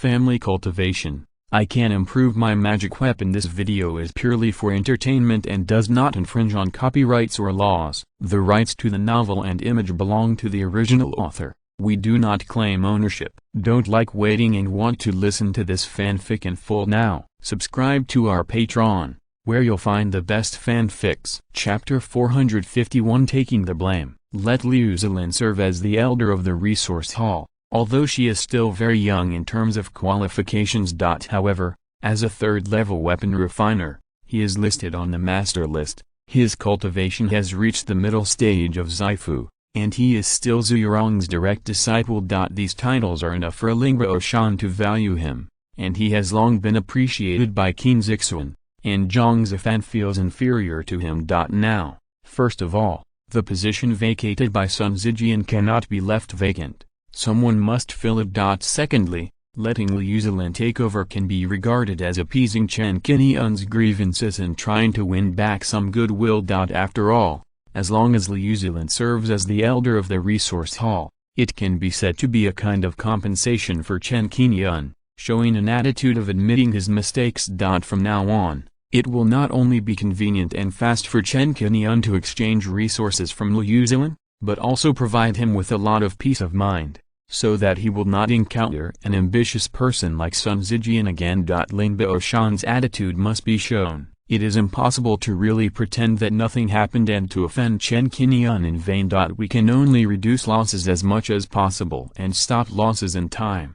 Family Cultivation. I can improve my magic weapon. This video is purely for entertainment and does not infringe on copyrights or laws. The rights to the novel and image belong to the original author. We do not claim ownership. Don't like waiting and want to listen to this fanfic in full now? Subscribe to our Patreon, where you'll find the best fanfics. Chapter 451, Taking the Blame. Let Liu Zilin serve as the elder of the resource hall. Although she is still very young in terms of qualifications. However, as a third-level weapon refiner, he is listed on the master list. His cultivation has reached the middle stage of Zaifu, and he is still Zhu Yurong's direct disciple. These titles are enough for Ling Baoshan to value him, and he has long been appreciated by Qin Zixuan, and Zhang Zifan feels inferior to him. Now, first of all, the position vacated by Sun Zijian cannot be left vacant. Someone must fill it. Secondly, letting Liu Zilin take over can be regarded as appeasing Chen Qingyun's grievances and trying to win back some goodwill. After all, as long as Liu Zilin serves as the elder of the resource hall, it can be said to be a kind of compensation for Chen Qingyun, showing an attitude of admitting his mistakes. From now on, it will not only be convenient and fast for Chen Qingyun to exchange resources from Liu Zilin, but also provide him with a lot of peace of mind, so that he will not encounter an ambitious person like Sun Zijian again. Ling Baoshan's attitude must be shown. It is impossible to really pretend that nothing happened and to offend Chen Qingyun in vain. We can only reduce losses as much as possible and stop losses in time.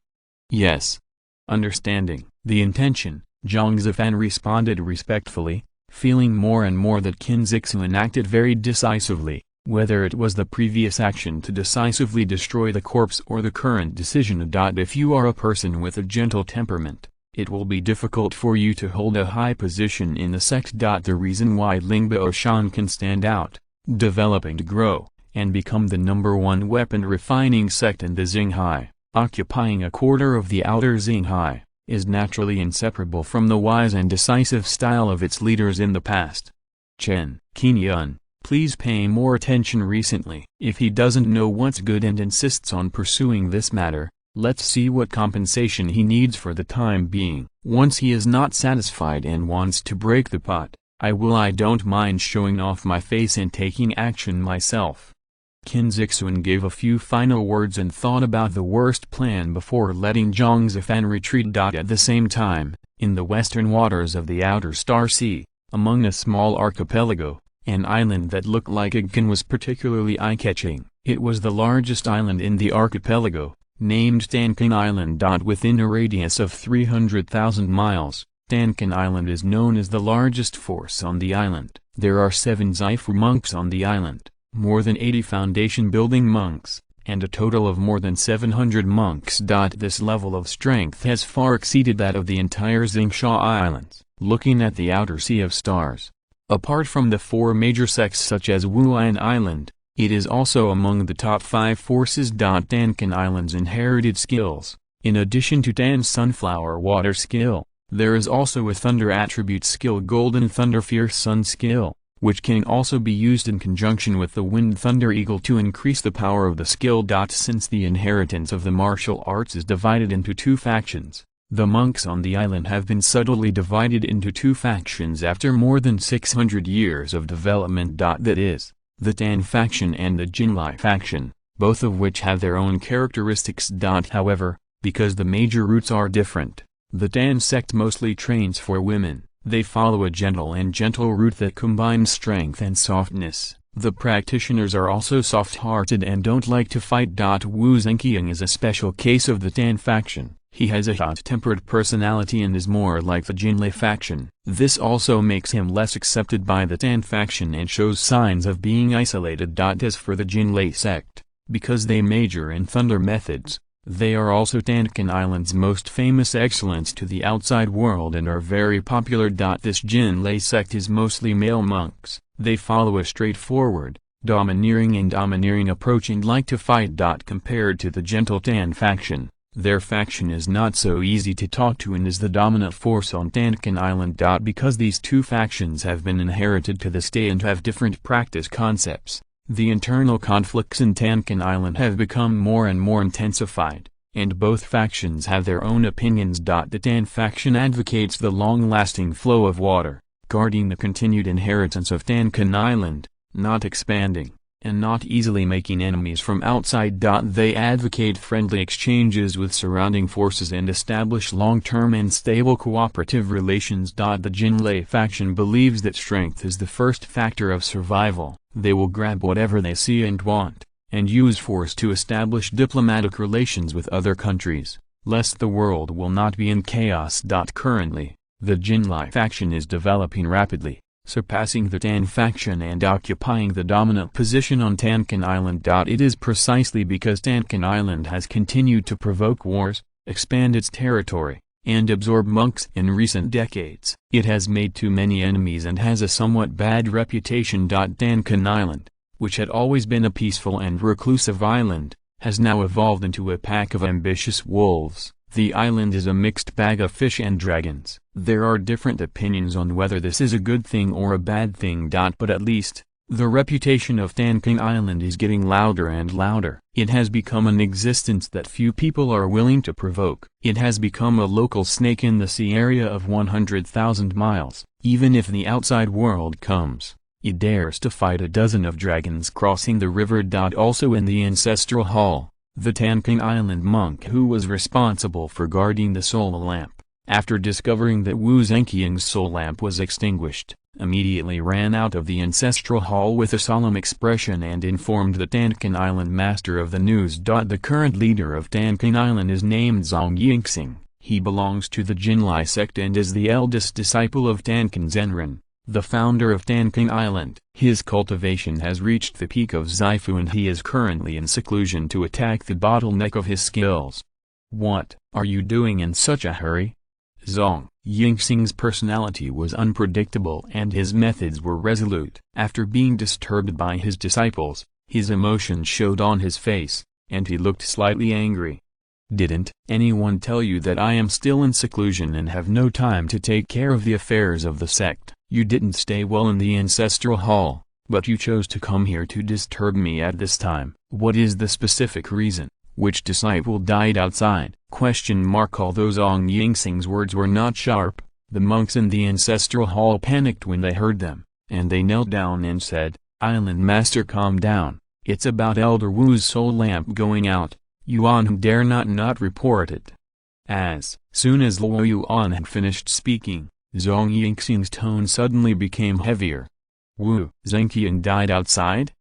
Yes. Understanding the intention, Zhang Zifan responded respectfully, feeling more and more that Qin Zixuan acted very decisively. Whether it was the previous action to decisively destroy the corpse or the current decision. If you are a person with a gentle temperament, it will be difficult for you to hold a high position in the sect. The reason why Ling Baoshan can stand out, developing to grow, and become the #1 weapon refining sect in the Xinghai, occupying a quarter of the outer Xinghai, is naturally inseparable from the wise and decisive style of its leaders in the past. Chen Qingyun, please pay more attention recently. If he doesn't know what's good and insists on pursuing this matter, let's see what compensation he needs for the time being. Once he is not satisfied and wants to break the pot, I don't mind showing off my face and taking action myself. Qin Zixuan gave a few final words and thought about the worst plan before letting Zhang Zifan retreat. At the same time, in the western waters of the outer Star Sea, among a small archipelago, an island that looked like a Qin was particularly eye-catching. It was the largest island in the archipelago, named Tankan Island. Within a radius of 300,000 miles, Tankan Island is known as the largest force on the island. There are 7 Zaifu monks on the island, more than 80 foundation-building monks, and a total of more than 700 monks. This level of strength has far exceeded that of the entire Xingsha Islands. Looking at the outer Sea of Stars, apart from the 4 major sects such as Wuan Island, it is also among the top 5 forces. Tankan Island's inherited skills, in addition to Tan's sunflower water skill, there is also a thunder attribute skill, Golden Thunder Fierce Sun skill, which can also be used in conjunction with the Wind Thunder Eagle to increase the power of the skill. Since the inheritance of the martial arts is divided into 2 factions, the monks on the island have been subtly divided into 2 factions after more than 600 years of development. That is, the Tan faction and the Jinlai faction, both of which have their own characteristics. However, because the major roots are different, the Tan sect mostly trains for women. They follow a gentle route that combines strength and softness. The practitioners are also soft-hearted and don't like to fight. Wu Zhenqiang is a special case of the Tan faction. He has a hot-tempered personality and is more like the Jinlei faction. This also makes him less accepted by the Tan faction and shows signs of being isolated. As for the Jinlei sect, because they major in thunder methods, they are also Tankan Island's most famous excellence to the outside world and are very popular. This Jinlei sect is mostly male monks. They follow a straightforward, domineering approach and like to fight. Compared to the gentle Tan faction, their faction is not so easy to talk to and is the dominant force on Tankan Island. Because these 2 factions have been inherited to this day and have different practice concepts, the internal conflicts in Tankan Island have become more and more intensified, and both factions have their own opinions. The Tan faction advocates the long-lasting flow of water, guarding the continued inheritance of Tankan Island, not expanding, and not easily making enemies from outside. They advocate friendly exchanges with surrounding forces and establish long-term and stable cooperative relations. The Jinlei faction believes that strength is the first factor of survival. They will grab whatever they see and want, and use force to establish diplomatic relations with other countries, lest the world will not be in chaos. Currently, the Jinlai faction is developing rapidly, surpassing the Tan faction and occupying the dominant position on Tankan Island. It is precisely because Tankan Island has continued to provoke wars, expand its territory, and absorb monks in recent decades. It has made too many enemies and has a somewhat bad reputation. Tankan Island, which had always been a peaceful and reclusive island, has now evolved into a pack of ambitious wolves. The island is a mixed bag of fish and dragons. There are different opinions on whether this is a good thing or a bad thing. But at least, the reputation of Tankan Island is getting louder and louder. It has become an existence that few people are willing to provoke. It has become a local snake in the sea area of 100,000 miles. Even if the outside world comes, it dares to fight a dozen of dragons crossing the river. Also in the ancestral hall, the Tankan Island monk who was responsible for guarding the soul lamp, after discovering that Wu Zhenqiang's soul lamp was extinguished, immediately ran out of the ancestral hall with a solemn expression and informed the Tankan Island master of the news. The current leader of Tankan Island is named Zhang Yingxing. He belongs to the Jinlai sect and is the eldest disciple of Tankan Zenren, the founder of Tankan Island. His cultivation has reached the peak of Zaifu and he is currently in seclusion to attack the bottleneck of his skills. What are you doing in such a hurry? Zhang Yingxing's personality was unpredictable and his methods were resolute. After being disturbed by his disciples, his emotions showed on his face, and he looked slightly angry. Didn't anyone tell you that I am still in seclusion and have no time to take care of the affairs of the sect? You didn't stay well in the ancestral hall, but you chose to come here to disturb me at this time. What is the specific reason? Which disciple died outside? Although Zhang Yingxing's words were not sharp, the monks in the ancestral hall panicked when they heard them, and they knelt down and said, "Island Master, calm down, it's about Elder Wu's soul lamp going out. Yuan dare not report it." As soon as Luo Yuan had finished speaking, Zhang Yingxing's tone suddenly became heavier. "Wu Zhenqiang died outside?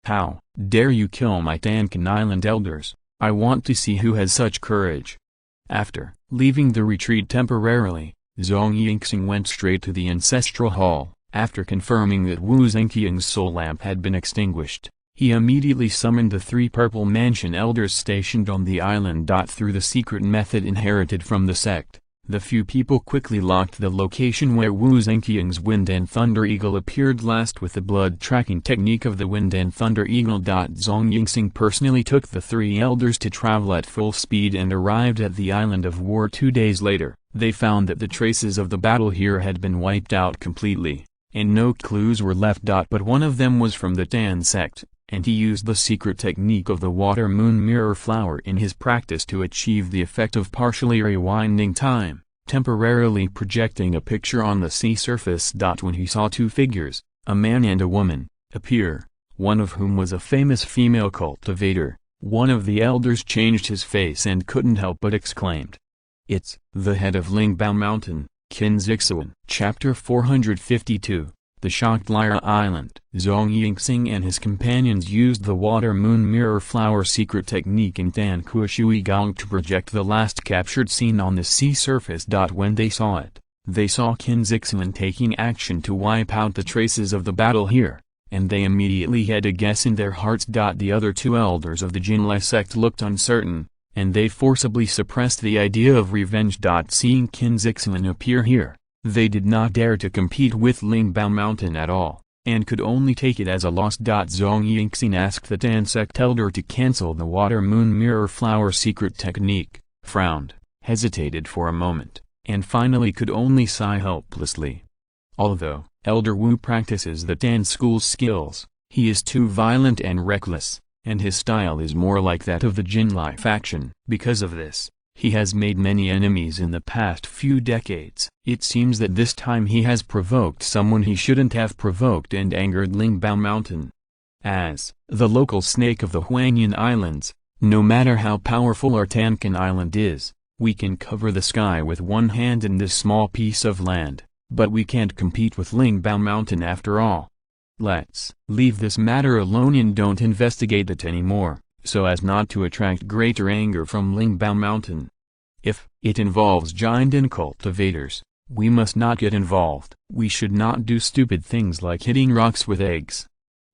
How dare you kill my Tankan Island elders? I want to see who has such courage." After leaving the retreat temporarily, Zhang Yingxing went straight to the ancestral hall. After confirming that Wu Zhenqiang's soul lamp had been extinguished, he immediately summoned the 3 purple mansion elders stationed on the island. Through the secret method inherited from the sect, the few people quickly locked the location where Wu Zhenqiang's Wind and Thunder Eagle appeared last with the blood tracking technique of the Wind and Thunder Eagle. Zhang Yingxing personally took the 3 elders to travel at full speed and arrived at the Island of War 2 days later. They found that the traces of the battle here had been wiped out completely, and no clues were left. But one of them was from the Tan sect, and he used the secret technique of the water moon mirror flower in his practice to achieve the effect of partially rewinding time, temporarily projecting a picture on the sea surface. When he saw 2 figures, a man and a woman, appear, one of whom was a famous female cultivator, one of the elders changed his face and couldn't help but exclaimed, "It's the head of Lingbao Mountain, Qin." Chapter 452. The Shocked Lyra Island. Zhang Yingxing and his companions used the water moon mirror flower secret technique in Qingguang to project the last captured scene on the sea surface. When they saw it, they saw Qingguang taking action to wipe out the traces of the battle here, and they immediately had a guess in their hearts. The other 2 elders of the Jinlai sect looked uncertain, and they forcibly suppressed the idea of revenge. Seeing Qingguang appear here, they did not dare to compete with Lingbao Mountain at all, and could only take it as a loss. Zhang Yingxing asked the Tan sect elder to cancel the water moon mirror flower secret technique, frowned, hesitated for a moment, and finally could only sigh helplessly. Although Elder Wu practices the Tan school's skills, he is too violent and reckless, and his style is more like that of the Jinlai faction. Because of this, he has made many enemies in the past few decades. It seems that this time he has provoked someone he shouldn't have provoked and angered Lingbao Mountain. As the local snake of the Huanyuan Islands, no matter how powerful our Tankan Island is, we can cover the sky with one hand in this small piece of land, but we can't compete with Lingbao Mountain after all. Let's leave this matter alone and don't investigate it anymore, so as not to attract greater anger from Lingbao Mountain. If it involves giant and cultivators, we must not get involved. We should not do stupid things like hitting rocks with eggs.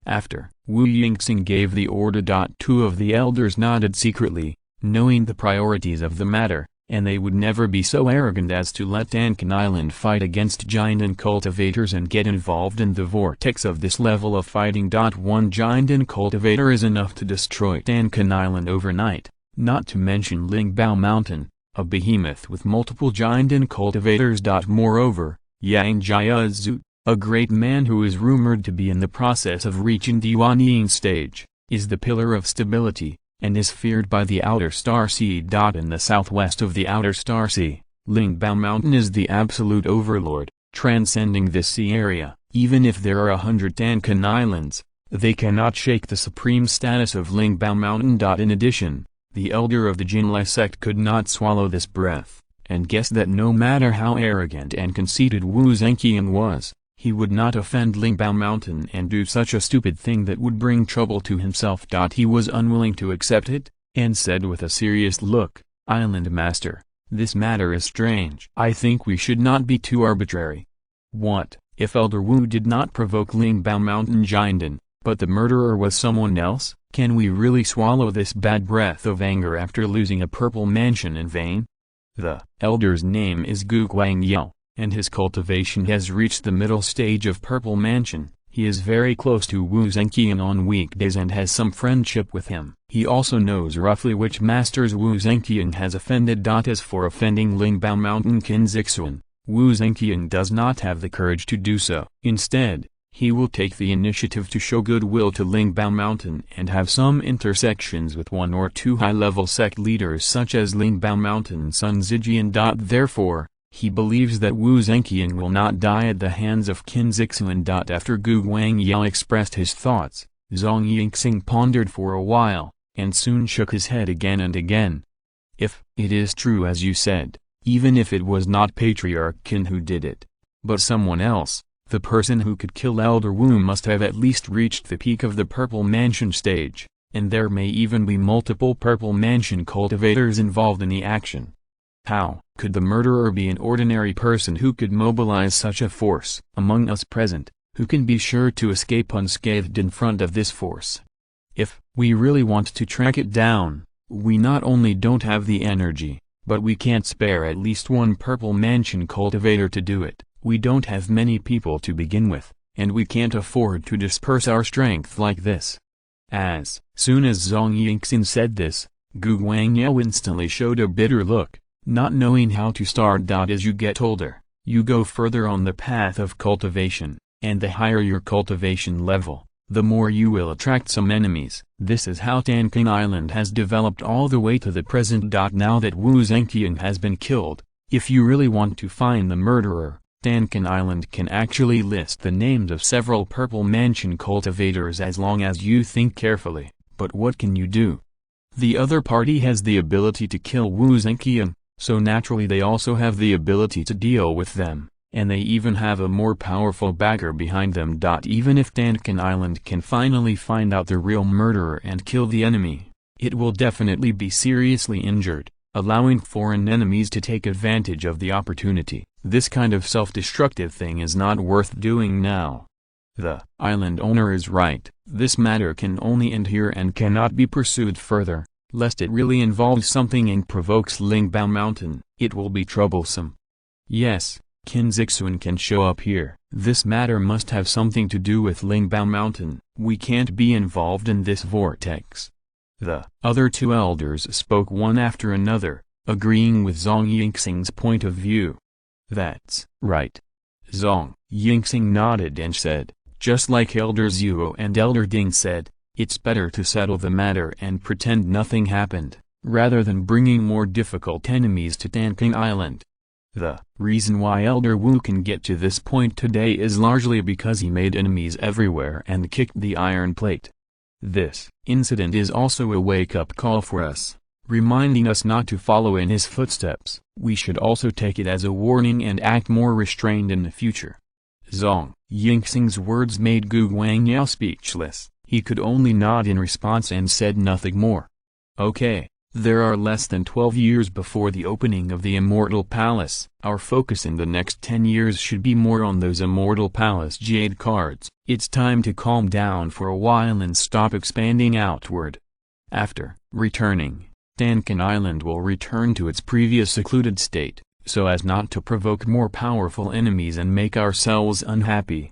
After Wu Yingxing gave the order, two of the elders nodded secretly, knowing the priorities of the matter, and they would never be so arrogant as to let Tankan Island fight against giant and cultivators and get involved in the vortex of this level of fighting. One giant and cultivator is enough to destroy Tankan Island overnight, not to mention Lingbao Mountain, a behemoth with multiple giant and cultivators. Moreover, Yang Jiazu, a great man who is rumored to be in the process of reaching the Yuanying stage, is the pillar of stability, and is feared by the Outer Star Sea. In the southwest of the Outer Star Sea, Lingbao Mountain is the absolute overlord, transcending this sea area. Even if there are 100 Tankan Islands, they cannot shake the supreme status of Lingbao Mountain. In addition, the elder of the Jinlai sect could not swallow this breath, and guessed that no matter how arrogant and conceited Wu Zhenqian was, he would not offend Lingbao Mountain and do such a stupid thing that would bring trouble to himself. He was unwilling to accept it, and said with a serious look, "Island Master, this matter is strange. I think we should not be too arbitrary. What if Elder Wu did not provoke Lingbao Mountain Jinden, but the murderer was someone else? Can we really swallow this bad breath of anger after losing a purple mansion in vain?" The elder's name is Qingguang Yao, and his cultivation has reached the middle stage of Purple Mansion. He is very close to Wu Zhenqian on weekdays and has some friendship with him. He also knows roughly which masters Wu Zhenqian has offended. As for offending Lingbao Mountain Qinzixuan, Wu Zhenqian does not have the courage to do so. Instead, he will take the initiative to show goodwill to Lingbao Mountain and have some intersections with one or two high-level sect leaders such as Lingbao Mountain Sun Zijian. Therefore, he believes that Wu Zhenqian will not die at the hands of Qinzixuan. After Qingguang Yao expressed his thoughts, Zhang Yingxing pondered for a while, and soon shook his head again and again. If it is true as you said, even if it was not Patriarch Qin who did it, but someone else, the person who could kill Elder Wu must have at least reached the peak of the Purple Mansion stage, and there may even be multiple Purple Mansion cultivators involved in the action. How could the murderer be an ordinary person who could mobilize such a force? Among us present, who can be sure to escape unscathed in front of this force? If we really want to track it down, we not only don't have the energy, but we can't spare at least one Purple Mansion cultivator to do it. We don't have many people to begin with, and we can't afford to disperse our strength like this. As soon as Zhang Yingxin said this, Qingguang Yao instantly showed a bitter look. Not knowing how to start. As you get older, you go further on the path of cultivation, and the higher your cultivation level, the more you will attract some enemies. This is how Tankan Island has developed all the way to the present. Now that Wu Zhenqian has been killed, if you really want to find the murderer, Tankan Island can actually list the names of several Purple Mansion cultivators as long as you think carefully. But what can you do? The other party has the ability to kill Wu Zhenqian, so naturally they also have the ability to deal with them, and they even have a more powerful backer behind them. Even if Tankan Island can finally find out the real murderer and kill the enemy, it will definitely be seriously injured, allowing foreign enemies to take advantage of the opportunity. This kind of self-destructive thing is not worth doing now. The island owner is right. This matter can only end here and cannot be pursued further, lest it really involves something and provokes Lingbao Mountain. It will be troublesome. Yes, Qinzixuan can show up here. This matter must have something to do with Lingbao Mountain. We can't be involved in this vortex. The other two elders spoke one after another, agreeing with Zhang Yingxing's point of view. That's right. Zhang Yingxing nodded and said, just like Elder Zuo and Elder Ding said, It's better to settle the matter and pretend nothing happened, rather than bringing more difficult enemies to Tanking Island. The reason why Elder Wu can get to this point today is largely because he made enemies everywhere and kicked the Iron Plate. This incident is also a wake-up call for us, reminding us not to follow in his footsteps. We should also take it as a warning and act more restrained in the future. Zhang Yingxing's words made Qingguang now speechless. He could only nod in response and said nothing more. Okay, there are less than 12 years before the opening of the Immortal Palace. Our focus in the next 10 years should be more on those Immortal Palace jade cards. It's time to calm down for a while and stop expanding outward. After returning, Tankin Island will return to its previous secluded state, so as not to provoke more powerful enemies and make ourselves unhappy.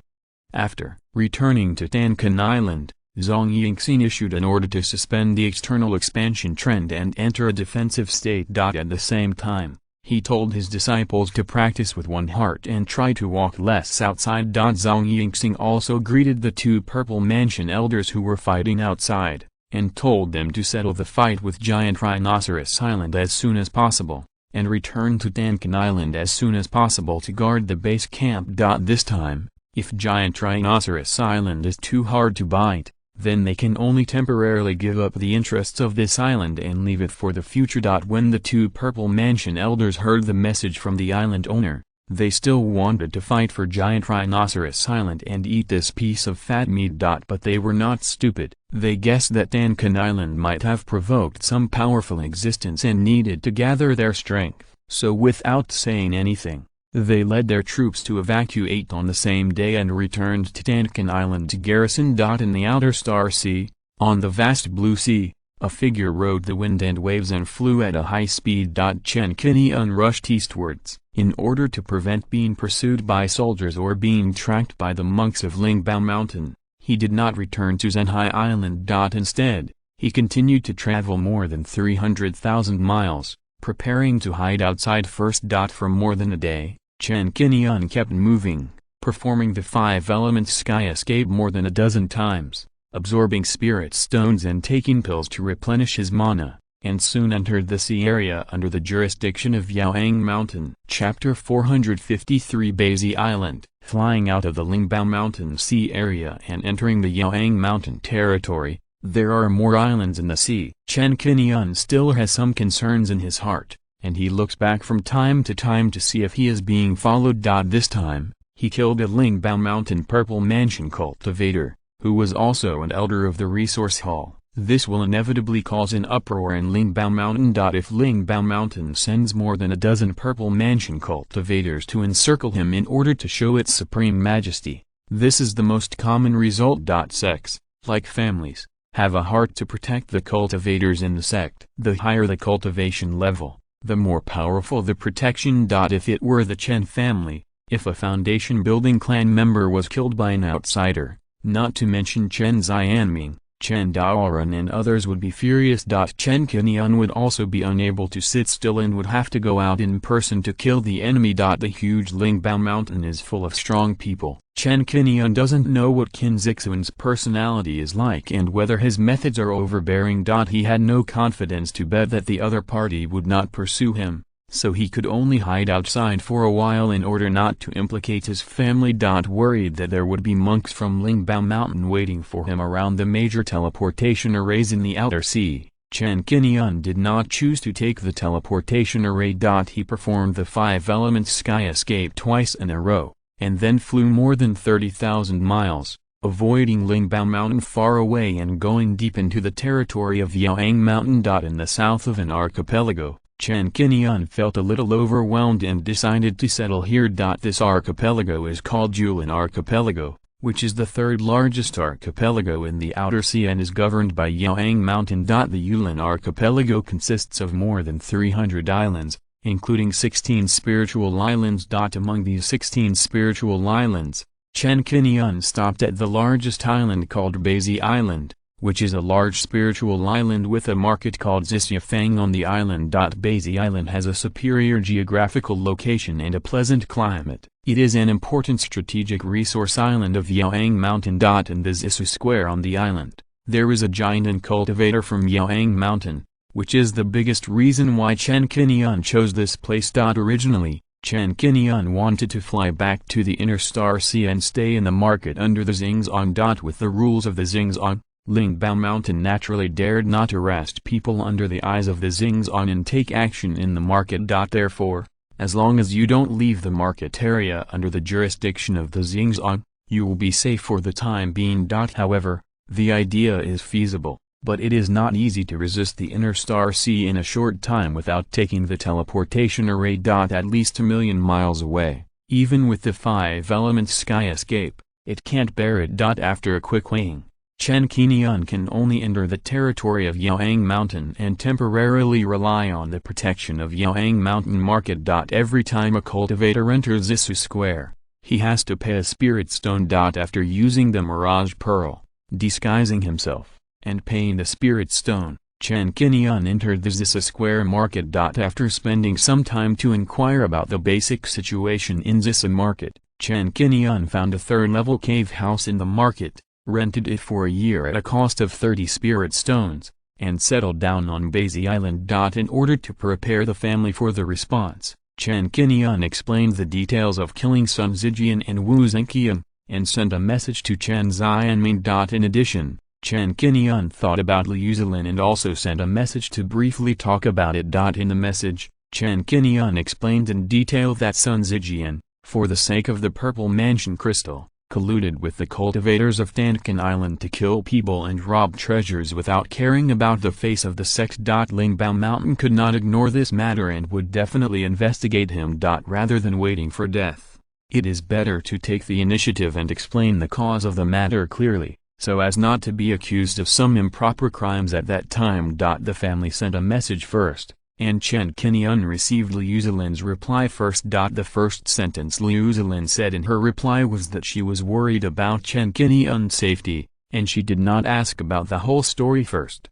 After returning to Tankin Island, Zhang Yingxing issued an order to suspend the external expansion trend and enter a defensive state. At the same time, he told his disciples to practice with one heart and try to walk less outside. Zhang Yingxing also greeted the two Purple Mansion elders who were fighting outside, and told them to settle the fight with Giant Rhinoceros Island as soon as possible, and return to Tankin Island as soon as possible to guard the base camp. This time, if Giant Rhinoceros Island is too hard to bite, then they can only temporarily give up the interests of this island and leave it for the future. When the two Purple Mansion elders heard the message from the island owner, they still wanted to fight for Giant Rhinoceros Island and eat this piece of fat meat. But they were not stupid. They guessed that Tankin Island might have provoked some powerful existence and needed to gather their strength. So without saying anything, they led their troops to evacuate on the same day and returned to Tankin Island to garrison. In the outer Star Sea, on the vast blue sea, a figure rode the wind and waves and flew at a high speed. Chen Qingyun rushed eastwards, in order to prevent being pursued by soldiers or being tracked by the monks of Lingbao Mountain. He did not return to Zhenhai Island. Instead, he continued to travel more than 300,000 miles, preparing to hide outside first. For more than a day, Chen Qingyun kept moving, performing the 5 elements sky escape more than a dozen times, absorbing spirit stones and taking pills to replenish his mana, and soon entered the sea area under the jurisdiction of Yaoang Mountain. Chapter 453 Baisi Island. Flying out of the Lingbao Mountain sea area and entering the Yaoang Mountain territory, there are more islands in the sea. Chen Qingyun still has some concerns in his heart, and he looks back from time to time to see if he is being followed. This time, he killed a Lingbao Mountain Purple Mansion cultivator, who was also an elder of the resource hall. This will inevitably cause an uproar in Lingbao Mountain. If Lingbao Mountain sends more than a dozen Purple Mansion cultivators to encircle him in order to show its supreme majesty, this is the most common result. Sects, like families, have a heart to protect the cultivators in the sect. The higher the cultivation level, the more powerful the protection. If it were the Chen family, if a foundation building clan member was killed by an outsider, not to mention Chen Xianming, Chen Daoran and others would be furious. Chen Qingyun would also be unable to sit still and would have to go out in person to kill the enemy. The huge Lingbao Mountain is full of strong people. Chen Qingyun doesn't know what Qin Zixuan's personality is like and whether his methods are overbearing. He had no confidence to bet that the other party would not pursue him, so he could only hide outside for a while in order not to implicate his family. Worried that there would be monks from Lingbao Mountain waiting for him around the major teleportation arrays in the outer sea, Chen Qingyun did not choose to take the teleportation array. He performed the 5 elements sky escape twice in a row, and then flew more than 30,000 miles, avoiding Lingbao Mountain far away and going deep into the territory of Yaoang Mountain. In the south of an archipelago, Chen Qingyun felt a little overwhelmed and decided to settle here. This archipelago is called Yulin Archipelago, which is the 3rd largest archipelago in the outer sea and is governed by Yaoang Mountain. The Yulin Archipelago consists of more than 300 islands, including 16 spiritual islands. Among these 16 spiritual islands, Chen Qingyun stopped at the largest island called Baisi Island, which is a large spiritual island with a market called Zhixiantu on the island. Baisi Island has a superior geographical location and a pleasant climate. It is an important strategic resource island of Yaoang Mountain. In the Zhisu Square on the island, There is a giant and cultivator from Yaoang Mountain, which is the biggest reason why Chen Qingyun chose this place. Originally, Chen Qingyun wanted to fly back to the Inner Star Sea and stay in the market under the Xingzong. With the rules of the Xingzong, Lingbao Mountain naturally dared not arrest people under the eyes of the Xingzong and take action in the market. Therefore, as long as you don't leave the market area under the jurisdiction of the Xingzong, you will be safe for the time being. However, the idea is feasible, but it is not easy to resist the Inner Star Sea in a short time without taking the teleportation array. At least 1,000,000 miles away, even with the 5-element sky escape, it can't bear it. After a quick weighing, Chen Qingyun can only enter the territory of Yaoang Mountain and temporarily rely on the protection of Yaoang Mountain Market. Every time a cultivator enters this square, he has to pay a spirit stone. After using the Mirage Pearl, disguising himself, and paying the spirit stone, Chen Qingyun entered the Zissa Square Market. After spending some time to inquire about the basic situation in Zissa Market, Chen Qingyun found a 3rd-level cave house in the market, rented it for a year at a cost of 30 spirit stones, and settled down on Bazi Island. In order to prepare the family for the response, Chen Qingyun explained the details of killing Sun Zijian and Wu Zhenqian, and sent a message to Chen Xianming. In addition, Chen Qingyun thought about Liu Zilin and also sent a message to briefly talk about it. In the message, Chen Qingyun explained in detail that Sun Zijian, for the sake of the Purple Mansion Crystal, colluded with the cultivators of Tankan Island to kill people and rob treasures without caring about the face of the sect. Lingbao Mountain could not ignore this matter and would definitely investigate him. Rather than waiting for death, it is better to take the initiative and explain the cause of the matter clearly, so as not to be accused of some improper crimes at that time. The family sent a message first, and Chen Qingyun received Liu Zilin's reply first. The first sentence Liu Zilin said in her reply was that she was worried about Chen Qingyun's safety, and she did not ask about the whole story first.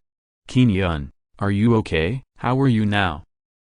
"Qingyun, are you okay? How are you now?"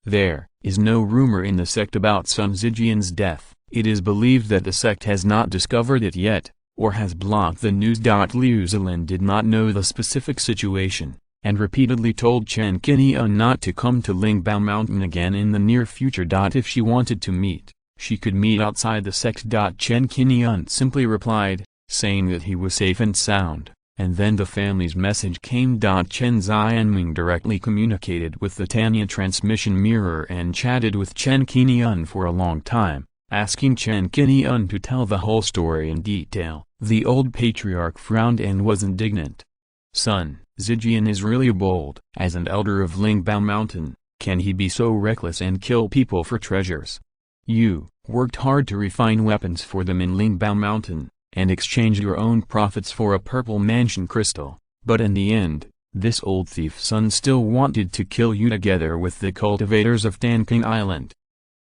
There is no rumor in the sect about Sun Zijian's death. It is believed that the sect has not discovered it yet, or has blocked the news. Liu Zilin did not know the specific situation, and repeatedly told Chen Qingyun not to come to Lingbao Mountain again in the near future. If she wanted to meet, she could meet outside the sect. Chen Qingyun simply replied, saying that he was safe and sound, and then the family's message came. Chen Xianming directly communicated with the Tanya transmission mirror and chatted with Chen Qingyun for a long time, asking Chen Qingyun to tell the whole story in detail. The old patriarch frowned and was indignant. "Sun Zijian is really bold. As an elder of Lingbao Mountain, can he be so reckless and kill people for treasures? You worked hard to refine weapons for them in Lingbao Mountain, and exchanged your own profits for a Purple Mansion Crystal, but in the end, this old thief Sun still wanted to kill you together with the cultivators of Tanking Island.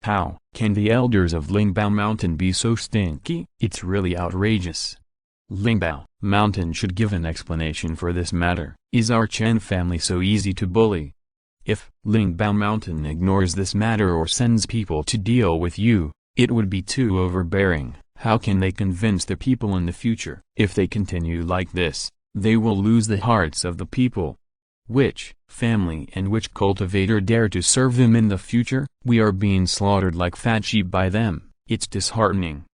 How can the elders of Lingbao Mountain be so stinky? It's really outrageous. Lingbao Mountain should give an explanation for this matter. Is our Chen family so easy to bully? If Lingbao Mountain ignores this matter or sends people to deal with you, it would be too overbearing. How can they convince the people in the future? If they continue like this, they will lose the hearts of the people. Which family and which cultivator dare to serve them in the future? We are being slaughtered like fat sheep by them. It's disheartening."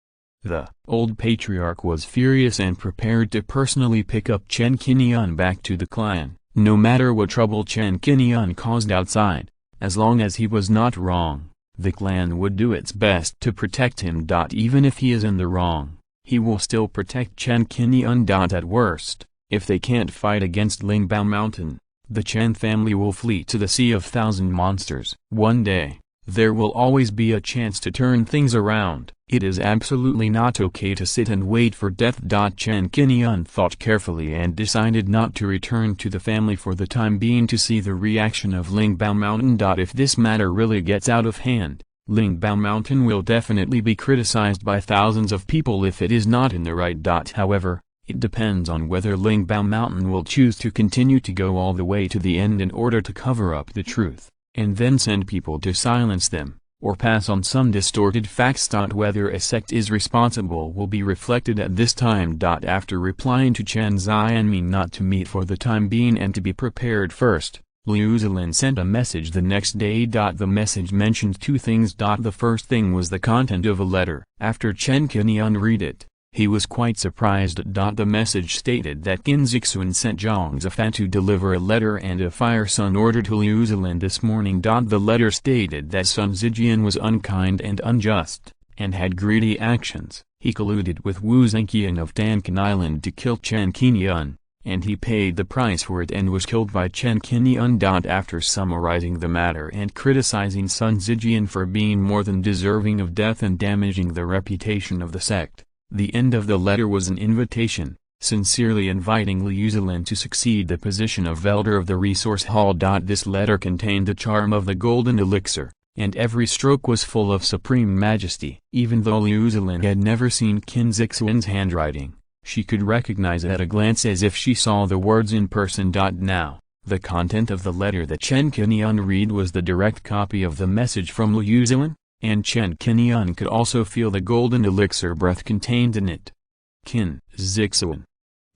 The old patriarch was furious and prepared to personally pick up Chen Qingyun back to the clan, no matter what trouble Chen Qingyun caused outside. As long as he was not wrong, the clan would do its best to protect him. Even if he is in the wrong, he will still protect Chen Qingyun. At worst, if they can't fight against Lingbao Mountain, the Chen family will flee to the Sea of Thousand Monsters. One day, there will always be a chance to turn things around. It is absolutely not okay to sit and wait for death. Chen Qingyun thought carefully and decided not to return to the family for the time being to see the reaction of Lingbao Mountain. If this matter really gets out of hand, Lingbao Mountain will definitely be criticized by thousands of people if it is not in the right. However, it depends on whether Lingbao Mountain will choose to continue to go all the way to the end in order to cover up the truth, and then send people to silence them, or pass on some distorted facts. Whether a sect is responsible will be reflected at this time. After replying to Chen Xianmi not to meet for the time being and to be prepared first, Liu Zilin sent a message the next day. The message mentioned two things. The first thing was the content of a letter. After Chen Qingyun read it, he was quite surprised. The message stated that Qin Zixuan sent Zhang Zifan to deliver a letter and a fire sun order to Liu Zilin this morning. The letter stated that Sun Zijian was unkind and unjust, and had greedy actions. He colluded with Wu Zhenqian of Dankan Island to kill Chen Qingyun, and he paid the price for it and was killed by Chen Qingyun. After summarizing the matter and criticizing Sun Zijian for being more than deserving of death and damaging the reputation of the sect, the end of the letter was an invitation, sincerely inviting Liu Zilin to succeed the position of elder of the resource hall. This letter contained the charm of the golden elixir, and every stroke was full of supreme majesty. Even though Liu Zilin had never seen Qin Zixuan's handwriting, she could recognize it at a glance as if she saw the words in person. Now, the content of the letter that Chen Qingyun read was the direct copy of the message from Liu Zilin, and Chen Qingyun could also feel the golden elixir breath contained in it. Qin Zixuan.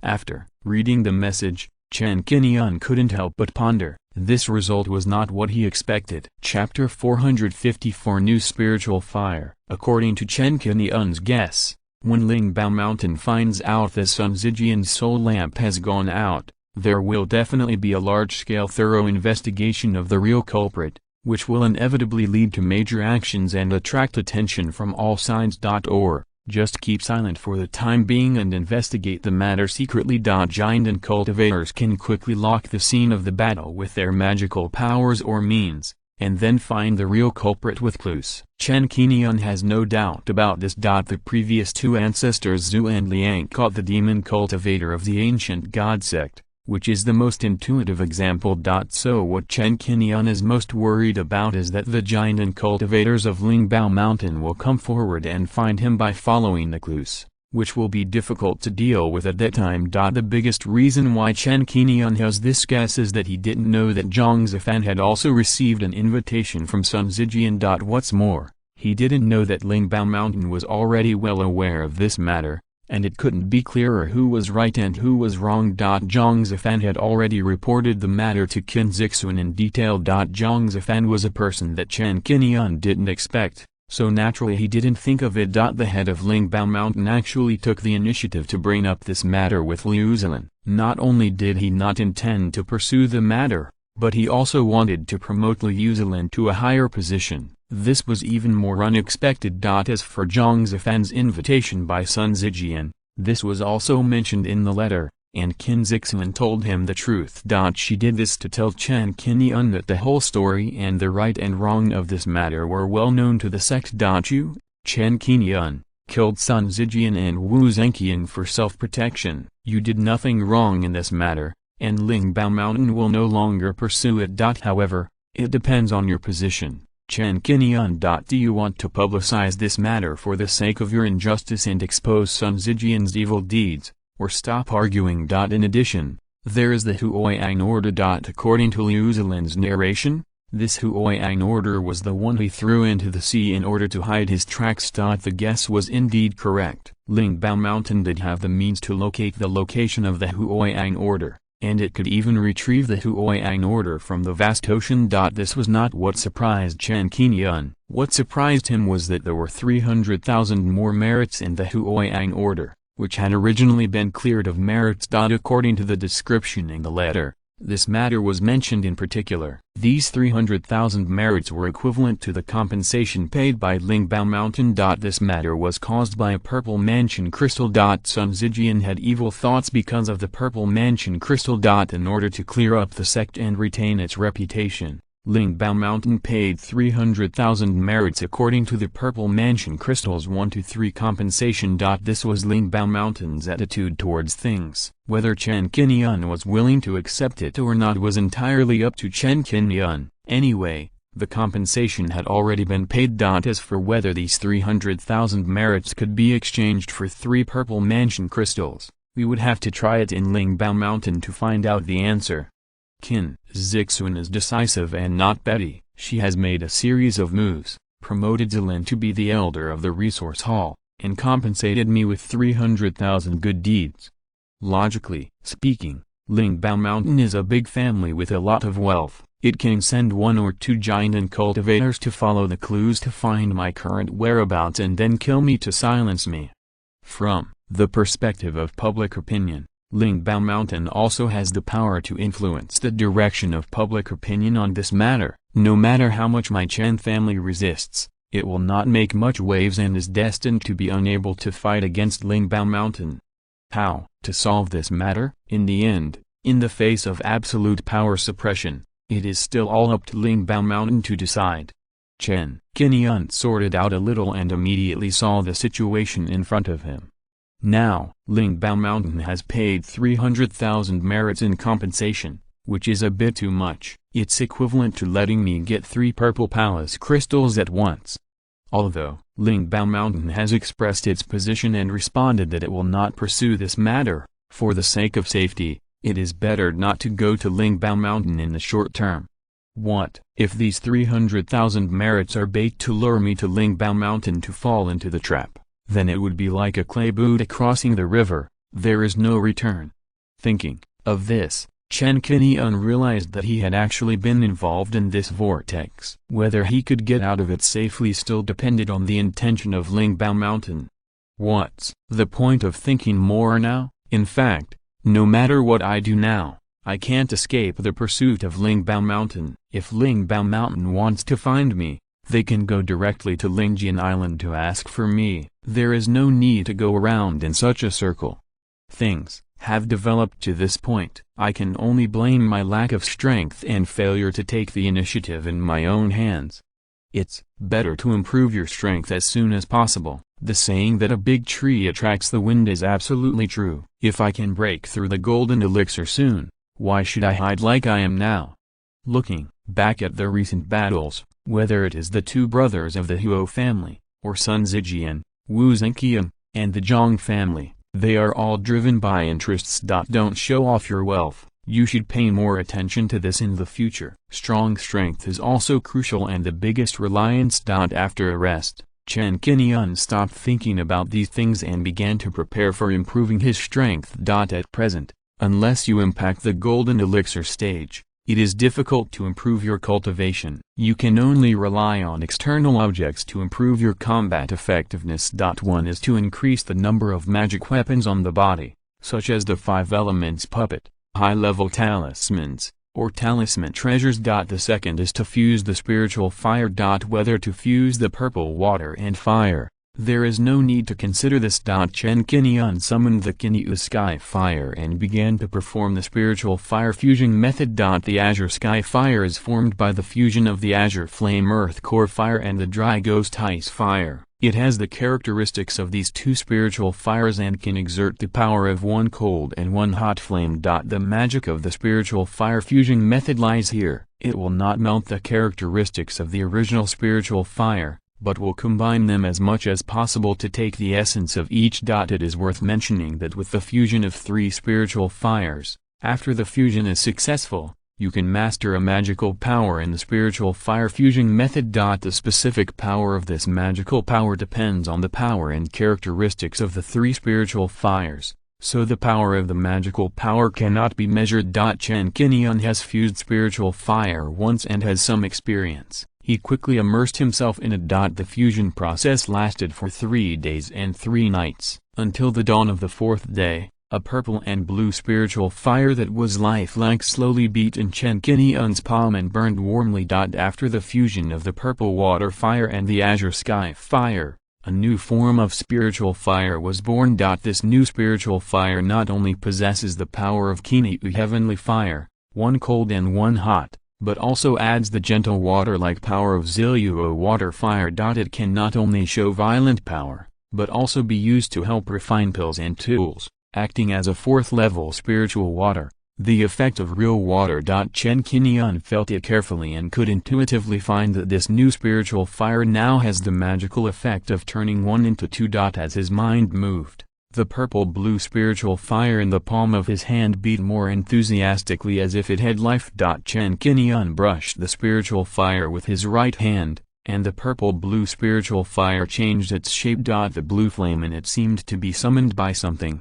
After reading the message, Chen Qingyun couldn't help but ponder. This result was not what he expected. Chapter 454 New Spiritual Fire. According to Chen Qingyun's guess, when Lingbao Mountain finds out that Sun Zijian's soul lamp has gone out, there will definitely be a large-scale thorough investigation of the real culprit, which will inevitably lead to major actions and attract attention from all sides. Or, just keep silent for the time being and investigate the matter secretly. Giant and cultivators can quickly lock the scene of the battle with their magical powers or means, and then find the real culprit with clues. Chen Qingyun has no doubt about this. The previous two ancestors Zhu and Liang caught the demon cultivator of the ancient god sect, which is the most intuitive example. So what Chen Qingyun is most worried about is that the giant and cultivators of Lingbao Mountain will come forward and find him by following the clues, which will be difficult to deal with at that time. The biggest reason why Chen Qingyun has this guess is that he didn't know that Zhang Zifan had also received an invitation from Sun Zijian. What's more, he didn't know that Lingbao Mountain was already well aware of this matter, and it couldn't be clearer who was right and who was wrong. Zhang Zifan had already reported the matter to Qin Zixuan in detail. Zhang Zifan was a person that Chen Qingyun didn't expect, so naturally he didn't think of it. The head of Lingbao Mountain actually took the initiative to bring up this matter with Liu Zilin. Not only did he not intend to pursue the matter, but he also wanted to promote Liu Zilin to a higher position. This was even more unexpected. As for Zhang Zifan's invitation by Sun Zijian, this was also mentioned in the letter, and Qin Zixuan told him the truth. She did this to tell Chen Qingyun that the whole story and the right and wrong of this matter were well known to the sect. You, Chen Qingyun, killed Sun Zijian and Wu Zhenqian for self-protection. You did nothing wrong in this matter, and Lingbao Mountain will no longer pursue it. However, it depends on your position. Chen Qingyun. Do you want to publicize this matter for the sake of your injustice and expose Sun Zijian's evil deeds, or stop arguing? In addition, there is the Hunyuan order. According to Liu Zilin's narration, this Hunyuan order was the one he threw into the sea in order to hide his tracks. The guess was indeed correct. Lingbao Mountain did have the means to locate the location of the Hunyuan order, and it could even retrieve the Hunyuan order from the vast ocean. This was not what surprised Chen Qingyun. What surprised him was that there were 300,000 more merits in the Hunyuan order, which had originally been cleared of merits. According to the description in the letter, this matter was mentioned in particular. These 300,000 merits were equivalent to the compensation paid by Lingbao Mountain. This matter was caused by a purple mansion crystal. Sun Zijian had evil thoughts because of the purple mansion crystal. In order to clear up the sect and retain its reputation, Lingbao Mountain paid 300,000 merits according to the Purple Mansion Crystal's 1-3 compensation. This was Lingbao Mountain's attitude towards things. Whether Chen Qingyun was willing to accept it or not was entirely up to Chen Qingyun. Anyway, the compensation had already been paid. As for whether these 300,000 merits could be exchanged for 3 Purple Mansion Crystals, we would have to try it in Lingbao Mountain to find out the answer. Qin Zixuan is decisive and not petty. She has made a series of moves, promoted Zilin to be the elder of the resource hall, and compensated me with 300,000 good deeds. Logically speaking, Lingbao Mountain is a big family with a lot of wealth. It can send 1 or 2 giant cultivators to follow the clues to find my current whereabouts and then kill me to silence me. From the perspective of public opinion, Lingbao Mountain also has the power to influence the direction of public opinion on this matter. No matter how much my Chen family resists, it will not make much waves and is destined to be unable to fight against Lingbao Mountain. How to solve this matter? In the end, in the face of absolute power suppression, it is still all up to Lingbao Mountain to decide. Chen Qingyun sorted out a little and immediately saw the situation in front of him. Now, Lingbao Mountain has paid 300,000 merits in compensation, which is a bit too much. It's equivalent to letting me get 3 purple palace crystals at once. Although, Lingbao Mountain has expressed its position and responded that it will not pursue this matter, for the sake of safety, it is better not to go to Lingbao Mountain in the short term. What if these 300,000 merits are bait to lure me to Lingbao Mountain to fall into the trap? Then it would be like a clay Buddha crossing the river, there is no return. Thinking of this, Chen Qingyun realized that he had actually been involved in this vortex. Whether he could get out of it safely still depended on the intention of Lingbao Mountain. What's the point of thinking more now? In fact, no matter what I do now, I can't escape the pursuit of Lingbao Mountain. If Lingbao Mountain wants to find me, they can go directly to Lingjian Island to ask for me. There is no need to go around in such a circle. Things have developed to this point. I can only blame my lack of strength and failure to take the initiative in my own hands. It's better to improve your strength as soon as possible. The saying that a big tree attracts the wind is absolutely true. If I can break through the golden elixir soon, why should I hide like I am now? Looking back at the recent battles, whether it is the 2 brothers of the Huo family, or Sun Zijian, Wu Zhenqian, and the Zhang family, they are all driven by interests. Don't show off your wealth. You should pay more attention to this in the future. Strong strength is also crucial and the biggest reliance. After arrest, Chen Qingyun stopped thinking about these things and began to prepare for improving his strength. At present, unless you impact the golden elixir stage, it is difficult to improve your cultivation. You can only rely on external objects to improve your combat effectiveness. 1 is to increase the number of magic weapons on the body, such as the 5 elements puppet, high-level talismans, or talisman treasures. The second is to fuse the spiritual fire. Whether to fuse the purple water and fire, there is no need to consider this. Chen Qingyun summoned the Qinyu Sky Fire and began to perform the spiritual fire fusing method. The Azure Sky Fire is formed by the fusion of the Azure Flame Earth Core Fire and the Dry Ghost Ice Fire. It has the characteristics of these 2 spiritual fires and can exert the power of 1 cold and 1 hot flame. The magic of the spiritual fire fusing method lies here. It will not melt the characteristics of the original spiritual fire, but will combine them as much as possible to take the essence of each. It is worth mentioning that with the fusion of 3 spiritual fires, after the fusion is successful, you can master a magical power in the spiritual fire fusing method. The specific power of this magical power depends on the power and characteristics of the 3 spiritual fires, so the power of the magical power cannot be measured. Chen Qingyun has fused spiritual fire once and has some experience. He quickly immersed himself in it. The fusion process lasted for 3 days and 3 nights, until the dawn of the 4th day. A purple and blue spiritual fire that was lifelike slowly beat in Chen Qingyun's palm and burned warmly. After the fusion of the purple water fire and the azure sky fire, a new form of spiritual fire was born. This new spiritual fire not only possesses the power of Qinyu heavenly fire, 1 cold and 1 hot, but also adds the gentle water-like power of Ziluo water fire. It can not only show violent power, but also be used to help refine pills and tools, acting as a 4th-level spiritual water, the effect of real water. Chen Qingyun felt it carefully and could intuitively find that this new spiritual fire now has the magical effect of turning 1 into 2. As his mind moved, the purple-blue spiritual fire in the palm of his hand beat more enthusiastically as if it had life. Chen Qingyun brushed the spiritual fire with his right hand, and the purple-blue spiritual fire changed its shape. The blue flame in it seemed to be summoned by something,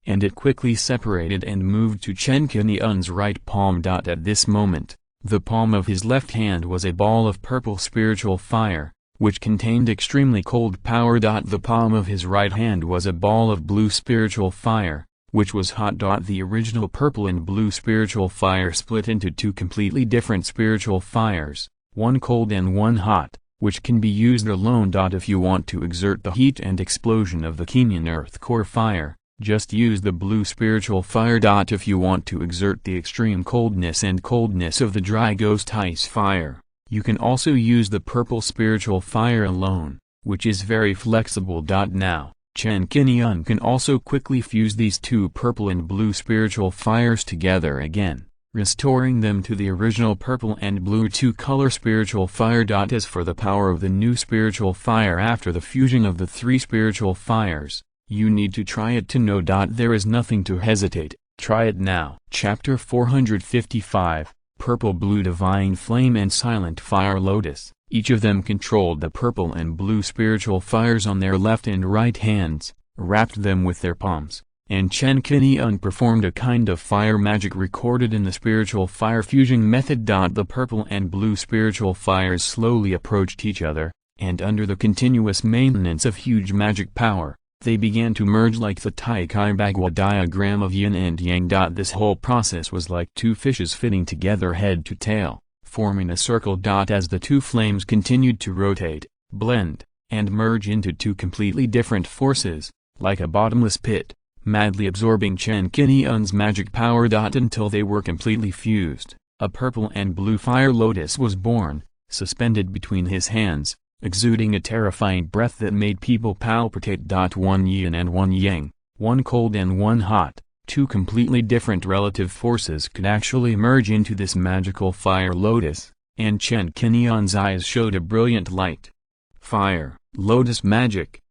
and it quickly separated and moved to Chen Qingyun's right palm. At this moment, the palm of his left hand was a ball of purple spiritual fire, which contained extremely cold power. The palm of his right hand was a ball of blue spiritual fire, which was hot. The original purple and blue spiritual fire split into two completely different spiritual fires, one cold and one hot, which can be used alone. If you want to exert the heat and explosion of the Qingyun earth core fire, just use the blue spiritual fire. If you want to exert the extreme coldness of the dry ghost ice fire, you can also use the purple spiritual fire alone, which is very flexible. Now, Chen Qingyun can also quickly fuse these two purple and blue spiritual fires together again, restoring them to the original purple and blue two-color spiritual fire. As for the power of the new spiritual fire after the fusion of the three spiritual fires, you need to try it to know. There is nothing to hesitate, try it now. Chapter 455, Purple-Blue Divine Flame and Silent Fire Lotus. Each of them controlled the purple and blue spiritual fires on their left and right hands, wrapped them with their palms, and Chen Qingyun performed a kind of fire magic recorded in the spiritual fire fusion method. The purple and blue spiritual fires slowly approached each other, and under the continuous maintenance of huge magic power, they began to merge like the Taikai Bagua diagram of yin and yang. This whole process was like two fishes fitting together head to tail, forming a circle. As the two flames continued to rotate, blend, and merge into two completely different forces, like a bottomless pit, madly absorbing Chen Qingyun's magic power. Until they were completely fused, a purple and blue fire lotus was born, suspended between his hands, exuding a terrifying breath that made people palpitate. One yin and one yang, one cold and one hot, two completely different relative forces could actually merge into this magical fire lotus, and Chen Qingyun's eyes showed a brilliant light. Fire, lotus magic.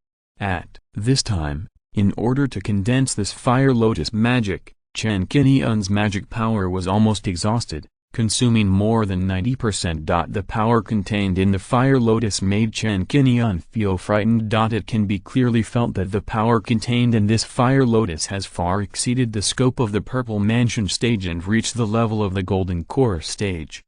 At this time, in order to condense this fire lotus magic, Chen Qingyun's magic power was almost exhausted, consuming more than 90%. The power contained in the fire lotus made Chen Qingyun feel frightened. It can be clearly felt that the power contained in this fire lotus has far exceeded the scope of the purple mansion stage and reached the level of the golden core stage.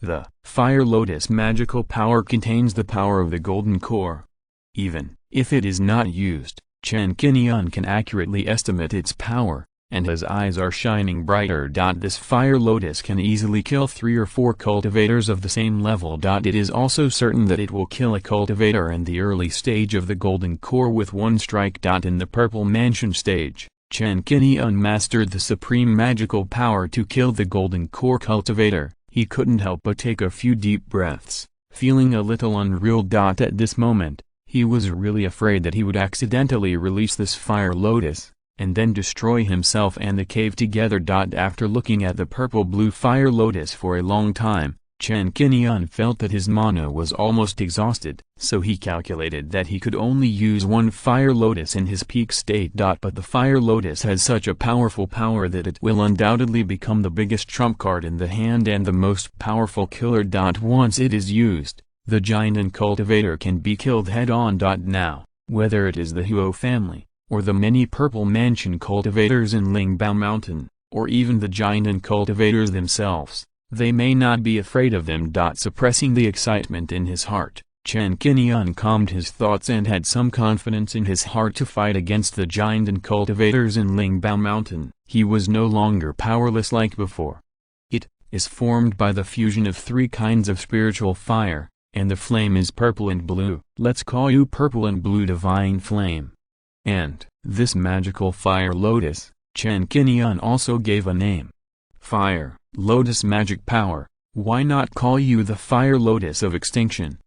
The fire lotus magical power contains the power of the golden core. Even if it is not used, Chen Qingyun can accurately estimate its power, and his eyes are shining brighter. This fire lotus can easily kill 3 or 4 cultivators of the same level. It is also certain that it will kill a cultivator in the early stage of the golden core with one strike. In the purple mansion stage, Chen Qingyun mastered the supreme magical power to kill the golden core cultivator. He couldn't help but take a few deep breaths, feeling a little unreal. At this moment, he was really afraid that he would accidentally release this fire lotus, and then destroy himself and the cave together. After looking at the purple-blue fire lotus for a long time, Chen Qingyun felt that his mana was almost exhausted, so he calculated that he could only use one fire lotus in his peak state. But the fire lotus has such a powerful power that it will undoubtedly become the biggest trump card in the hand and the most powerful killer. Once it is used, the giant and cultivator can be killed head-on. Now, whether it is the Huo family, or the many purple mansion cultivators in Lingbao Mountain, or even the giant and cultivators themselves, they may not be afraid of them. Suppressing the excitement in his heart, Chen Qingyun calmed his thoughts and had some confidence in his heart to fight against the giant and cultivators in Lingbao Mountain. He was no longer powerless like before. It is formed by the fusion of 3 kinds of spiritual fire, and the flame is purple and blue. Let's call you Purple and Blue Divine Flame. And this magical fire lotus, Chen Qingyun also gave a name. Fire, lotus magic power, why not call you the fire lotus of extinction?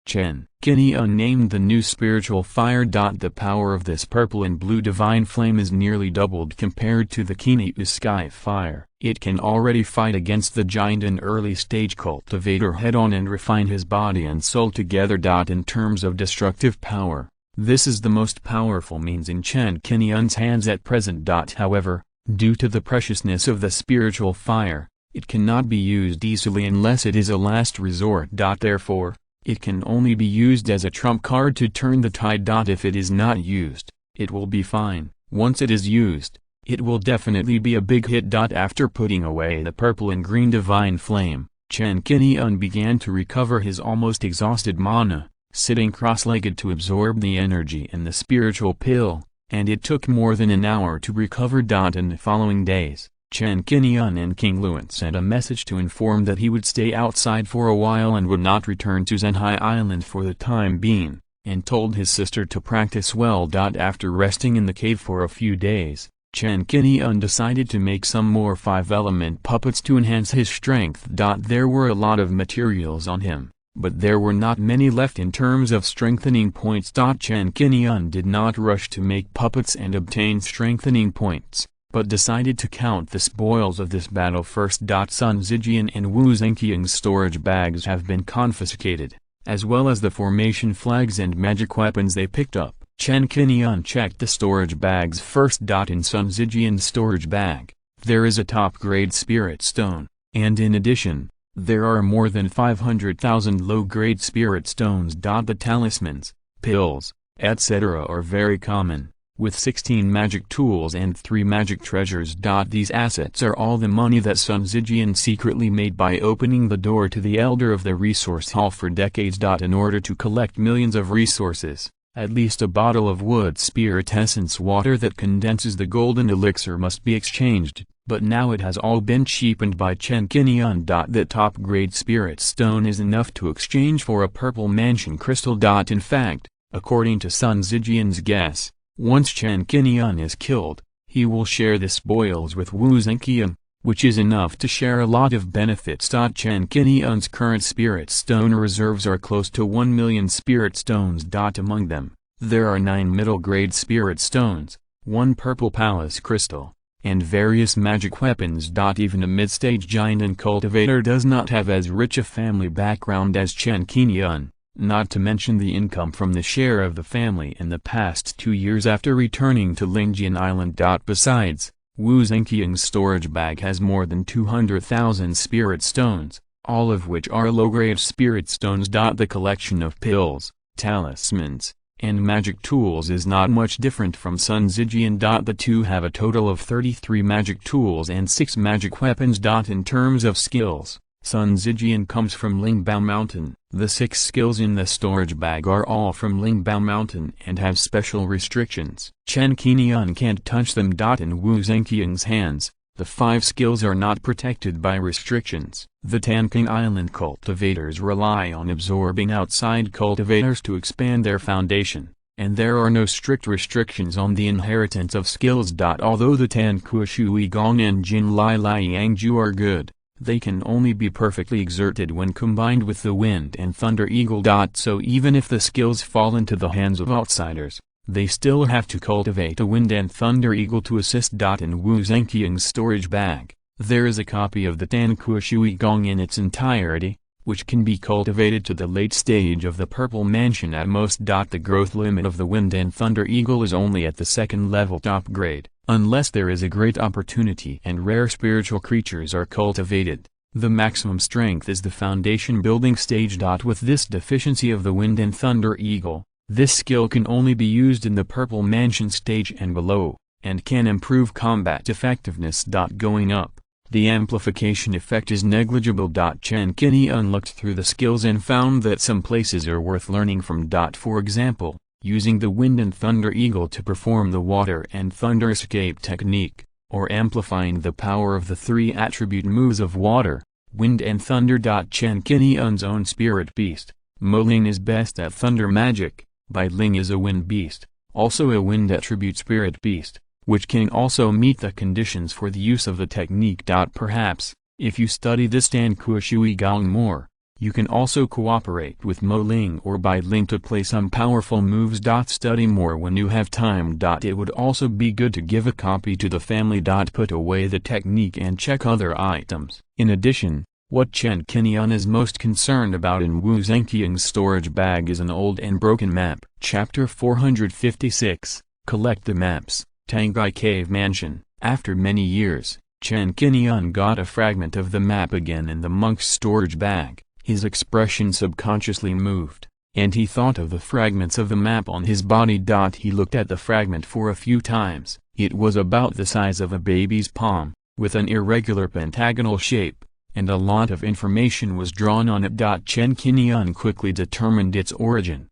Chen Qingyun named the new spiritual fire. The power of this purple and blue divine flame is nearly doubled compared to the Qinyu sky fire. It can already fight against the giant and early stage cultivator head-on and refine his body and soul together. In terms of destructive power, this is the most powerful means in Chen Qingyun's hands at present. However, due to the preciousness of the spiritual fire, it cannot be used easily unless it is a last resort. Therefore, It can only be used as a trump card to turn the tide. If it is not used, it will be fine. Once it is used, it will definitely be a big hit. After putting away the purple and green divine flame, Chen Qingyun began to recover his almost exhausted mana, sitting cross-legged to absorb the energy in the spiritual pill, and it took more than an hour to recover. In the following days, Chen Qingyun and King Luan sent a message to inform that he would stay outside for a while and would not return to Zhenhai Island for the time being, and told his sister to practice well. After resting in the cave for a few days, Chen Qingyun decided to make some more 5-element puppets to enhance his strength. There were a lot of materials on him, but there were not many left in terms of strengthening points. Chen Qingyun did not rush to make puppets and obtain strengthening points, but decided to count the spoils of this battle first. Sun Zijian and Wu Zhenqiang's storage bags have been confiscated, as well as the formation flags and magic weapons they picked up. Chen Qingyun checked the storage bags first. In Sun Zijian's storage bag, there is a top-grade spirit stone, and in addition, there are more than 500,000 low-grade spirit stones. The talismans, pills, etc. are very common, with 16 magic tools and 3 magic treasures. These assets are all the money that Sun Zijian secretly made by opening the door to the Elder of the Resource Hall for decades. In order to collect millions of resources, at least a bottle of wood spirit essence water that condenses the golden elixir must be exchanged, but now it has all been cheapened by Chen Qingyun. That top-grade spirit stone is enough to exchange for a purple mansion crystal. In fact, according to Sun Zijian's guess, once Chen Qingyun is killed, he will share the spoils with Wu Zhenqiang, which is enough to share a lot of benefits. Chen Qingyun's current spirit stone reserves are close to 1 million spirit stones. Among them, there are 9 middle-grade spirit stones, 1 purple palace crystal, and various magic weapons. Even a mid-stage giant and cultivator does not have as rich a family background as Chen Qingyun, not to mention the income from the share of the family in the past 2 years after returning to Lingjian Island. Besides, Wu Zhenqiang's storage bag has more than 200,000 spirit stones, all of which are low-grade spirit stones. The collection of pills, talismans, and magic tools is not much different from Sun Zijian. The two have a total of 33 magic tools and 6 magic weapons. In terms of skills, Sun Zijian comes from Lingbao Mountain. The 6 skills in the storage bag are all from Lingbao Mountain and have special restrictions. Chen Qingyun can't touch them. In Wu Zhenqiang's hands, the 5 skills are not protected by restrictions. The Tanking Island cultivators rely on absorbing outside cultivators to expand their foundation, and there are no strict restrictions on the inheritance of skills. Although the Tanku Shui Gong and Jin Lai Lai Yangju are good, they can only be perfectly exerted when combined with the Wind and Thunder Eagle. So even if the skills fall into the hands of outsiders, they still have to cultivate a Wind and Thunder Eagle to assist. In Wu Zhenqiang's storage bag, there is a copy of the Tanku Shui Gong in its entirety, which can be cultivated to the late stage of the Purple Mansion at most. The growth limit of the Wind and Thunder Eagle is only at the 2nd level top grade, unless there is a great opportunity and rare spiritual creatures are cultivated. The maximum strength is the foundation building stage. With this deficiency of the Wind and Thunder Eagle, this skill can only be used in the Purple Mansion stage and below, and can improve combat effectiveness. Going up, the amplification effect is negligible. Chen Qingyun looked through the skills and found that some places are worth learning from. For example, using the Wind and Thunder Eagle to perform the Water and Thunder Escape technique, or amplifying the power of the 3 attribute moves of Water, Wind and Thunder. Chen Qingyun's own spirit beast, Moling, is best at thunder magic. Bai Ling is a wind beast, also a wind attribute spirit beast, which can also meet the conditions for the use of the technique. Perhaps, if you study this Tanku Shui Gong more, you can also cooperate with Mo Ling or Bai Ling to play some powerful moves. Study more when you have time. It would also be good to give a copy to the family. Put away the technique and check other items. In addition, what Chen Qingyun is most concerned about in Wu Zhenqiang's storage bag is an old and broken map. Chapter 456, Collect the Maps, Tangai Cave Mansion. After many years, Chen Qingyun got a fragment of the map again in the monk's storage bag. His expression subconsciously moved, and he thought of the fragments of the map on his body. He looked at the fragment for a few times. It was about the size of a baby's palm, with an irregular pentagonal shape, and a lot of information was drawn on it. Chen Qingyun quickly determined its origin.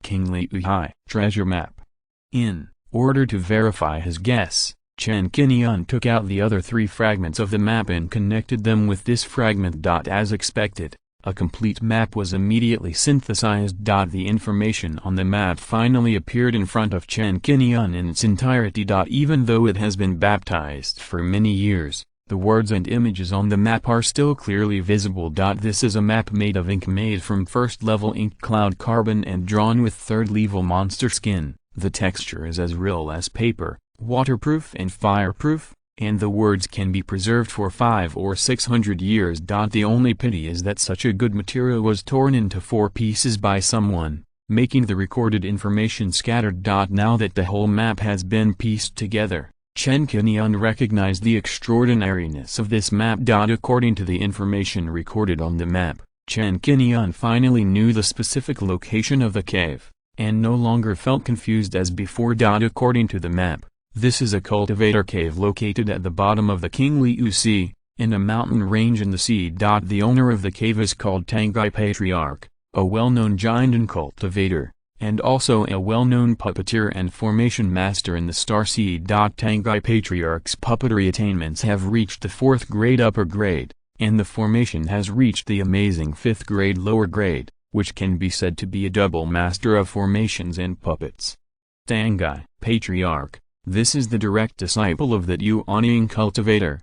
King Liu Hai treasure map. In order to verify his guess, Chen Qingyun took out the other 3 fragments of the map and connected them with this fragment. As expected, a complete map was immediately synthesized. The information on the map finally appeared in front of Chen Qingyun in its entirety. Even though it has been baptized for many years, the words and images on the map are still clearly visible. This is a map made of ink made from first-level ink cloud carbon and drawn with third-level monster skin. The texture is as real as paper, waterproof and fireproof, and the words can be preserved for 500 or 600 years. The only pity is that such a good material was torn into 4 pieces by someone, making the recorded information scattered. Now that the whole map has been pieced together, Chen Qingyun recognized the extraordinariness of this map. According to the information recorded on the map, Chen Qingyun finally knew the specific location of the cave, and no longer felt confused as before. According to the map, this is a cultivator cave located at the bottom of the Qingliu Sea, in a mountain range in the sea. The owner of the cave is called Tangai Patriarch, a well-known giant and cultivator, and also a well-known puppeteer and formation master in the Star Sea. Tangai Patriarch's puppetry attainments have reached the 4th grade upper grade, and the formation has reached the amazing 5th grade lower grade, which can be said to be a double master of formations and puppets. Tangai Patriarch. This is the direct disciple of that Yuanying cultivator.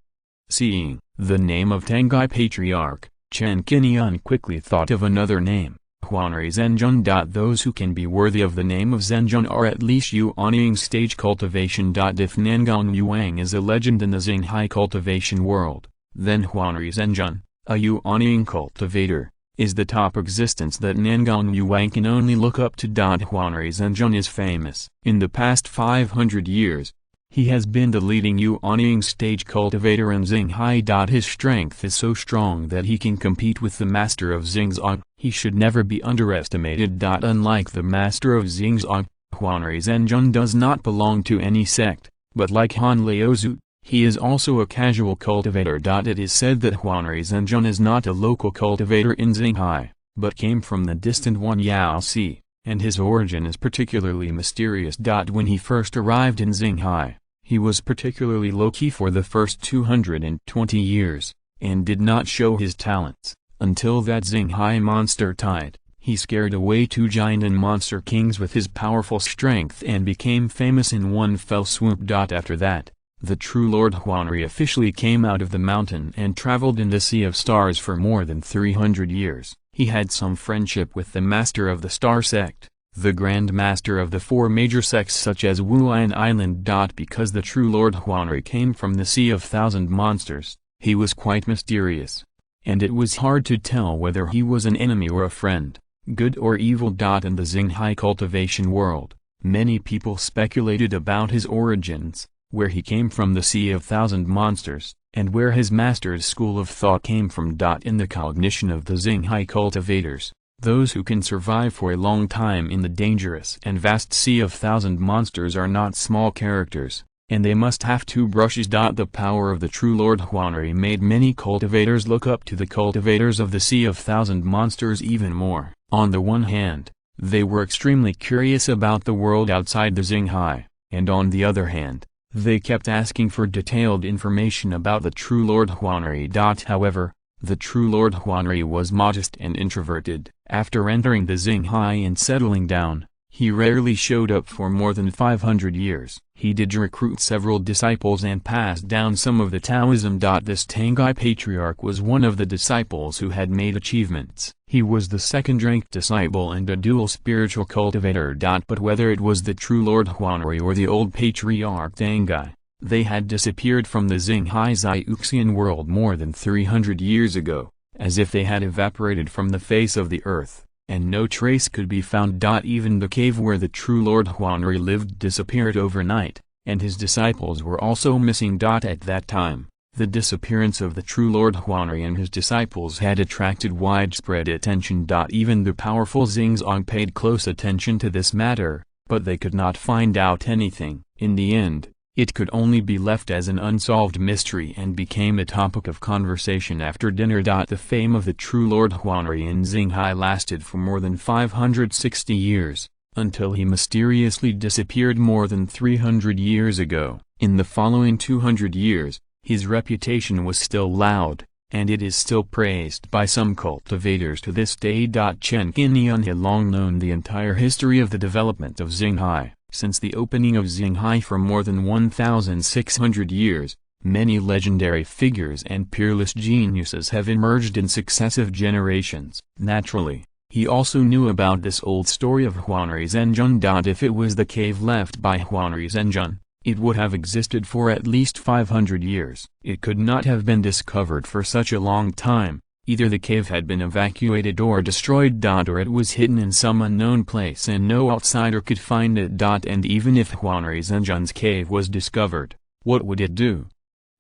Seeing the name of Tangai Patriarch, Chen Qingyun quickly thought of another name, Huanri Zhenjun. Those who can be worthy of the name of Zhenjun are at least Yuanying stage cultivation. If Nangang Yuang is a legend in the Xinghai cultivation world, then Huanri Zhenjun, a Yuanying cultivator, is the top existence that Nangang Yuang can only look up to. Huanri Zhenjun is famous. In the past 500 years, he has been the leading Yuanying stage cultivator in Xinghai. His strength is so strong that he can compete with the master of Xingzhou. He should never be underestimated. Unlike the master of Xingzhou, Huanri Zhenjun does not belong to any sect, but like Han Liuzu, he is also a casual cultivator. It is said that Huanri Zhenjun is not a local cultivator in Xinghai, but came from the distant Wanyao Sea, and his origin is particularly mysterious. When he first arrived in Xinghai, he was particularly low-key for the first 220 years, and did not show his talents, until that Xinghai monster tide. He scared away 2 giant and monster kings with his powerful strength and became famous in one fell swoop. After that, the true Lord Huanri officially came out of the mountain and traveled in the Sea of Stars for more than 300 years. He had some friendship with the master of the Star Sect, the Grand Master of the 4 major sects such as Wulan Island. Because the true Lord Huanri came from the Sea of Thousand Monsters, he was quite mysterious, and it was hard to tell whether he was an enemy or a friend, good or evil. In the Xinghai cultivation world, many people speculated about his origins, where he came from the Sea of Thousand Monsters, and where his master's school of thought came from. In the cognition of the Xinghai cultivators, those who can survive for a long time in the dangerous and vast Sea of Thousand Monsters are not small characters, and they must have 2 brushes. The power of the true Lord Huanri made many cultivators look up to the cultivators of the Sea of Thousand Monsters even more. On the one hand, they were extremely curious about the world outside the Xinghai, and on the other hand, they kept asking for detailed information about the true Lord Huanri. However, the true Lord Huanri was modest and introverted. After entering the Xinghai and settling down, he rarely showed up for more than 500 years. He did recruit several disciples and passed down some of the Taoism. This Tangai Patriarch was one of the disciples who had made achievements. He was the second-ranked disciple and a dual spiritual cultivator. But whether it was the true Lord Huanri or the old Patriarch Tangai, they had disappeared from the Xinghai Zhuxian world more than 300 years ago, as if they had evaporated from the face of the earth, and no trace could be found. Even the cave where the true Lord Huanri lived disappeared overnight, and his disciples were also missing. At that time, The disappearance of the true Lord Huanri and his disciples had attracted widespread attention. Even the powerful Xingzong paid close attention to this matter, but they could not find out anything. In the end, it could only be left as an unsolved mystery and became a topic of conversation after dinner. The fame of the true Lord Huanri in Xinghai lasted for more than 560 years, until he mysteriously disappeared more than 300 years ago. In the following 200 years, his reputation was still loud, and it is still praised by some cultivators to this day. Chen Qingyun had long known the entire history of the development of Xinghai. Since the opening of Xinghai for more than 1,600 years, many legendary figures and peerless geniuses have emerged in successive generations. Naturally, he also knew about this old story of Huanri Zhenjun. If it was the cave left by Huanri Zhenjun, it would have existed for at least 500 years. It could not have been discovered for such a long time. Either the cave had been evacuated or destroyed. Or it was hidden in some unknown place and no outsider could find it. And even if Huanri Zhenjun's cave was discovered, what would it do?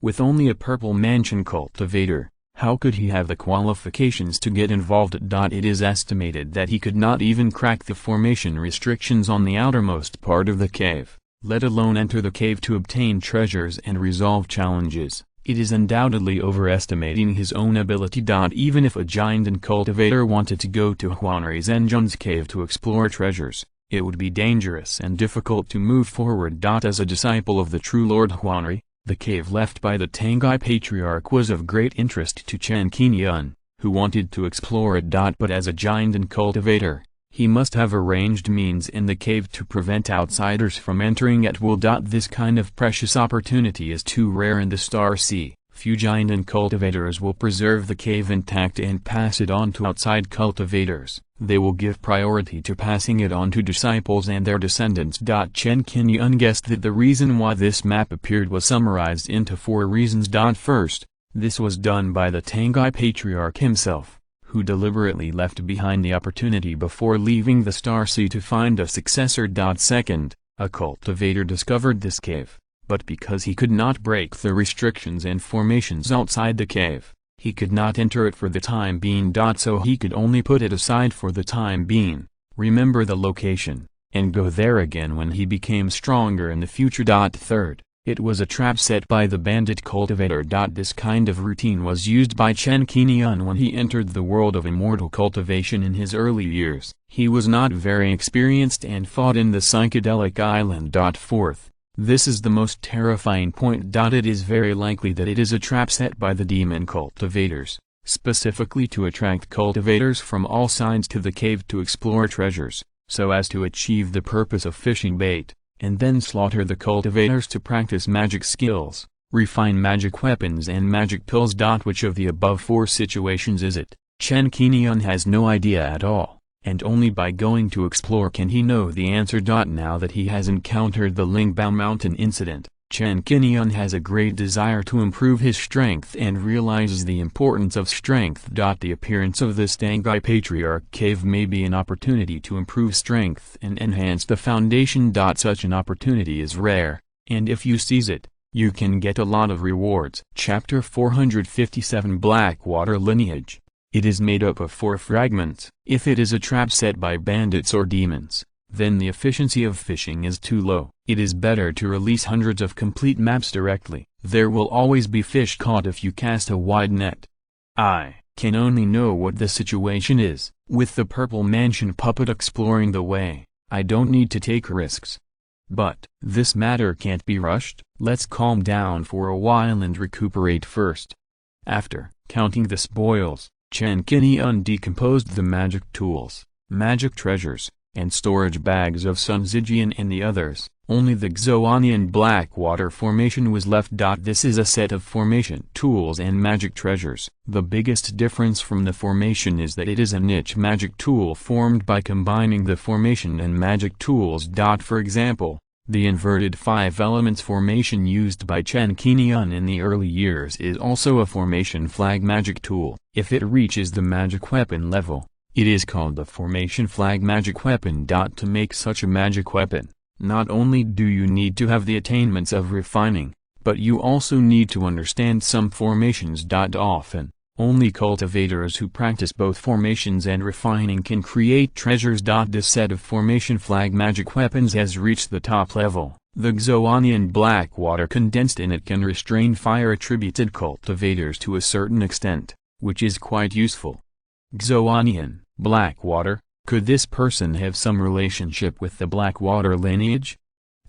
With only a purple mansion cultivator, how could he have the qualifications to get involved? It is estimated that he could not even crack the formation restrictions on the outermost part of the cave, let alone enter the cave to obtain treasures and resolve challenges. It is undoubtedly overestimating his own ability. Even if a giant and cultivator wanted to go to Huanri Zhenjun's cave to explore treasures, it would be dangerous and difficult to move forward. As a disciple of the true Lord Huanri, the cave left by the Tangai Patriarch was of great interest to Chen Qingyun, who wanted to explore it. But as a giant and cultivator, he must have arranged means in the cave to prevent outsiders from entering at will. This kind of precious opportunity is too rare in the Star Sea. Few giant and cultivators will preserve the cave intact and pass it on to outside cultivators. They will give priority to passing it on to disciples and their descendants. Chen Qingyun guessed that the reason why this map appeared was summarized into 4 reasons. First, this was done by the Tangai Patriarch himself, who deliberately left behind the opportunity before leaving the Star Sea to find a successor. Second, a cultivator discovered this cave, but because he could not break the restrictions and formations outside the cave, he could not enter it for the time being. So he could only put it aside for the time being, remember the location, and go there again when he became stronger in the future. Third, it was a trap set by the bandit cultivator. This kind of routine was used by Chen Qingyun when he entered the world of immortal cultivation in his early years. He was not very experienced and fought in the psychedelic island. Fourth, this is the most terrifying point. It is very likely that it is a trap set by the demon cultivators, specifically to attract cultivators from all sides to the cave to explore treasures, so as to achieve the purpose of fishing bait, and then slaughter the cultivators to practice magic skills, refine magic weapons and magic pills. Which of the above 4 situations is it? Chen Qingyun has no idea at all, and only by going to explore can he know the answer. Now that he has encountered the Lingbao Mountain incident, Chen Qingyun has a great desire to improve his strength and realizes the importance of strength. The appearance of this Tangai Patriarch cave may be an opportunity to improve strength and enhance the foundation. Such an opportunity is rare, and if you seize it, you can get a lot of rewards. Chapter 457 Blackwater Lineage. It is made up of 4 fragments. If it is a trap set by bandits or demons, then the efficiency of fishing is too low. It is better to release hundreds of complete maps directly. There will always be fish caught if you cast a wide net. I can only know what the situation is. With the Purple Mansion puppet exploring the way, I don't need to take risks. But this matter can't be rushed. Let's calm down for a while and recuperate first. After counting the spoils, Chen Qingyun decomposed the magic tools, magic treasures, and storage bags of Sun Zijian and the others. Only the Xuanian Blackwater Formation was left. This is a set of formation tools and magic treasures. The biggest difference from the formation is that it is a niche magic tool formed by combining the formation and magic tools. For example, the inverted 5 elements formation used by Chen Qingyun in the early years is also a formation flag magic tool. If it reaches the magic weapon level, it is called the formation flag magic weapon. To make such a magic weapon, not only do you need to have the attainments of refining, But you also need to understand some formations. Often, only cultivators who practice both formations and refining can create treasures. This set of formation flag magic weapons has reached the top level. The Xuanian black water condensed in it can restrain fire-attributed cultivators to a certain extent, which is quite useful. Xuanian black water, could this person have some relationship with the black water lineage?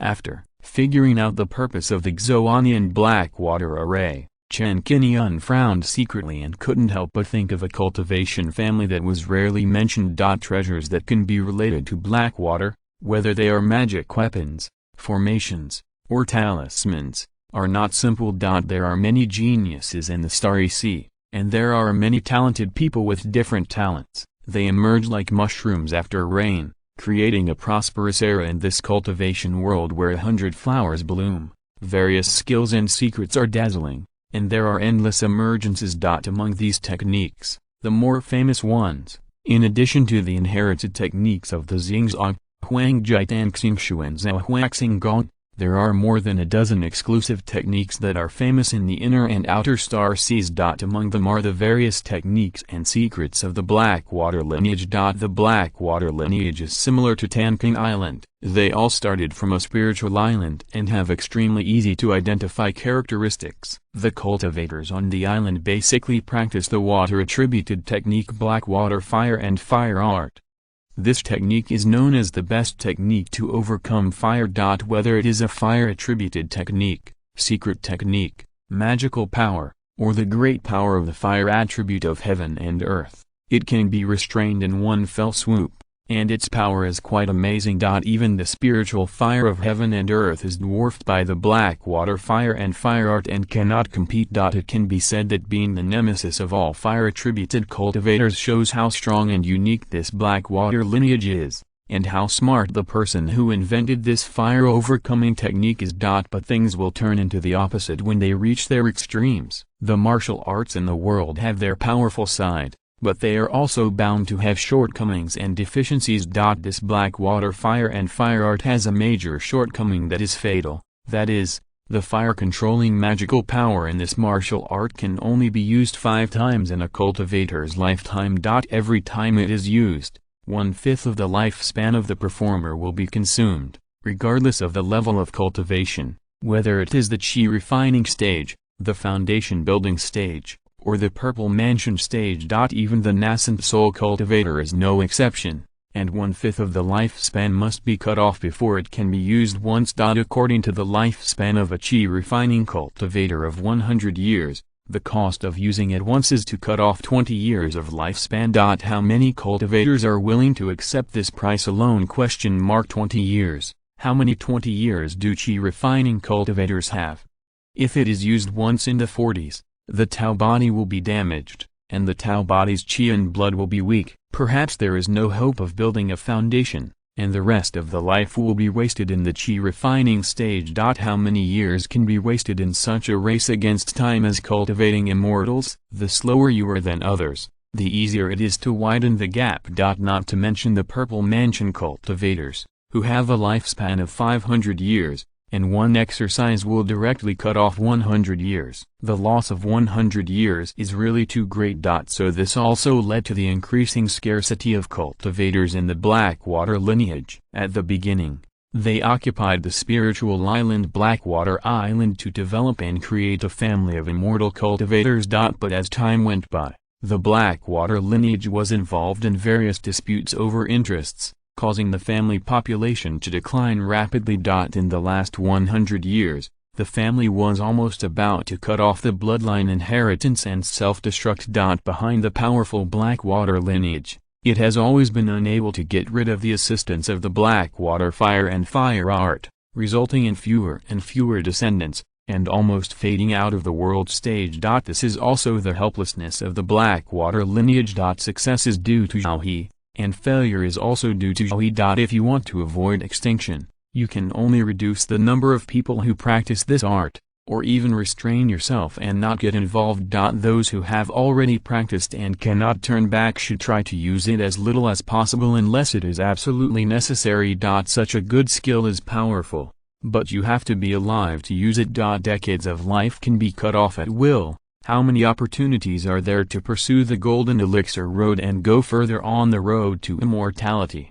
After figuring out the purpose of the Xuanian black water array, Chen Qingyun frowned secretly and couldn't help but think of a cultivation family that was rarely mentioned. Treasures that can be related to black water, whether they are magic weapons, formations, or talismans, are not simple. There are many geniuses in the Starry Sea, and there are many talented people with different talents. They emerge like mushrooms after rain, creating a prosperous era in this cultivation world where 100 flowers bloom. Various skills and secrets are dazzling, and there are endless emergences. Among these techniques, the more famous ones, in addition to the inherited techniques of the Xingzhou, Huangjitan Xingshu and Zhuxiantu, there are more than a dozen exclusive techniques that are famous in the inner and outer star seas. Among them are the various techniques and secrets of the black water lineage. The black water lineage is similar to Tanking Island. They all started from a spiritual island and have extremely easy to identify characteristics. The cultivators on the island basically practice the water-attributed technique black water fire and fire art. This technique is known as the best technique to overcome fire. Whether it is a fire-attributed technique, secret technique, magical power, or the great power of the fire attribute of heaven and earth, it can be restrained in one fell swoop, and its power is quite amazing. Even the spiritual fire of heaven and earth is dwarfed by the black water fire and fire art and cannot compete. It can be said that being the nemesis of all fire-attributed cultivators shows how strong and unique this black water lineage is, and how smart the person who invented this fire-overcoming technique is. But things will turn into the opposite when they reach their extremes. The martial arts in the world have their powerful side, but they are also bound to have shortcomings and deficiencies. This black water fire and fire art has a major shortcoming that is fatal, that is, the fire-controlling magical power in this martial art can only be used 5 times in a cultivator's lifetime. Every time it is used, 1/5 of the lifespan of the performer will be consumed, regardless of the level of cultivation, whether it is the Qi refining stage, the foundation building stage, or the purple mansion stage. Even the nascent soul cultivator is no exception, and 1/5 of the lifespan must be cut off before it can be used once. According to the lifespan of a Qi refining cultivator of 100 years, the cost of using it once is to cut off 20 years of lifespan. How many cultivators are willing to accept this price alone? 20 years. How many 20 years do Qi refining cultivators have? If it is used once in the 40s, the Tao body will be damaged, and the Tao body's Qi and blood will be weak. Perhaps there is no hope of building a foundation, and the rest of the life will be wasted in the Qi refining stage. How many years can be wasted in such a race against time as cultivating immortals? The slower you are than others, the easier it is to widen the gap. Not to mention the purple mansion cultivators, who have a lifespan of 500 years. And one exercise will directly cut off 100 years. The loss of 100 years is really too great. So this also led to the increasing scarcity of cultivators in the Blackwater lineage. At the beginning, they occupied the spiritual island Blackwater Island to develop and create a family of immortal cultivators. But as time went by, the Blackwater lineage was involved in various disputes over interests, causing the family population to decline rapidly. In the last 100 years, the family was almost about to cut off the bloodline inheritance and self-destruct. Behind the powerful Blackwater lineage, it has always been unable to get rid of the assistance of the Blackwater fire and fire art, resulting in fewer and fewer descendants, and almost fading out of the world stage. This is also the helplessness of the Blackwater lineage. Success is due to Zhao, and failure is also due to Zhao. If you want to avoid extinction, you can only reduce the number of people who practice this art, or even restrain yourself and not get involved. Those who have already practiced and cannot turn back should try to use it as little as possible unless it is absolutely necessary. Such a good skill is powerful, But you have to be alive to use it. Decades of life can be cut off at will. How many opportunities are there to pursue the golden elixir road and go further on the road to immortality?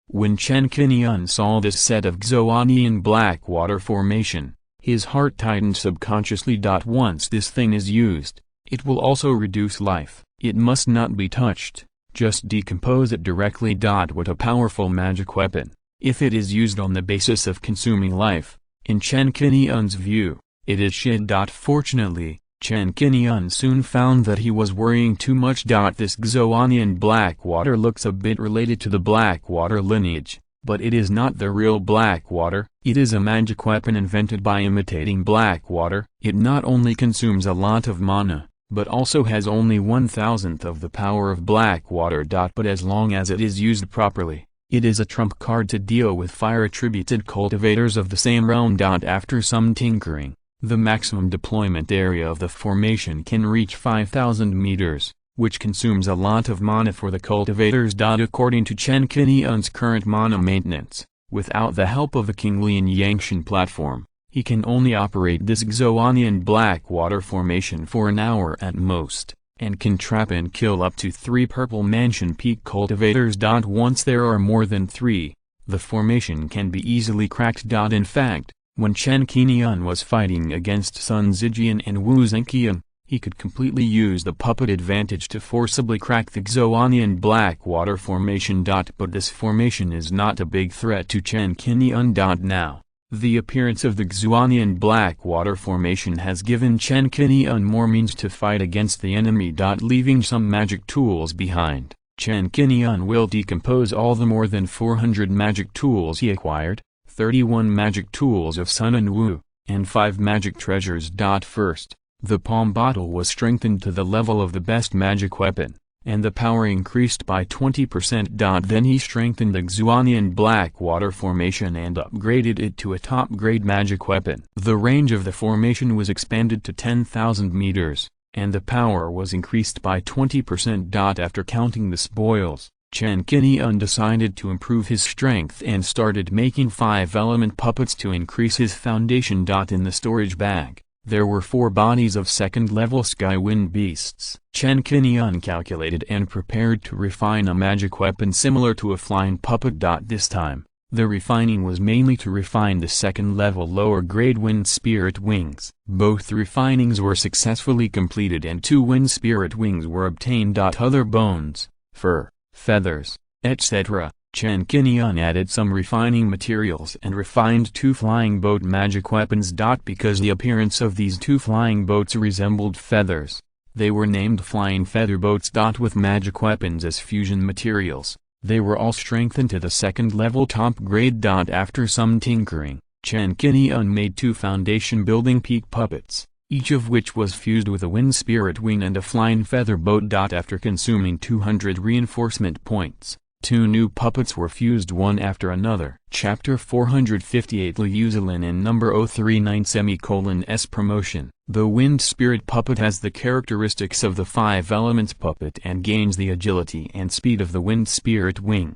When Chen Qingyun saw this set of Xuanian black water formation, his heart tightened subconsciously. Once this thing is used, it will also reduce life. It must not be touched, just decompose it directly. What a powerful magic weapon, if it is used on the basis of consuming life. In Chen Qingyun's view, it is shit. Fortunately, Chen Qingyun soon found that he was worrying too much. This Xuanian black water looks a bit related to the black water lineage, but it is not the real black water. It is a magic weapon invented by imitating black water. It not only consumes a lot of mana, but also has only 1/1000th of the power of black water. But as long as it is used properly, it is a trump card to deal with fire-attributed cultivators of the same realm. After some tinkering, the maximum deployment area of the formation can reach 5000 meters, which consumes a lot of mana for the cultivators. According to Chen Qingyun's current mana maintenance, without the help of the Qinglian Yangshan platform, he can only operate this Xuanian black water formation for an hour at most, and can trap and kill up to 3 purple mansion peak cultivators. Once there are more than 3, the formation can be easily cracked. In fact, when Chen Qingyun was fighting against Sun Zijian and Wu Zhenqian, he could completely use the puppet advantage to forcibly crack the Xuanian black water formation. But this formation is not a big threat to Chen Qingyun. Now, the appearance of the Xuanian black water formation has given Chen Qingyun more means to fight against the enemy. Leaving some magic tools behind, Chen Qingyun will decompose all the more than 400 magic tools he acquired, 31 magic tools of Sun and Wu, and 5 magic treasures. First, the palm bottle was strengthened to the level of the best magic weapon, and the power increased by 20%. Then he strengthened the Xuanian black water formation and upgraded it to a top-grade magic weapon. The range of the formation was expanded to 10,000 meters, and the power was increased by 20%. After counting the spoils, Chen Qingyun decided to improve his strength and started making 5-element puppets to increase his foundation. In the storage bag, there were 4 bodies of second-level Skywind beasts. Chen Qingyun calculated and prepared to refine a magic weapon similar to a flying puppet. This time, the refining was mainly to refine the second-level lower-grade wind spirit wings. Both refinings were successfully completed and 2 wind spirit wings were obtained. Other bones, fur, feathers, etc. Chen Qingyun added some refining materials and refined 2 flying boat magic weapons. Because the appearance of these 2 flying boats resembled feathers, they were named flying feather boats. With magic weapons as fusion materials, they were all strengthened to the second-level top grade. After some tinkering, Chen Qingyun made 2 foundation building peak puppets, each of which was fused with a wind spirit wing and a flying feather boat. After consuming 200 reinforcement points, 2 new puppets were fused one after another. Chapter 458 Liuzalin in number 039:S promotion. The wind spirit puppet has the characteristics of the 5 elements puppet and gains the agility and speed of the wind spirit wing.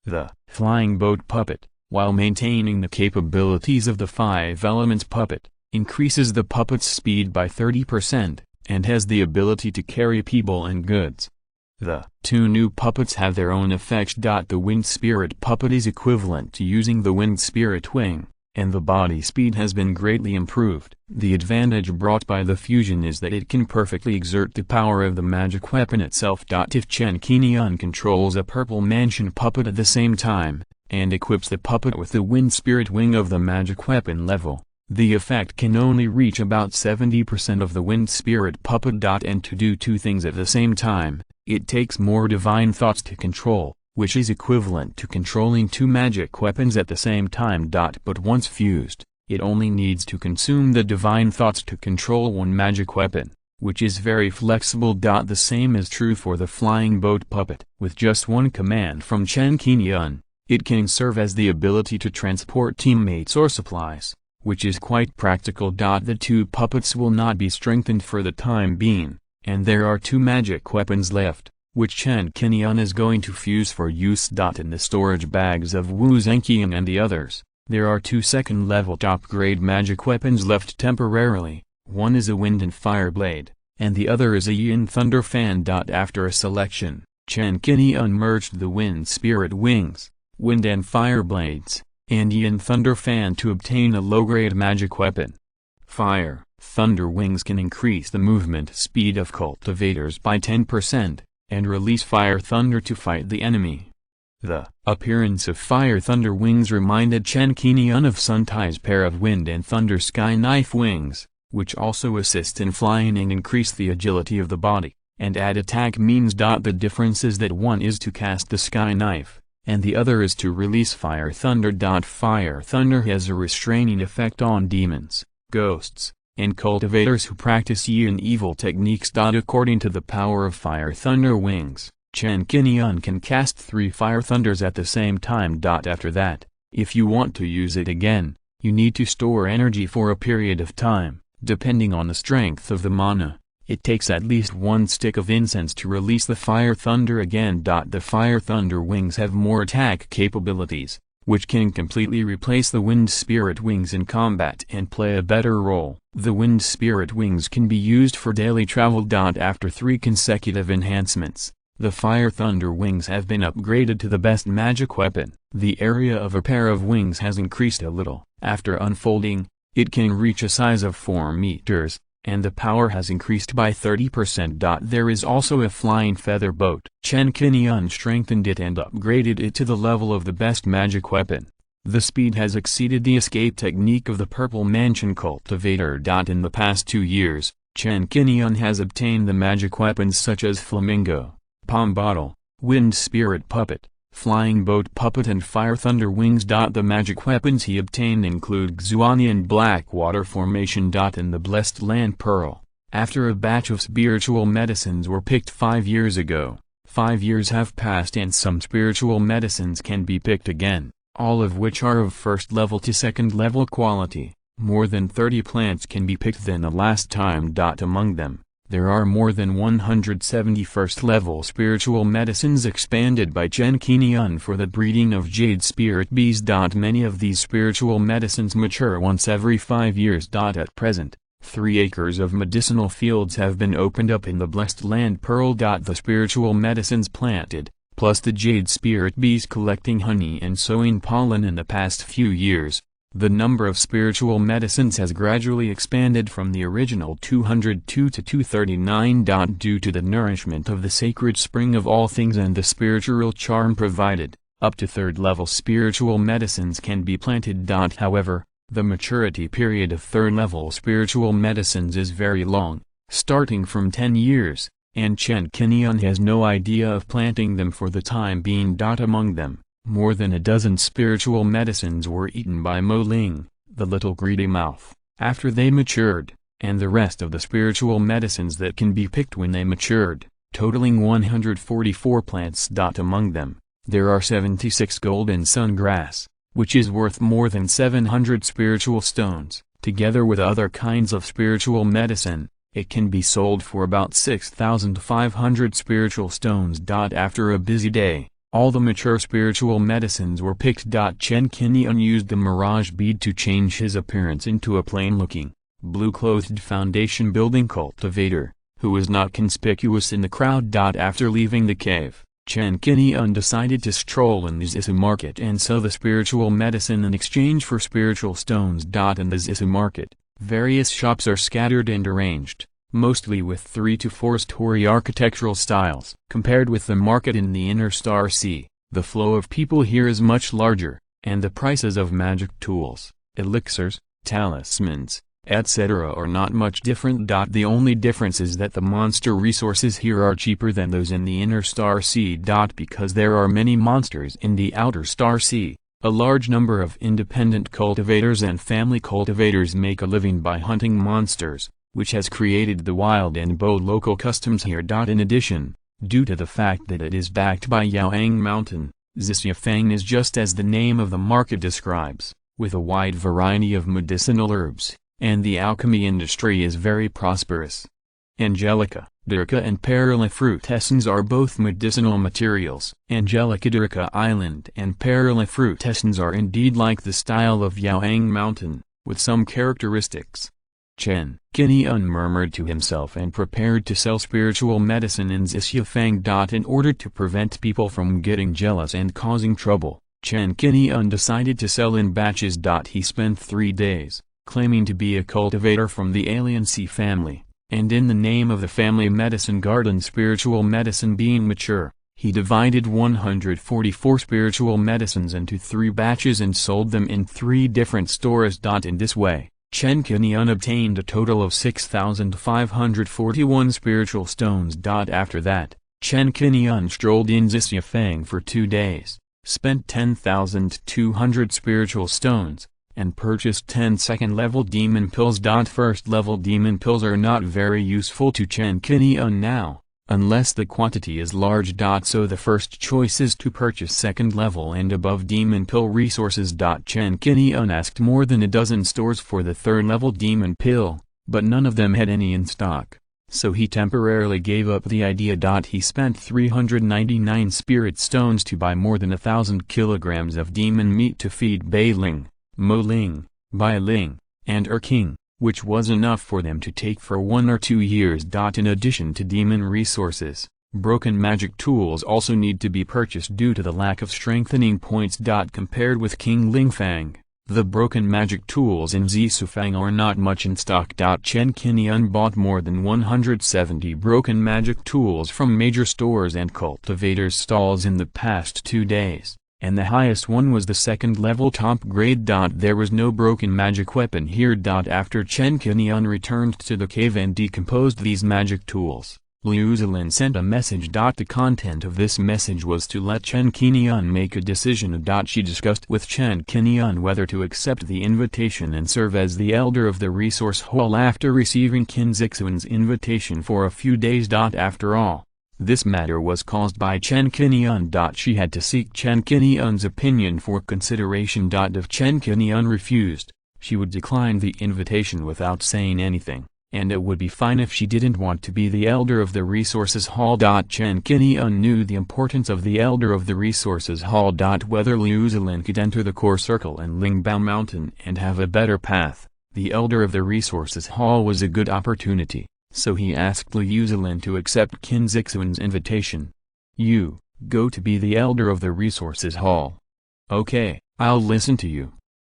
The flying boat puppet, while maintaining the capabilities of the 5 elements puppet, increases the puppet's speed by 30%, and has the ability to carry people and goods. The 2 new puppets have their own effects. The wind spirit puppet is equivalent to using the wind spirit wing, and the body speed has been greatly improved. The advantage brought by the fusion is that it can perfectly exert the power of the magic weapon itself. If Chen Qingyun controls a purple mansion puppet at the same time, and equips the puppet with the wind spirit wing of the magic weapon level, the effect can only reach about 70% of the wind spirit puppet. And to do 2 things at the same time, it takes more divine thoughts to control, which is equivalent to controlling 2 magic weapons at the same time. But once fused, it only needs to consume the divine thoughts to control 1 magic weapon, which is very flexible. The same is true for the flying boat puppet. With just 1 command from Chen Qingyun, it can serve as the ability to transport teammates or supplies, which is quite practical. The 2 puppets will not be strengthened for the time being, and there are 2 magic weapons left, which Chen Qingyun is going to fuse for use. In the storage bags of Wu Zhenqian and the others, There are 2 second-level top-grade magic weapons left temporarily. One is a Wind and Fire Blade, and the other is a Yin Thunder Fan. After a selection, Chen Qingyun merged the Wind Spirit Wings, Wind and Fire Blades, and Yin Thunder Fan to obtain a low-grade magic weapon. Fire, Thunder Wings can increase the movement speed of cultivators by 10%, and release Fire Thunder to fight the enemy. The appearance of Fire Thunder Wings reminded Chen Qingyun of Sun Tai's pair of Wind and Thunder Sky Knife Wings, which also assist in flying and increase the agility of the body, and add attack means. The difference is that one is to cast the Sky Knife, and the other is to release Fire Thunder. Fire Thunder has a restraining effect on demons, ghosts, and cultivators who practice yin evil techniques. According to the power of Fire Thunder Wings, Chen Qingyun can cast 3 Fire Thunders at the same time. After that, if you want to use it again, you need to store energy for a period of time. Depending on the strength of the mana, it takes at least 1 stick of incense to release the Fire Thunder again. The Fire Thunder Wings have more attack capabilities, which can completely replace the Wind Spirit Wings in combat and play a better role. The Wind Spirit Wings can be used for daily travel. After 3 consecutive enhancements, the Fire Thunder Wings have been upgraded to the best magic weapon. The area of a pair of wings has increased a little. After unfolding, it can reach a size of 4 meters, and the power has increased by 30%. There is also a flying feather boat. Chen Qingyun strengthened it and upgraded it to the level of the best magic weapon. The speed has exceeded the escape technique of the Purple Mansion cultivator. In the past 2 years, Chen Qingyun has obtained the magic weapons such as Flamingo, Palm Bottle, Wind Spirit Puppet, Flying Boat Puppet and Fire Thunder Wings. The magic weapons he obtained include Xuanian Black Water Formation. And the Blessed Land Pearl. After a batch of spiritual medicines were picked 5 years ago, 5 years have passed and some spiritual medicines can be picked again, all of which are of first level to second level quality. More than 30 plants can be picked than the last time. Among them, there are more than 170 first-level spiritual medicines expanded by Chen Qingyun for the breeding of jade spirit bees. Many of these spiritual medicines mature once every 5 years. At present, 3 acres of medicinal fields have been opened up in the Blessed Land Pearl. The spiritual medicines planted, plus the jade spirit bees collecting honey and sowing pollen in the past few years, the number of spiritual medicines has gradually expanded from the original 202 to 239. Due to the nourishment of the sacred spring of all things and the spiritual charm provided, up to 3rd-level spiritual medicines can be planted. However, the maturity period of 3rd-level spiritual medicines is very long, starting from 10 years, and Chen Qingyun has no idea of planting them for the time being. Among them, more than a dozen spiritual medicines were eaten by Mo Ling, the little greedy mouth, after they matured, and the rest of the spiritual medicines that can be picked when they matured, totaling 144 plants. Among them, there are 76 golden sungrass, which is worth more than 700 spiritual stones. Together with other kinds of spiritual medicine, it can be sold for about 6,500 spiritual stones. After a busy day, all the mature spiritual medicines were picked. Chen Qingyun used the mirage bead to change his appearance into a plain-looking, blue-clothed foundation-building cultivator, who was not conspicuous in the crowd. After leaving the cave, Chen Qingyun decided to stroll in the Zisu market and sell the spiritual medicine in exchange for spiritual stones. In the Zisu market, various shops are scattered and arranged, mostly with 3 to 4-story architectural styles. Compared with the market in the Inner Star Sea, the flow of people here is much larger, and the prices of magic tools, elixirs, talismans, etc. are not much different. The only difference is that the monster resources here are cheaper than those in the Inner Star Sea. Because there are many monsters in the Outer Star Sea, a large number of independent cultivators and family cultivators make a living by hunting monsters, which has created the wild and bold local customs here. In addition, due to the fact that it is backed by Yaoang Mountain, Zhuxiantu is just as the name of the market describes, with a wide variety of medicinal herbs, and the alchemy industry is very prosperous. Angelica, Dirka and Perla fruit essence are both medicinal materials. Angelica Dirka Island and Perla fruit essence are indeed like the style of Yaoang Mountain, with some characteristics. Chen Qingyun murmured to himself and prepared to sell spiritual medicine in Zhuxiantu. In order to prevent people from getting jealous and causing trouble, Chen Qingyun decided to sell in batches. He spent 3 days, claiming to be a cultivator from the Alien Sea family, and in the name of the family medicine garden spiritual medicine being mature, he divided 144 spiritual medicines into 3 batches and sold them in 3 different stores. In this way, Chen Qingyun obtained a total of 6,541 spiritual stones. After that, Chen Qingyun strolled in Zhuxiantu for 2 days, spent 10,200 spiritual stones, and purchased 10 second-level demon pills. First-level demon pills are not very useful to Chen Qingyun now, unless the quantity is large. So the first choice is to purchase second-level and above demon pill resources. Chen Qingyun asked more than a dozen stores for the third-level demon pill, but none of them had any in stock, so he temporarily gave up the idea. He spent 399 spirit stones to buy more than 1,000 kilograms of demon meat to feed Bai Ling, Mo Ling, Bai Ling, and King, which was enough for them to take for 1 or 2 years. In addition to demon resources, broken magic tools also need to be purchased due to the lack of strengthening points. Compared with King Lingfang, the broken magic tools in Zisufang are not much in stock. Chen Qingyun bought more than 170 broken magic tools from major stores and cultivators' stalls in the past 2 days, and the highest one was the second-level top grade. There was no broken magic weapon here. After Chen Qingyun returned to the cave and decomposed these magic tools, Liu Zilin sent a message. The content of this message was to let Chen Qingyun make a decision. She discussed with Chen Qingyun whether to accept the invitation and serve as the elder of the resource hall after receiving Qin Zixuan's invitation for a few days. After all, this matter was caused by Chen Qingyun. She had to seek Chen Qingyun's opinion for consideration. If Chen Qingyun refused, she would decline the invitation without saying anything, and it would be fine if she didn't want to be the elder of the resources hall. Chen Qingyun knew the importance of the elder of the resources hall. Whether Liu Zilin could enter the core circle and Lingbao Mountain and have a better path, the elder of the resources hall was a good opportunity, so he asked Liu Zilin to accept Qin Zixuan's invitation. You, go to be the elder of the resources hall. Okay, I'll listen to you.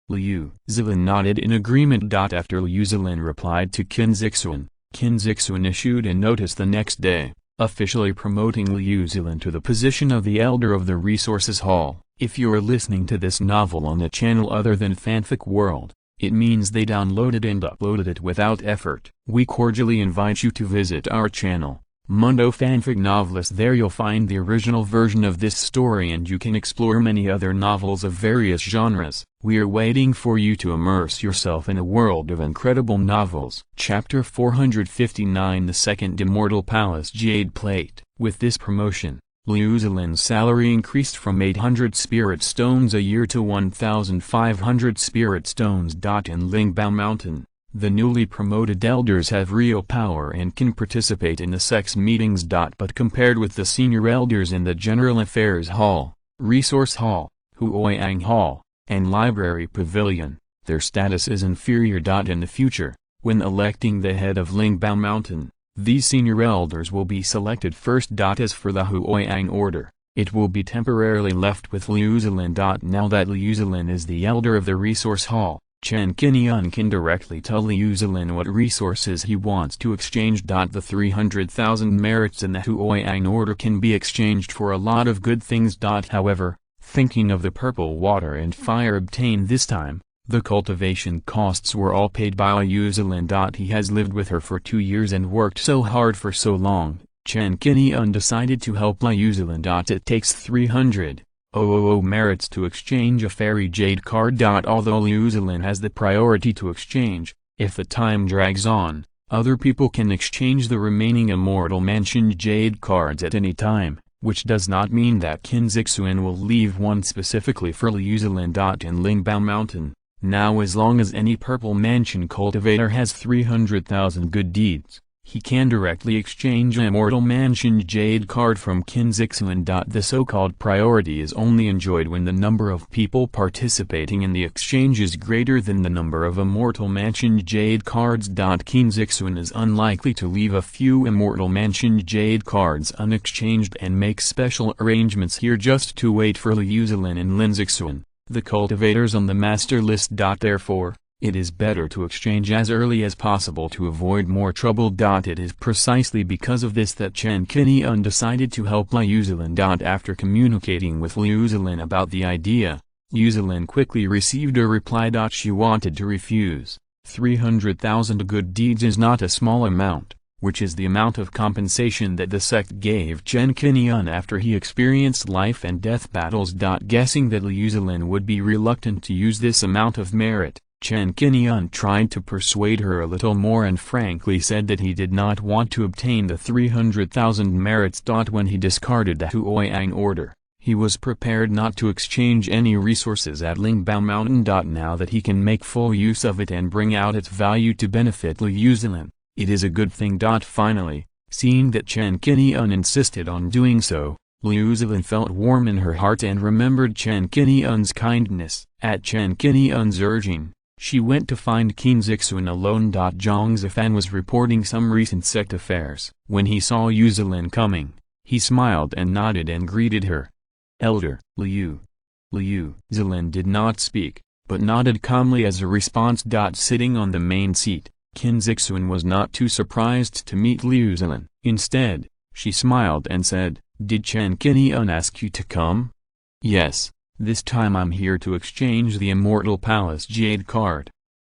Liu Zilin nodded in agreement. After Liu Zilin replied to Qin Zixuan issued a notice the next day, officially promoting Liu Zilin to the position of the elder of the resources hall. If you're listening to this novel on a channel other than Fanfic World, it means they downloaded and uploaded it without effort. We cordially invite you to visit our channel, Mundo Fanfic Novelist. There you'll find the original version of this story and you can explore many other novels of various genres. We are waiting for you to immerse yourself in a world of incredible novels. Chapter 459 The Second Immortal Palace Jade Plate. With this promotion, Liu Zilin's salary increased from 800 spirit stones a year to 1,500 spirit stones. In Lingbao Mountain, the newly promoted elders have real power and can participate in the sex meetings. But compared with the senior elders in the General Affairs Hall, Resource Hall, Huoyang Hall, and Library Pavilion, their status is inferior. In the future, when electing the head of Lingbao Mountain, these senior elders will be selected first. As for the Huoyang order, it will be temporarily left with Liu Zilin. Now that Liu Zilin is the elder of the Resource Hall, Chen Qingyun can directly tell Liu Zilin what resources he wants to exchange. The 300,000 merits in the Huoyang order can be exchanged for a lot of good things. However, thinking of the purple water and fire obtained this time, the cultivation costs were all paid by Liu Zilin. He has lived with her for 2 years and worked so hard for so long. Chen Qingyun decided to help Liu Zilin. It takes 300,000 merits to exchange a fairy jade card. Although Liu Zilin has the priority to exchange, if the time drags on, other people can exchange the remaining Immortal Mansion jade cards at any time, which does not mean that Qin Zixuan will leave one specifically for Liu Zilin. In Lingbao Mountain, now as long as any Purple Mansion cultivator has 300,000 good deeds, he can directly exchange Immortal Mansion Jade card from Qingguang. The so-called priority is only enjoyed when the number of people participating in the exchange is greater than the number of Immortal Mansion Jade cards. Qingguang is unlikely to leave a few Immortal Mansion Jade cards unexchanged and make special arrangements here just to wait for Liu Zilin and Lin Zixuan, the cultivators on the master list. Therefore, it is better to exchange as early as possible to avoid more trouble. It is precisely because of this that Chen Qingyun decided to help Liu Zilin. After communicating with Liu Zilin about the idea, Liu Zilin quickly received a reply. She wanted to refuse. 300,000 good deeds is not a small amount, which is the amount of compensation that the sect gave Chen Qingyun after he experienced life and death battles. Guessing that Liu Zilin would be reluctant to use this amount of merit, Chen Qingyun tried to persuade her a little more and frankly said that he did not want to obtain the 300,000 merits. When he discarded the Huoyang order, he was prepared not to exchange any resources at Lingbao Mountain. Now that he can make full use of it and bring out its value to benefit Liu Zilin, it is a good thing. Finally, seeing that Chen Qingyun insisted on doing so, Liu Zilin felt warm in her heart and remembered Chen Qingyun's kindness. At Chen Qingyun's urging, she went to find Qingguang alone. Zhang Zifan was reporting some recent sect affairs. When he saw Liu Zilin coming, he smiled and nodded and greeted her. Elder, Liu. Liu Zilin did not speak, but nodded calmly as a response. Sitting on the main seat, Qingguang was not too surprised to meet Liu Zilin. Instead, she smiled and said, "Did Chen Qingyun ask you to come?" "Yes. This time I'm here to exchange the Immortal Palace Jade card."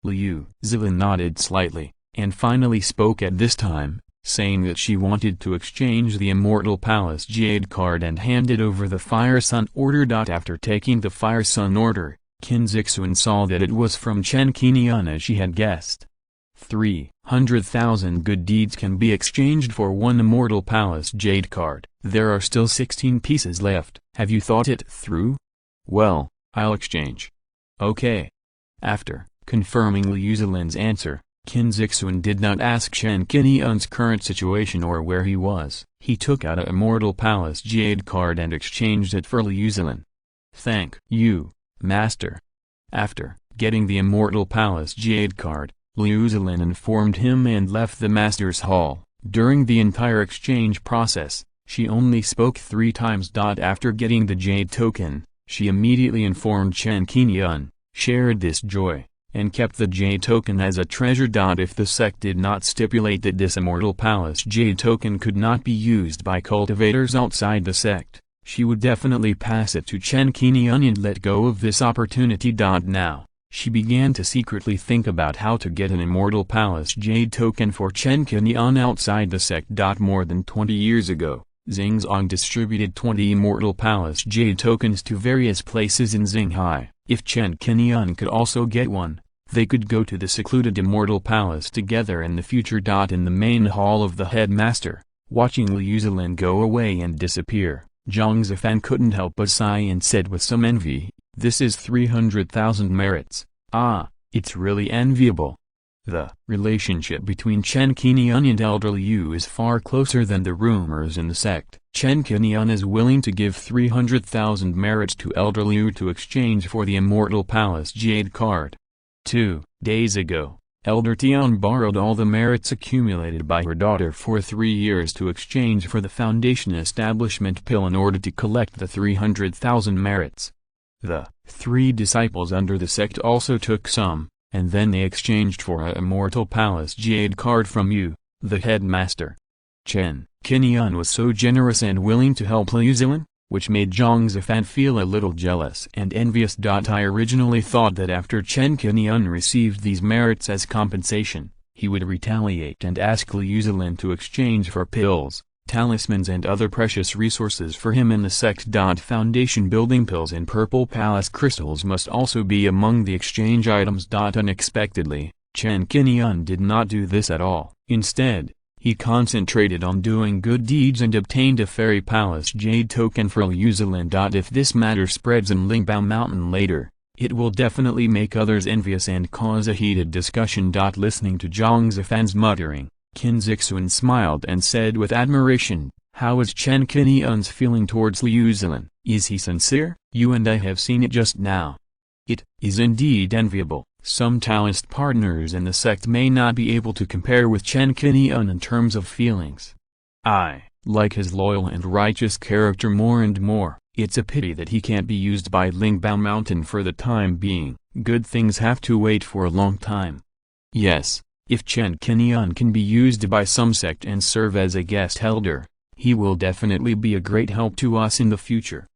Liu Zilin nodded slightly, and finally spoke at this time, saying that she wanted to exchange the Immortal Palace Jade card and handed over the Fire Sun order. After taking the Fire Sun order, Qingguang saw that it was from Chen Qingyun as she had guessed. 300,000 good deeds can be exchanged for one Immortal Palace Jade card. There are still 16 pieces left. Have you thought it through? Well, I'll exchange. Okay. After confirming Liu Zilin's answer, Qingguang did not ask Chen Qingyun's current situation or where he was. He took out a Immortal Palace Jade card and exchanged it for Liu Zilin. "Thank you, Master." After getting the Immortal Palace Jade card, Liu Zilin informed him and left the Master's Hall. During the entire exchange process, she only spoke 3 times. After getting the Jade token, she immediately informed Chen Qingyun, shared this joy, and kept the Jade token as a treasure. If the sect did not stipulate that this Immortal Palace Jade token could not be used by cultivators outside the sect, she would definitely pass it to Chen Qingyun and let go of this opportunity. Now, she began to secretly think about how to get an Immortal Palace Jade token for Chen Qingyun outside the sect. More than 20 years ago, Xingzong distributed 20 Immortal Palace Jade tokens to various places in Xinghai. If Chen Qingyun could also get one, they could go to the secluded Immortal Palace together in the future. In the main hall of the headmaster, watching Liu Zilin go away and disappear, Zhang Zifan couldn't help but sigh and said with some envy, "This is 300,000 merits. Ah, it's really enviable." The relationship between Chen Qingyun and Elder Liu is far closer than the rumors in the sect. Chen Qingyun is willing to give 300,000 merits to Elder Liu to exchange for the Immortal Palace Jade card. 2 days ago, Elder Tian borrowed all the merits accumulated by her daughter for 3 years to exchange for the Foundation Establishment Pill in order to collect the 300,000 merits. The 3 disciples under the sect also took some, and then they exchanged for a Immortal Palace Jade card from you, the headmaster. Chen Qingyun was so generous and willing to help Liu Zilin, which made Zhang Zifan feel a little jealous and envious. I originally thought that after Chen Qingyun received these merits as compensation, he would retaliate and ask Liu Zilin to exchange for pills, talismans and other precious resources for him in the sect. Foundation building pills and purple palace crystals must also be among the exchange items. Unexpectedly, Chen Qingyun did not do this at all. Instead, he concentrated on doing good deeds and obtained a Fairy Palace Jade token for Liu Zilin. If this matter spreads in Lingbao Mountain later, it will definitely make others envious and cause a heated discussion. Listening to Zhang Zifan's muttering, Qin Zixuan smiled and said with admiration, "How is Chen Qingyun's feeling towards Liu Zilin? Is he sincere? You and I have seen it just now. It is indeed enviable. Some Taoist partners in the sect may not be able to compare with Chen Qingyun in terms of feelings. I like his loyal and righteous character more and more. It's a pity that he can't be used by Lingbao Mountain for the time being. Good things have to wait for a long time. Yes, if Chen Qingyun can be used by some sect and serve as a guest elder, he will definitely be a great help to us in the future."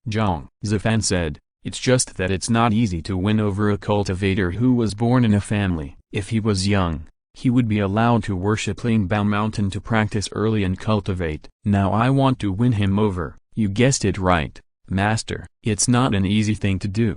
Zhang Zifan said, "It's just that it's not easy to win over a cultivator who was born in a family. If he was young, he would be allowed to worship Lingbao Mountain to practice early and cultivate. Now I want to win him over." "You guessed it right, Master. It's not an easy thing to do."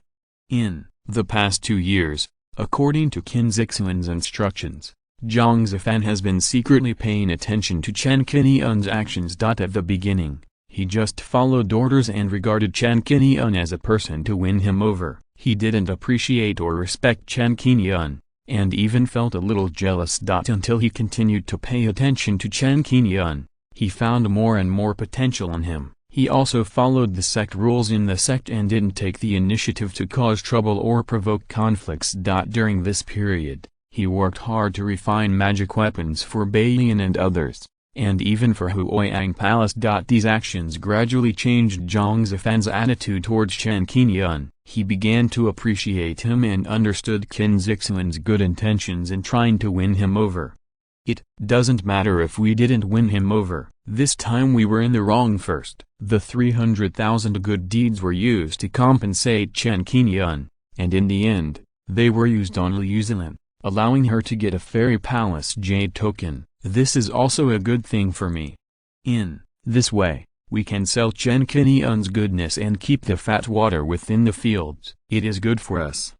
In the past 2 years, according to Qin Zixuan's instructions, Zhang Zifan has been secretly paying attention to Chen Qingyun's actions. At the beginning, he just followed orders and regarded Chen Qingyun as a person to win him over. He didn't appreciate or respect Chen Qingyun, and even felt a little jealous. Until he continued to pay attention to Chen Qingyun, he found more and more potential in him. He also followed the sect rules in the sect and didn't take the initiative to cause trouble or provoke conflicts. During this period, he worked hard to refine magic weapons for Baiyan and others, and even for Hunyuan Palace. These actions gradually changed Zhang Zifan's attitude towards Chen Qingyun. He began to appreciate him and understood Qin Zixuan's good intentions in trying to win him over. "It doesn't matter if we didn't win him over. This time we were in the wrong first. The 300,000 good deeds were used to compensate Chen Qingyun, and in the end, they were used on Liu Zilin, allowing her to get a fairy palace jade token. This is also a good thing for me. In this way, we can sell Chen Qingyun's goodness and keep the fat water within the fields. It is good for us."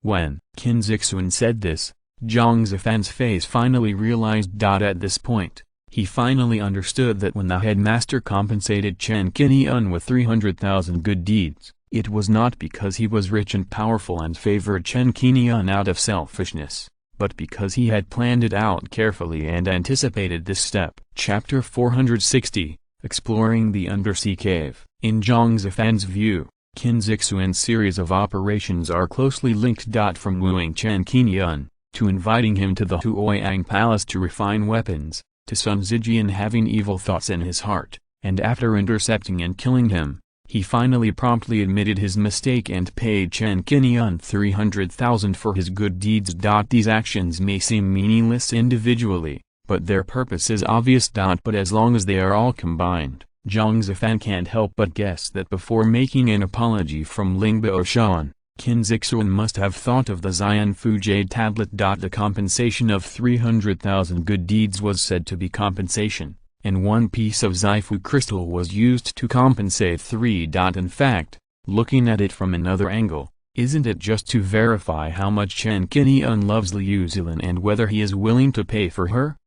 When Qin Zixuan said this, Zhang Zifan's face finally realized. At this point, he finally understood that when the headmaster compensated Chen Qingyun with 300,000 good deeds, it was not because he was rich and powerful and favored Chen Qingyun out of selfishness, but because he had planned it out carefully and anticipated this step. Chapter 460, Exploring the Undersea Cave. In Zhang Zifan's view, Qin Zixuan's series of operations are closely linked. From wooing Chen Qingyun, to inviting him to the Hunyuan Palace to refine weapons, to Sun Zijian having evil thoughts in his heart, and after intercepting and killing him, he finally promptly admitted his mistake and paid Chen Qingyun 300,000 for his good deeds. These actions may seem meaningless individually, but their purpose is obvious. But as long as they are all combined, Zhang Zifan can't help but guess that before making an apology from Lingbao Shan, Qin Zixuan must have thought of the Xianfu Jade Tablet. The compensation of 300,000 good deeds was said to be compensation, and one piece of Xifu crystal was used to compensate 3. In fact, looking at it from another angle, isn't it just to verify how much Chen Qingyun loves Liu Zilin and whether he is willing to pay for her?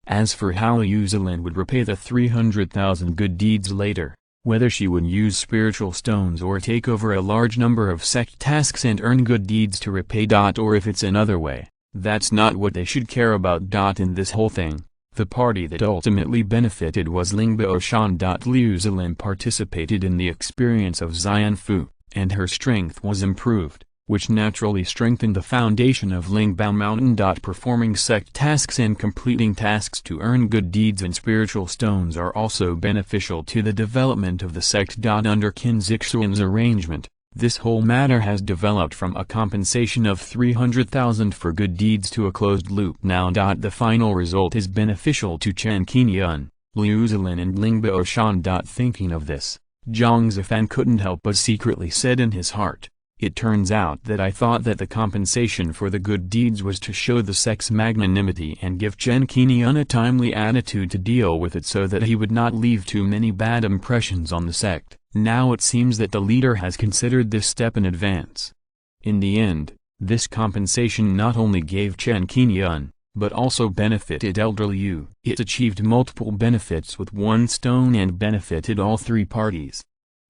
As for how Liu Zilin would repay the 300,000 good deeds later, whether she would use spiritual stones or take over a large number of sect tasks and earn good deeds to repay. Or if it's another way, that's not what they should care about. In this whole thing, the party that ultimately benefited was Lingbao Shan. Liu Zilin participated in the experience of Xianfu, and her strength was improved, which naturally strengthened the foundation of Lingbao Mountain. Performing sect tasks and completing tasks to earn good deeds and spiritual stones are also beneficial to the development of the sect. Under Qin Zixuan's arrangement, this whole matter has developed from a compensation of 300,000 for good deeds to a closed loop now. The final result is beneficial to Chen Qingyun, Liu Zilin and Lingbao Shan. Thinking of this, Zhang Zifan couldn't help but secretly said in his heart, "It turns out that I thought that the compensation for the good deeds was to show the sect's magnanimity and give Chen Qingyun a timely attitude to deal with it so that he would not leave too many bad impressions on the sect. Now it seems that the leader has considered this step in advance." In the end, this compensation not only gave Chen Qingyun, but also benefited Elder Liu. It achieved multiple benefits with one stone and benefited all three parties.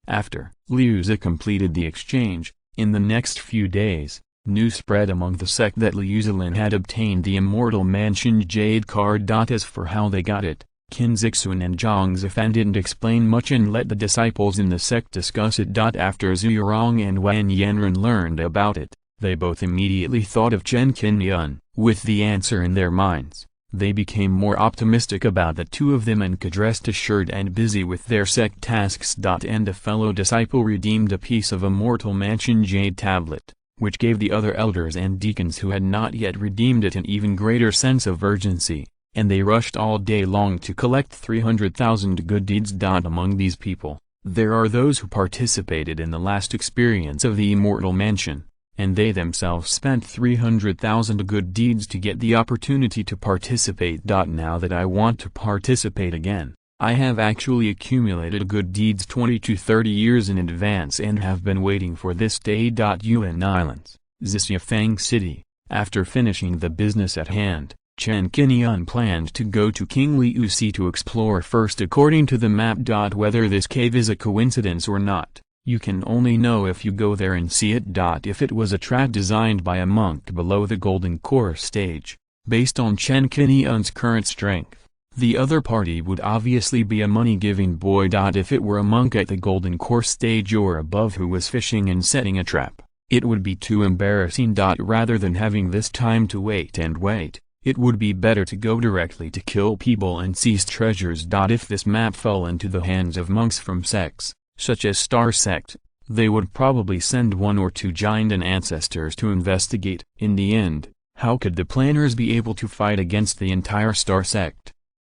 After Liu Zi completed the exchange, in the next few days, News spread among the sect that Liu Zilin had obtained the Immortal Mansion Jade card. As for how they got it, Qin Zixun and Zhang Zifan didn't explain much and let the disciples in the sect discuss it. After Zhu Rong and Wan Yanren learned about it, they both immediately thought of Chen Qingyun. With the answer in their minds, they became more optimistic about the two of them and could rest assured and busy with their sect tasks. And a fellow disciple redeemed a piece of Immortal Mansion Jade tablet, which gave the other elders and deacons who had not yet redeemed it an even greater sense of urgency, and they rushed all day long to collect 300,000 good deeds. Among these people, there are those who participated in the last experience of the Immortal Mansion, and they themselves spent 300,000 good deeds to get the opportunity to participate. Now that I want to participate again, I have actually accumulated good deeds 20 to 30 years in advance and have been waiting for this day. Yuan Islands, Zhixiafang City. After finishing the business at hand, Chen Qingyun planned to go to King Liu Si to explore first according to the map. Whether this cave is a coincidence or not, you can only know if you go there and see it. If it was a track designed by a monk below the Golden Course stage, based on Chen Qingyun's current strength, the other party would obviously be a money-giving boy. If it were a monk at the Golden Course stage or above who was fishing and setting a trap, it would be too embarrassing. Rather than having this time to wait and wait, it would be better to go directly to kill people and seize treasures. If this map fell into the hands of monks from sects, such as Star Sect, they would probably send one or two giant ancestors to investigate. In the end, how could the planners be able to fight against the entire Star Sect?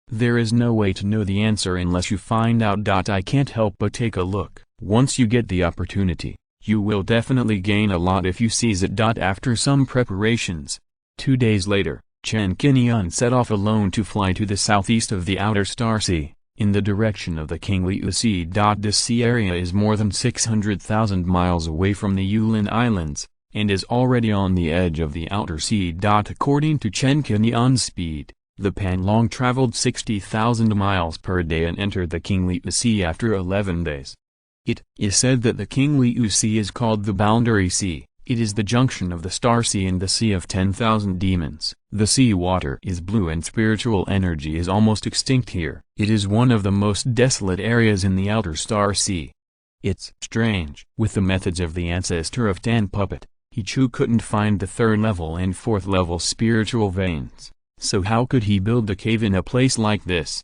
There is no way to know the answer unless you find out. I can't help but take a look. Once you get the opportunity, you will definitely gain a lot if you seize it. After some preparations, 2 days later, Chen Qingyun set off alone to fly to the southeast of the Outer Star Sea, in the direction of the King Liu Sea. This sea area is more than 600,000 miles away from the Yulin Islands, and is already on the edge of the Outer Sea. According to Chen Qingyun's speed, the Panlong traveled 60,000 miles per day and entered the King Liu Sea after 11 days. It is said that the King Liu Sea is called the Boundary Sea. It is the junction of the Star Sea and the Sea of 10,000 Demons. The sea water is blue and spiritual energy is almost extinct here. It is one of the most desolate areas in the Outer Star Sea. It's strange. With the methods of the ancestor of Tan Puppet, he couldn't find the 3rd level and 4th level spiritual veins. So how could he build a cave in a place like this?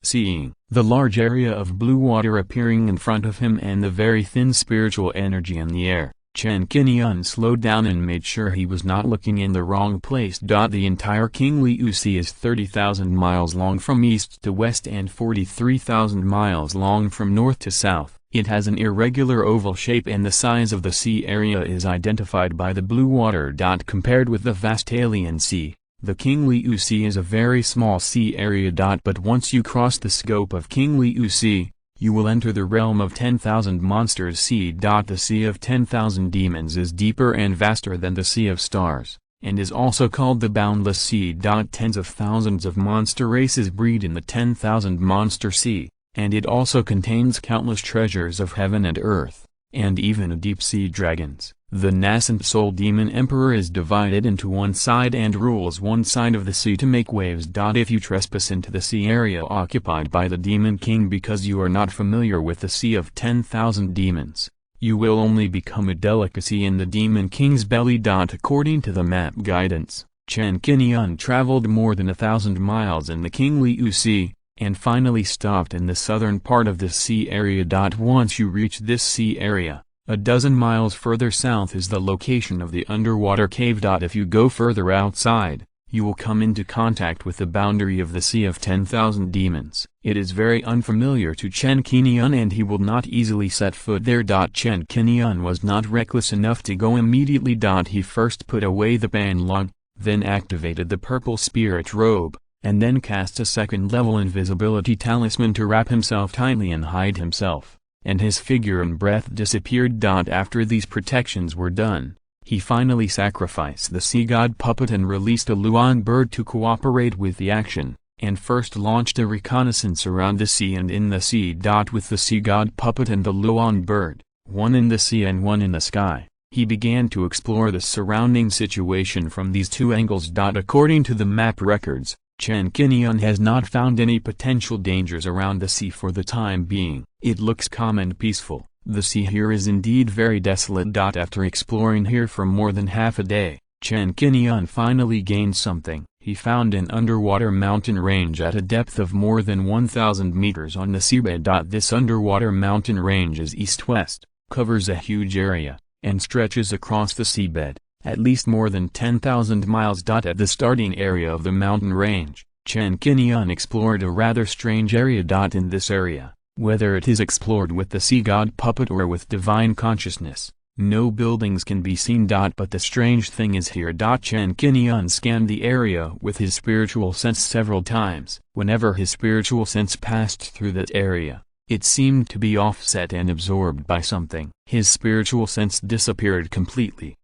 Seeing the large area of blue water appearing in front of him and the very thin spiritual energy in the air, Chen Qingyun slowed down and made sure he was not looking in the wrong place. The entire King Liu Sea is 30,000 miles long from east to west and 43,000 miles long from north to south. It has an irregular oval shape and the size of the sea area is identified by the blue water. Compared with the vast alien sea, the King Liu Sea is a very small sea area. But once you cross the scope of King Liu Sea, you will enter the realm of 10,000 monsters. The Sea of 10,000 Demons is deeper and vaster than the Sea of Stars, and is also called the Boundless Sea. Tens of thousands of monster races breed in the 10,000 Monster Sea, and it also contains countless treasures of heaven and earth, and even deep-sea dragons. The nascent soul demon emperor is divided into one side and rules one side of the sea to make waves. If you trespass into the sea area occupied by the demon king because you are not familiar with the Sea of 10,000 Demons, you will only become a delicacy in the demon king's belly. According to the map guidance, Chen Qingyun traveled more than 1,000 miles in the King Liu Sea, and finally stopped in the southern part of this sea area. Once you reach this sea area, a dozen miles further south is the location of the underwater cave. If you go further outside, you will come into contact with the boundary of the Sea of 10,000 Demons. It is very unfamiliar to Chen Qingyun and he will not easily set foot there. Chen Qingyun was not reckless enough to go immediately. He first put away the Panlong, then activated the purple spirit robe, and then cast a 2nd level invisibility talisman to wrap himself tightly and hide himself, and his figure and breath disappeared. After these protections were done, he finally sacrificed the sea god puppet and released a Luan bird to cooperate with the action, and first launched a reconnaissance around the sea and in the sea. With the sea god puppet and the Luan bird, one in the sea and one in the sky, He began to explore the surrounding situation from these two angles. According to the map records, Chen Qingyun has not found any potential dangers around the sea for the time being. It looks calm and peaceful. The sea here is indeed very desolate. After exploring here for more than half a day, Chen Qingyun finally gained something. He found an underwater mountain range at a depth of more than 1,000 meters on the seabed. This underwater mountain range is east-west, covers a huge area, and stretches across the seabed, at least more than 10,000 miles. At the starting area of the mountain range, Chen Qingyun explored a rather strange area. In this area, whether it is explored with the sea god puppet or with divine consciousness, no buildings can be seen. But the strange thing is here. Chen Qingyun scanned the area with his spiritual sense several times. Whenever his spiritual sense passed through that area, it seemed to be offset and absorbed by something. His spiritual sense disappeared completely.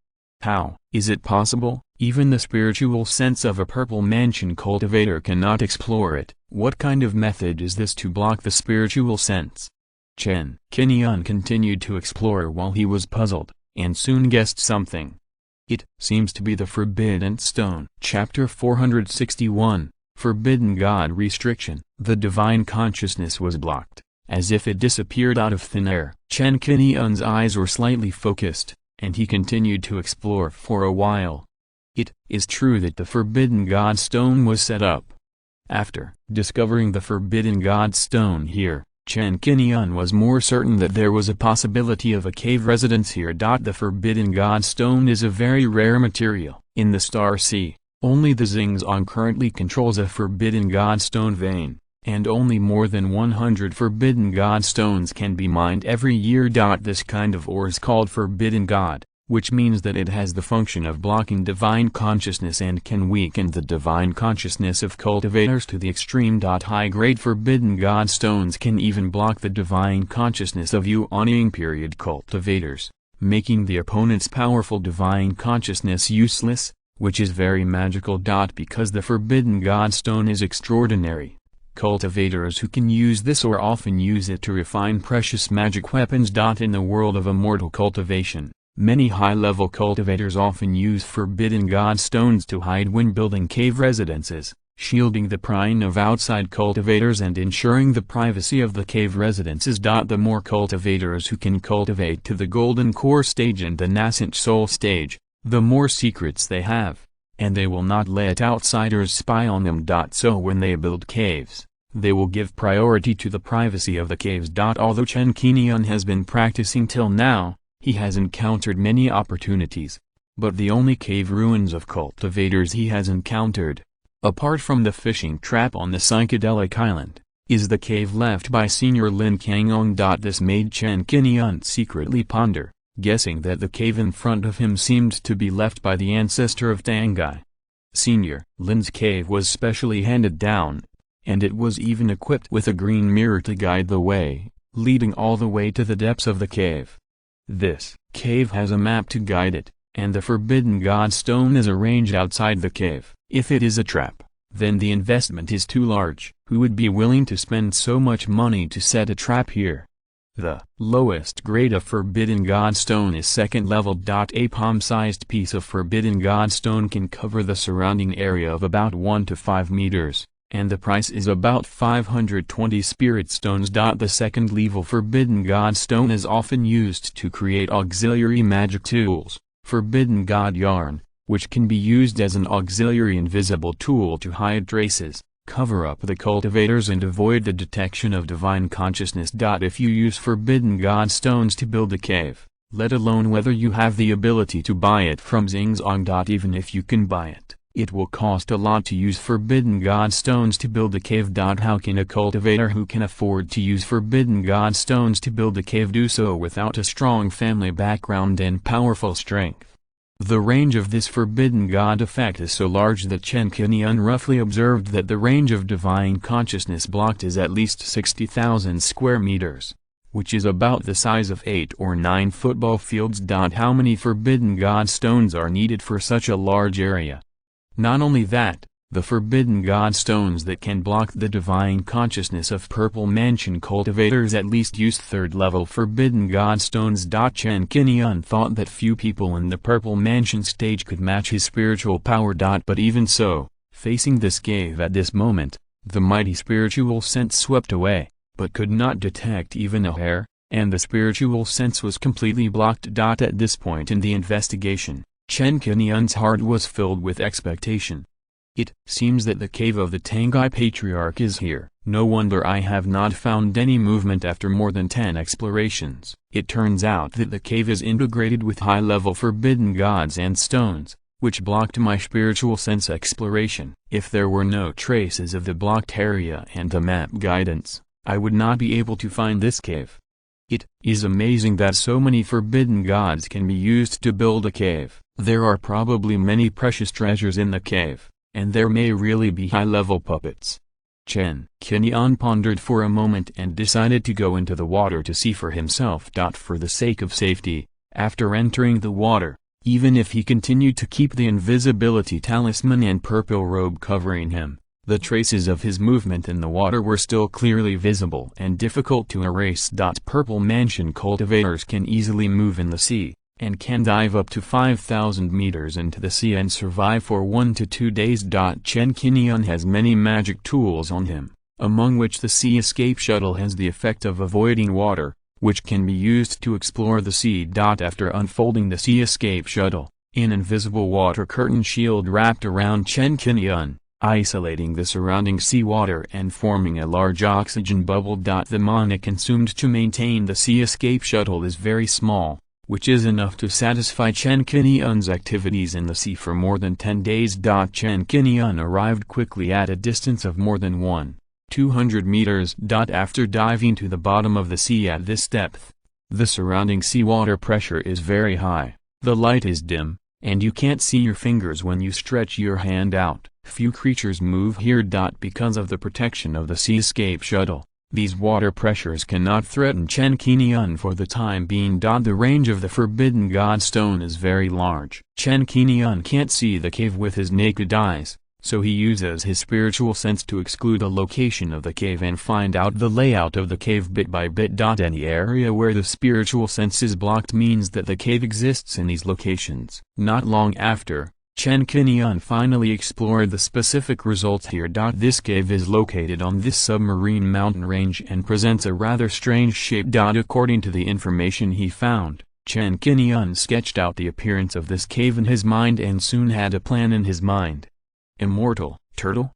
How is it possible? Even the spiritual sense of a purple mansion cultivator cannot explore it. What kind of method is this to block the spiritual sense? Chen Qingyun continued to explore while he was puzzled, and soon guessed something. It seems to be the Forbidden Stone. Chapter 461, Forbidden God Restriction. The divine consciousness was blocked, as if it disappeared out of thin air. Chen Qingyun's eyes were slightly focused, and he continued to explore for a while. It is true that the Forbidden God Stone was set up. After discovering the Forbidden God Stone here, Chen Qingyun was more certain that there was a possibility of a cave residence here. The Forbidden God Stone is a very rare material. In the Star Sea, only the Xingzong currently controls a Forbidden God Stone vein, and only more than 100 Forbidden God Stones can be mined every year. This kind of ore is called Forbidden God, which means that it has the function of blocking divine consciousness and can weaken the divine consciousness of cultivators to the extreme. High-grade Forbidden God Stones can even block the divine consciousness of Yuanying period cultivators, making the opponent's powerful divine consciousness useless, which is very magical. Because the Forbidden God Stone is extraordinary, cultivators who can use this ore often use it to refine precious magic weapons. In the world of immortal cultivation, many high-level cultivators often use Forbidden God Stones to hide when building cave residences, shielding the prying of outside cultivators and ensuring the privacy of the cave residences. The more cultivators who can cultivate to the Golden Core stage and the Nascent Soul stage, the more secrets they have, and they will not let outsiders spy on them. So when they build caves, they will give priority to the privacy of the caves. Although Chen Qingyun has been practicing till now, he has encountered many opportunities, but the only cave ruins of cultivators he has encountered, apart from the fishing trap on the psychedelic island, is the cave left by Senior Lin Kangong. This made Chen Qingyun secretly ponder, guessing that the cave in front of him seemed to be left by the ancestor of Tangai. Senior Lin's cave was specially handed down, and it was even equipped with a green mirror to guide the way, leading all the way to the depths of the cave. This cave has a map to guide it, and the Forbidden God Stone is arranged outside the cave. If it is a trap, then the investment is too large. Who would be willing to spend so much money to set a trap here? The lowest grade of Forbidden God Stone is second level. A palm-sized piece of Forbidden God Stone can cover the surrounding area of about 1 to 5 meters, and the price is about 520 spirit stones. The second level Forbidden God Stone is often used to create auxiliary magic tools, Forbidden God Yarn, which can be used as an auxiliary invisible tool to hide traces, cover up the cultivators and avoid the detection of divine consciousness. If you use Forbidden God Stones to build a cave, let alone whether you have the ability to buy it from Xingzong. Even if you can buy it, it will cost a lot to use Forbidden God Stones to build a cave. How can a cultivator who can afford to use Forbidden God Stones to build a cave do so without a strong family background and powerful strength? The range of this Forbidden God effect is so large that Chen Qingyun roughly observed that the range of divine consciousness blocked is at least 60,000 square meters, which is about the size of 8 or 9 football fields. How many Forbidden God Stones are needed for such a large area? Not only that, The forbidden god stones that can block the divine consciousness of Purple Mansion cultivators at least use third-level forbidden god stones. Chen Qingyun thought that few people in the Purple Mansion stage could match his spiritual power. But even so, facing this cave at this moment, the mighty spiritual sense swept away, but could not detect even a hair, and the spiritual sense was completely blocked. At this point in the investigation, Chen Qingyun's heart was filled with expectation. It seems that the cave of the Tangai Patriarch is here. No wonder I have not found any movement after more than 10 explorations. It turns out that the cave is integrated with high-level forbidden gods and stones, which blocked my spiritual sense exploration. If there were no traces of the blocked area and the map guidance, I would not be able to find this cave. It is amazing that so many forbidden gods can be used to build a cave. There are probably many precious treasures in the cave, and there may really be high-level puppets. Chen Qingyun pondered for a moment and decided to go into the water to see for himself. For the sake of safety, after entering the water, even if he continued to keep the invisibility talisman and purple robe covering him, the traces of his movement in the water were still clearly visible and difficult to erase. Purple Mansion cultivators can easily move in the sea, and can dive up to 5,000 meters into the sea and survive for 1 to 2 days. Chen Qingyun has many magic tools on him, among which the Sea Escape Shuttle has the effect of avoiding water, which can be used to explore the sea. After unfolding the Sea Escape Shuttle, an invisible water curtain shield wrapped around Chen Qingyun, isolating the surrounding seawater and forming a large oxygen bubble. The mana consumed to maintain the Sea Escape Shuttle is very small, which is enough to satisfy Chen Qingyun's activities in the sea for more than 10 days. Chen Qingyun arrived quickly at a distance of more than 200 meters. After diving to the bottom of the sea at this depth, the surrounding seawater pressure is very high, the light is dim, and you can't see your fingers when you stretch your hand out. Few creatures move here. Because of the protection of the Sea Escape Shuttle, these water pressures cannot threaten Chen Qingyun for the time being. The range of the Forbidden God Stone is very large. Chen Qingyun can't see the cave with his naked eyes, so he uses his spiritual sense to exclude the location of the cave and find out the layout of the cave bit by bit. Any area where the spiritual sense is blocked means that the cave exists in these locations. Not long after, Chen Qingyun finally explored the specific results here. This cave is located on this submarine mountain range and presents a rather strange shape. According to the information he found, Chen Qingyun sketched out the appearance of this cave in his mind and soon had a plan in his mind. Immortal Turtle?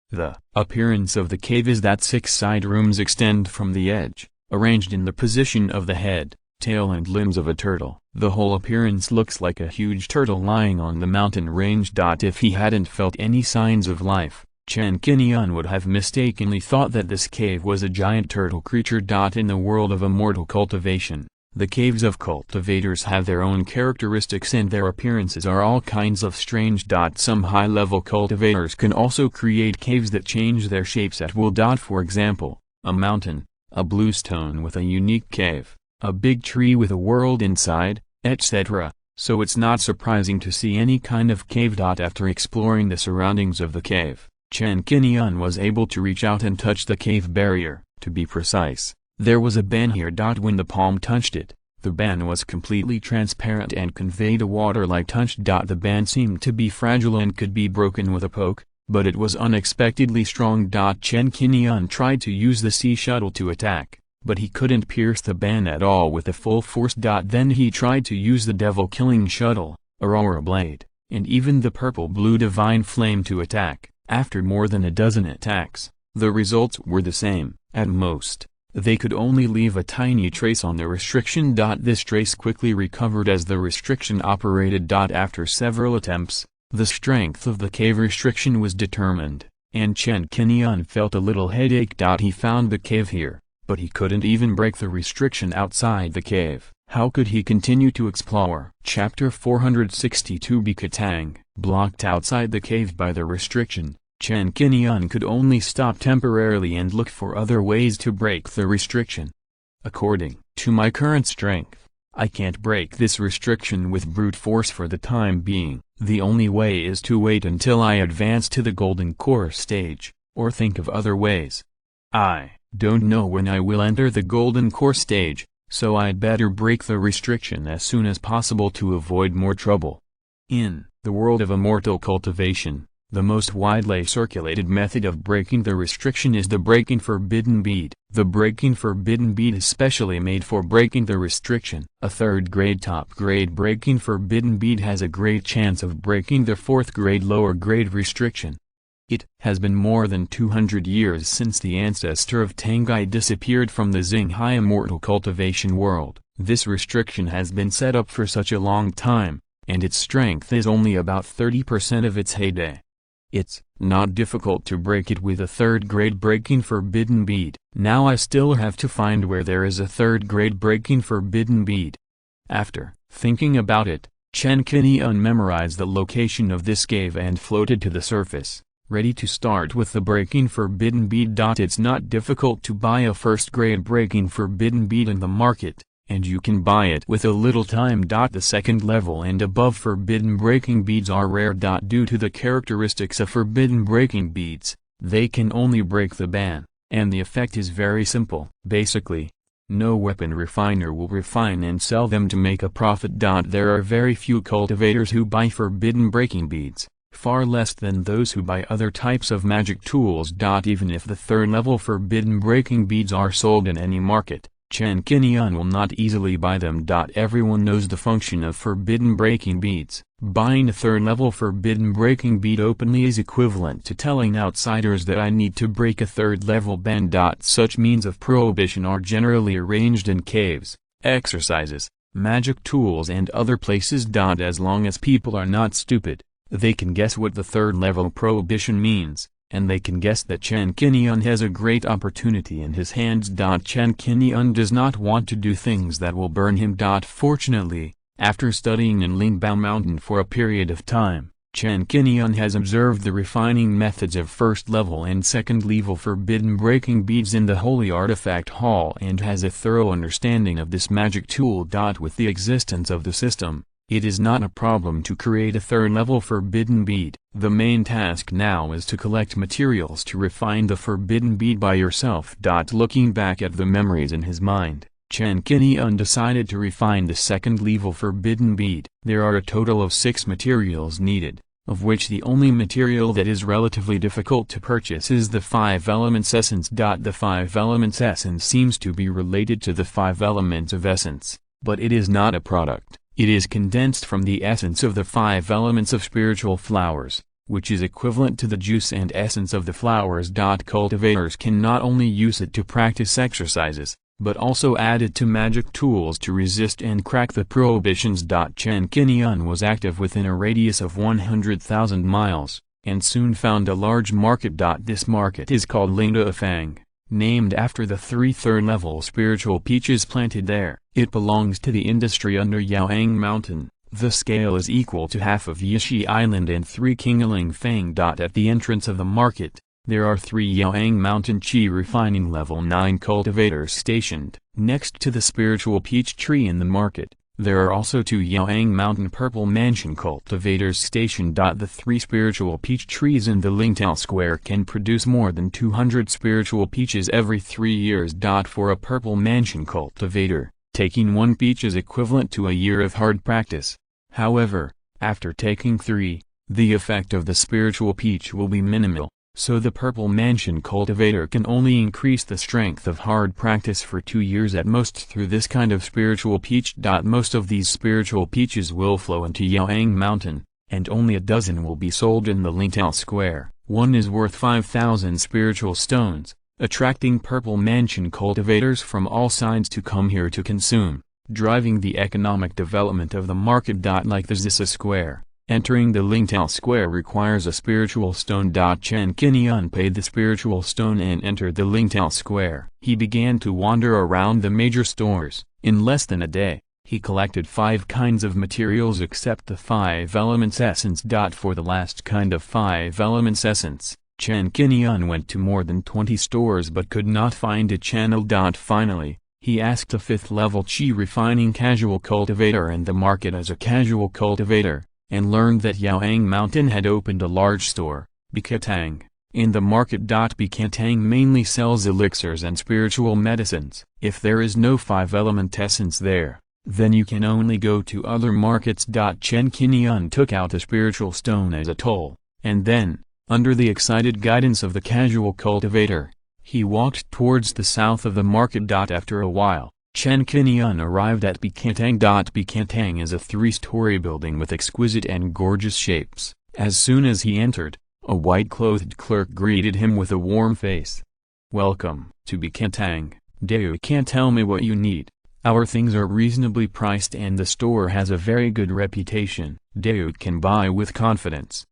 The appearance of the cave is that 6 side rooms extend from the edge, arranged in the position of the head, tail and limbs of a turtle. The whole appearance looks like a huge turtle lying on the mountain range. If he hadn't felt any signs of life, Chen Qingyun would have mistakenly thought that this cave was a giant turtle creature. In the world of immortal cultivation, the caves of cultivators have their own characteristics and their appearances are all kinds of strange. Some high-level cultivators can also create caves that change their shapes at will. For example, a mountain, a blue stone with a unique cave, a big tree with a world inside, etc. So it's not surprising to see any kind of cave. After exploring the surroundings of the cave, Chen Qingyun was able to reach out and touch the cave barrier. To be precise, there was a ban here. When the palm touched it, the ban was completely transparent and conveyed a water-like touch. The ban seemed to be fragile and could be broken with a poke, but it was unexpectedly strong. Chen Qingyun tried to use the sea shuttle to attack, but he couldn't pierce the ban at all with a full force. Then he tried to use the devil-killing shuttle, Aurora Blade, and even the purple-blue divine flame to attack. After more than a dozen attacks, the results were the same. At most, they could only leave a tiny trace on the restriction. This trace quickly recovered as the restriction operated. After several attempts, the strength of the cave restriction was determined, and Chen Qingyun felt a little headache. He found the cave here, but he couldn't even break the restriction outside the cave. How could he continue to explore? Chapter 462 Bikatang. Blocked outside the cave by the restriction, Chen Qingyun could only stop temporarily and look for other ways to break the restriction. According to my current strength, I can't break this restriction with brute force for the time being. The only way is to wait until I advance to the golden core stage, or think of other ways. I don't know when I will enter the golden core stage, so I'd better break the restriction as soon as possible to avoid more trouble. In the world of immortal cultivation, the most widely circulated method of breaking the restriction is the breaking forbidden bead. The breaking forbidden bead is specially made for breaking the restriction. A third grade top grade breaking forbidden bead has a great chance of breaking the fourth grade lower grade restriction. It has been more than 200 years since the ancestor of Tangai disappeared from the Xinghai immortal cultivation world. This restriction has been set up for such a long time, and its strength is only about 30% of its heyday. It's not difficult to break it with a third grade breaking forbidden bead. Now I still have to find where there is a third grade breaking forbidden bead. After thinking about it, Chen Qingyun memorized the location of this cave and floated to the surface, ready to start with the breaking forbidden bead. It's not difficult to buy a first grade breaking forbidden bead in the market, and you can buy it with a little time. The second level and above forbidden breaking beads are rare. Due to the characteristics of forbidden breaking beads, they can only break the ban, and the effect is very simple. Basically, no weapon refiner will refine and sell them to make a profit. There are very few cultivators who buy forbidden breaking beads, far less than those who buy other types of magic tools. Even if the third level forbidden breaking beads are sold in any market, Chen Qingyun will not easily buy them. Everyone knows the function of forbidden breaking beads. Buying a third level forbidden breaking bead openly is equivalent to telling outsiders that I need to break a third level ban. Such means of prohibition are generally arranged in caves, exercises, magic tools and other places. As long as people are not stupid, they can guess what the third level prohibition means, and they can guess that Chen Qingyun has a great opportunity in his hands. Chen Qingyun does not want to do things that will burn him. Fortunately, after studying in Lingbao Mountain for a period of time, Chen Qingyun has observed the refining methods of first level and second level forbidden breaking beads in the Holy Artifact Hall and has a thorough understanding of this magic tool. With the existence of the system, it is not a problem to create a third level forbidden bead. The main task now is to collect materials to refine the forbidden bead by yourself. Looking back at the memories in his mind, Chen Qingyun decided to refine the second level forbidden bead. There are a total of 6 materials needed, of which the only material that is relatively difficult to purchase is the 5 elements essence. The 5 elements essence seems to be related to the 5 elements of essence, but it is not a product. It is condensed from the essence of the 5 elements of spiritual flowers, which is equivalent to the juice and essence of the flowers. Cultivators can not only use it to practice exercises, but also add it to magic tools to resist and crack the prohibitions. Chen Qingyun was active within a radius of 100,000 miles, and soon found a large market. This market is called Lingda Fang, named after the 3 third-level spiritual peaches planted there. It belongs to the industry under Yaoang Mountain. The scale is equal to half of Yishi Island and 3 Qingling Fang. At the entrance of the market, there are 3 Yaoang Mountain Qi refining level 9 cultivators stationed. Next to the spiritual peach tree in the market, there are also 2 Yaoang Mountain Purple Mansion cultivators stationed. The 3 spiritual peach trees in the Lingtao Square can produce more than 200 spiritual peaches every 3 years. For a Purple Mansion cultivator, taking 1 peach is equivalent to a year of hard practice. However, after taking 3, the effect of the spiritual peach will be minimal, so the Purple Mansion cultivator can only increase the strength of hard practice for 2 years at most through this kind of spiritual peach. Most of these spiritual peaches will flow into Yaoang Mountain, and only a dozen will be sold in the Lingtao Square. One is worth 5,000 spiritual stones, attracting Purple Mansion cultivators from all sides to come here to consume, driving the economic development of the market. Like the Zisa Square, entering the Lingtao Square requires a spiritual stone. Chen Qingyun paid the spiritual stone and entered the Lingtao Square. He began to wander around the major stores. In less than a day, he collected 5 kinds of materials except the 5 elements essence. For the last kind of 5 elements essence, Chen Qingyun went to more than 20 stores but could not find a channel. Finally, he asked a 5th level Qi refining casual cultivator in the market as a casual cultivator, and learned that Yaoang Mountain had opened a large store, Biketang, in the market. Biketang mainly sells elixirs and spiritual medicines. If there is no 5-element essence there, then you can only go to other markets. Chen Qingyun took out a spiritual stone as a toll, and then, under the excited guidance of the casual cultivator, he walked towards the south of the market. After a while, Chen Qingyun arrived at Biketang. Biketang is a 3-story building with exquisite and gorgeous shapes. As soon as he entered, a white-clothed clerk greeted him with a warm face. "Welcome to Biketang. You can tell me what you need. Our things are reasonably priced and the store has a very good reputation. You can buy with confidence."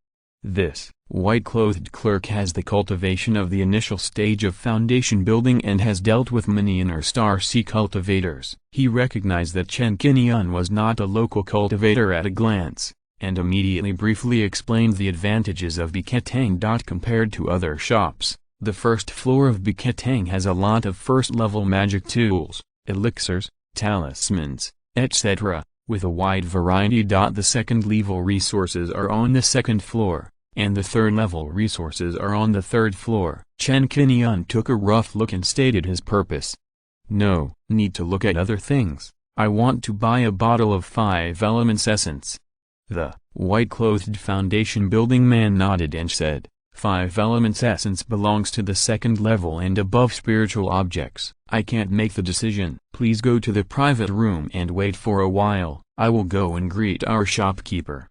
This white-clothed clerk has the cultivation of the initial stage of foundation building and has dealt with many inner star C cultivators. He recognized that Chen Qingyun was not a local cultivator at a glance, and immediately briefly explained the advantages of Biketang. Compared to other shops, the first floor of Biketang has a lot of first-level magic tools, elixirs, talismans, etc., with a wide variety. The second-level resources are on the second floor, and the third-level resources are on the third floor. Chen Qingyun took a rough look and stated his purpose. "No need to look at other things. I want to buy a bottle of 5 elements essence." The white-clothed foundation building man nodded and said, 5 elements essence belongs to the second level and above spiritual objects. I can't make the decision. Please go to the private room and wait for a while. I will go and greet our shopkeeper.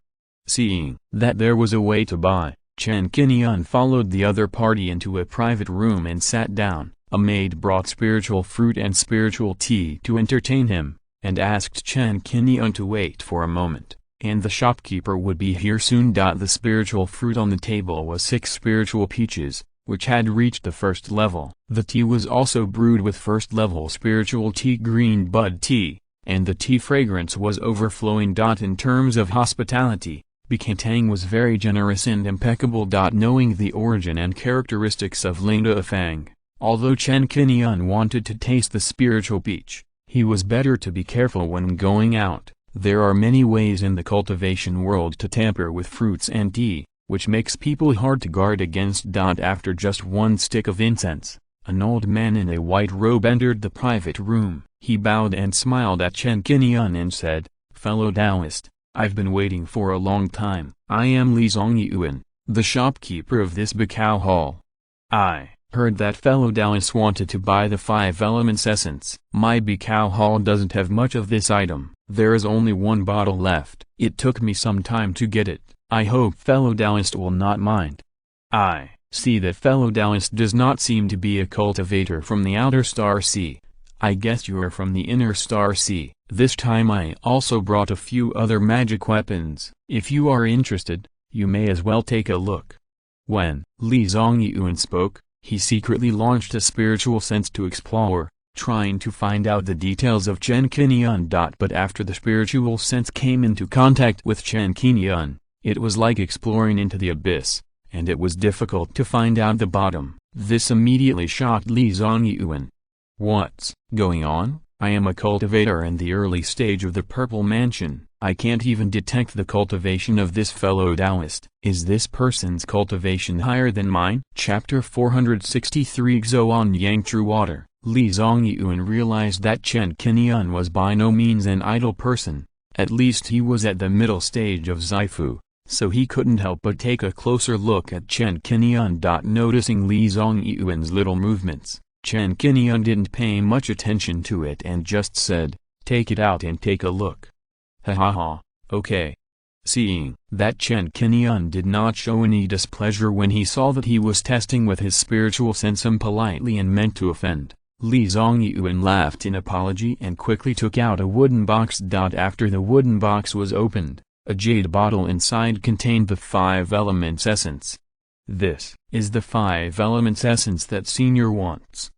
Seeing that there was a way to buy, Chen Qingyun followed the other party into a private room and sat down. A maid brought spiritual fruit and spiritual tea to entertain him, and asked Chen Qingyun to wait for a moment, and the shopkeeper would be here soon. The spiritual fruit on the table was 6 spiritual peaches, which had reached the first level. The tea was also brewed with first-level spiritual tea green bud tea, and the tea fragrance was overflowing. In terms of hospitality, Biketang was very generous and impeccable. Knowing the origin and characteristics of Linda Fang, although Chen Qingyun wanted to taste the spiritual peach, he was better to be careful when going out. There are many ways in the cultivation world to tamper with fruits and tea, which makes people hard to guard against. After just one stick of incense, an old man in a white robe entered the private room. He bowed and smiled at Chen Qingyun and said, "Fellow Taoist, I've been waiting for a long time. I am Li Zhongyuan, the shopkeeper of this Bacao Hall. I heard that fellow Taoists wanted to buy the 5 elements essence. My Bacao Hall doesn't have much of this item. There is only 1 bottle left. It took me some time to get it. I hope fellow Taoist will not mind." I see that fellow Taoist does not seem to be a cultivator from the outer star sea. I guess you are from the inner star sea. This time I also brought a few other magic weapons. If you are interested, you may as well take a look. When Li Zhongyuan spoke, he secretly launched a spiritual sense to explore, trying to find out the details of Chen Qingyun. But after the spiritual sense came into contact with Chen Qingyun, it was like exploring into the abyss, and it was difficult to find out the bottom. This immediately shocked Li Zhongyuan. "What's going on? I am a cultivator in the early stage of the Purple Mansion. I can't even detect the cultivation of this fellow Taoist. Is this person's cultivation higher than mine?" Chapter 463 Xuan Yang True Water. Li Zhongyuan realized that Chen Qingyun was by no means an idle person. At least he was at the middle stage of Zaifu, so he couldn't help but take a closer look at Chen Qingyun. Noticing Li Zhongyuan's little movements, Chen Qingyun didn't pay much attention to it and just said, "Take it out and take a look." "Ha ha ha, okay." Seeing that Chen Qingyun did not show any displeasure when he saw that he was testing with his spiritual sense impolitely and meant to offend, Li Zhongyuan laughed in apology and quickly took out a wooden box. After the wooden box was opened, a jade bottle inside contained the 5 elements essence. "This is the 5 elements essence that Senior wants."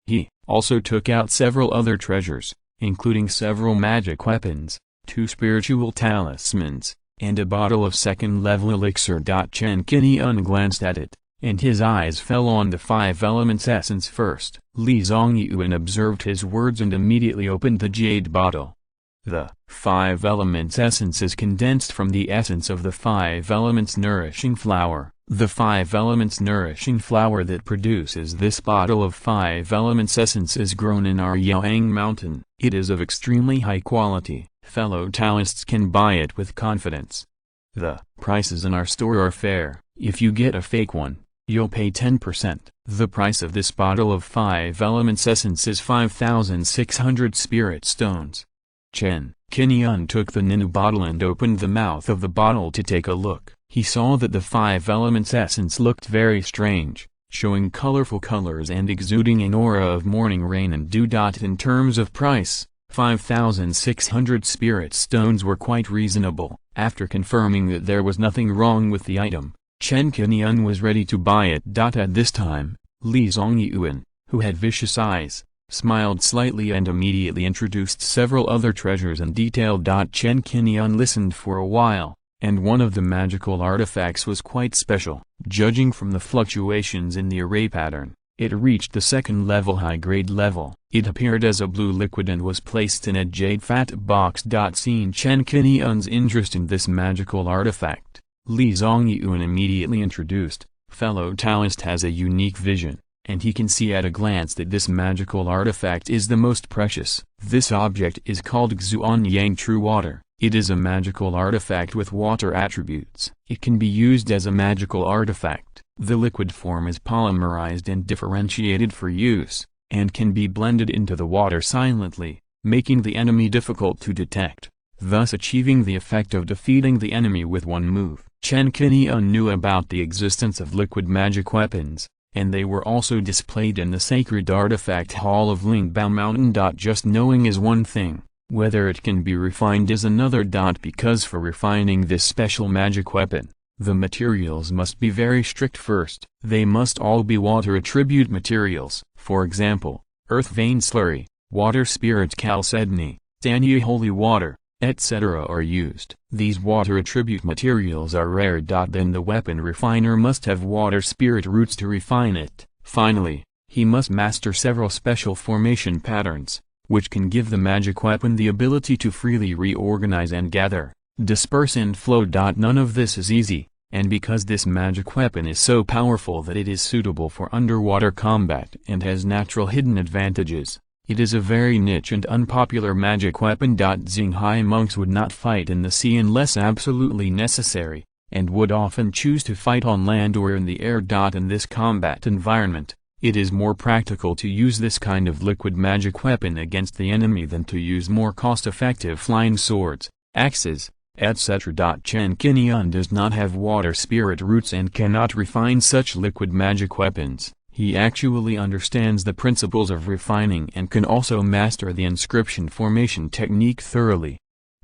He also took out several other treasures, including several magic weapons, 2 spiritual talismans, and a bottle of second-level elixir. Chen Qingyun glanced at it, and his eyes fell on the 5 elements essence first. Li Zhongyuan observed his words and immediately opened the jade bottle. The 5 elements essence is condensed from the essence of the 5 elements nourishing flower. The 5 elements nourishing flower that produces this bottle of 5 elements essence is grown in our Yang mountain. It is of extremely high quality. Fellow Taoists can buy it with confidence. The prices in our store are fair. If you get a fake one, you'll pay 10%. The price of this bottle of 5 elements essence is 5,600 spirit stones. Chen Qingyun took the Ninu bottle and opened the mouth of the bottle to take a look. He saw that the 5 elements essence looked very strange, showing colorful colors and exuding an aura of morning rain and dew. In terms of price, 5,600 spirit stones were quite reasonable. After confirming that there was nothing wrong with the item, Chen Qingyun was ready to buy it. At this time, Li Zongyuan, who had vicious eyes, smiled slightly and immediately introduced several other treasures in detail. Chen Qingyun listened for a while, and one of the magical artifacts was quite special. Judging from the fluctuations in the array pattern, it reached the second level high-grade level. It appeared as a blue liquid and was placed in a jade fat box. Seeing Chen Qingyun's interest in this magical artifact, Li Zongyuan immediately introduced, "Fellow Taoist has a unique vision, and he can see at a glance that this magical artifact is the most precious. This object is called Xuanyang True Water. It is a magical artifact with water attributes. It can be used as a magical artifact. The liquid form is polymerized and differentiated for use, and can be blended into the water silently, making the enemy difficult to detect, thus achieving the effect of defeating the enemy with one move." Chen Qingyun knew about the existence of liquid magic weapons, and they were also displayed in the sacred artifact hall of Lingbao Mountain. Just knowing is one thing, whether it can be refined is another. Because for refining this special magic weapon, the materials must be very strict. First, they must all be water attribute materials. For example, earth vein slurry, water spirit chalcedony, Danye holy water, etc. are used. These water attribute materials are rare. Then the weapon refiner must have water spirit roots to refine it. Finally, he must master several special formation patterns, which can give the magic weapon the ability to freely reorganize and gather, disperse and flow. None of this is easy, and because this magic weapon is so powerful that it is suitable for underwater combat and has natural hidden advantages, it is a very niche and unpopular magic weapon. Xinghai monks would not fight in the sea unless absolutely necessary, and would often choose to fight on land or in the air. In this combat environment, it is more practical to use this kind of liquid magic weapon against the enemy than to use more cost-effective flying swords, axes, etc. Chen Qingyun does not have water spirit roots and cannot refine such liquid magic weapons. He actually understands the principles of refining and can also master the inscription formation technique thoroughly.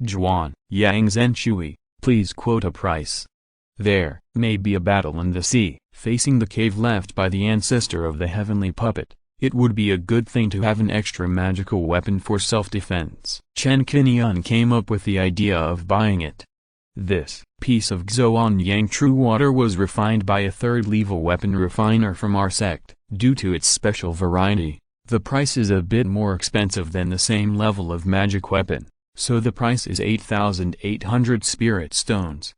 Zhuan Yang Zenshui, please quote a price. There may be a battle in the sea, facing the cave left by the ancestor of the heavenly puppet. It would be a good thing to have an extra magical weapon for self-defense. Chen Qingyun came up with the idea of buying it. This piece of Xuanyang True Water was refined by a third-level weapon refiner from our sect. Due to its special variety, the price is a bit more expensive than the same level of magic weapon, so the price is 8,800 spirit stones.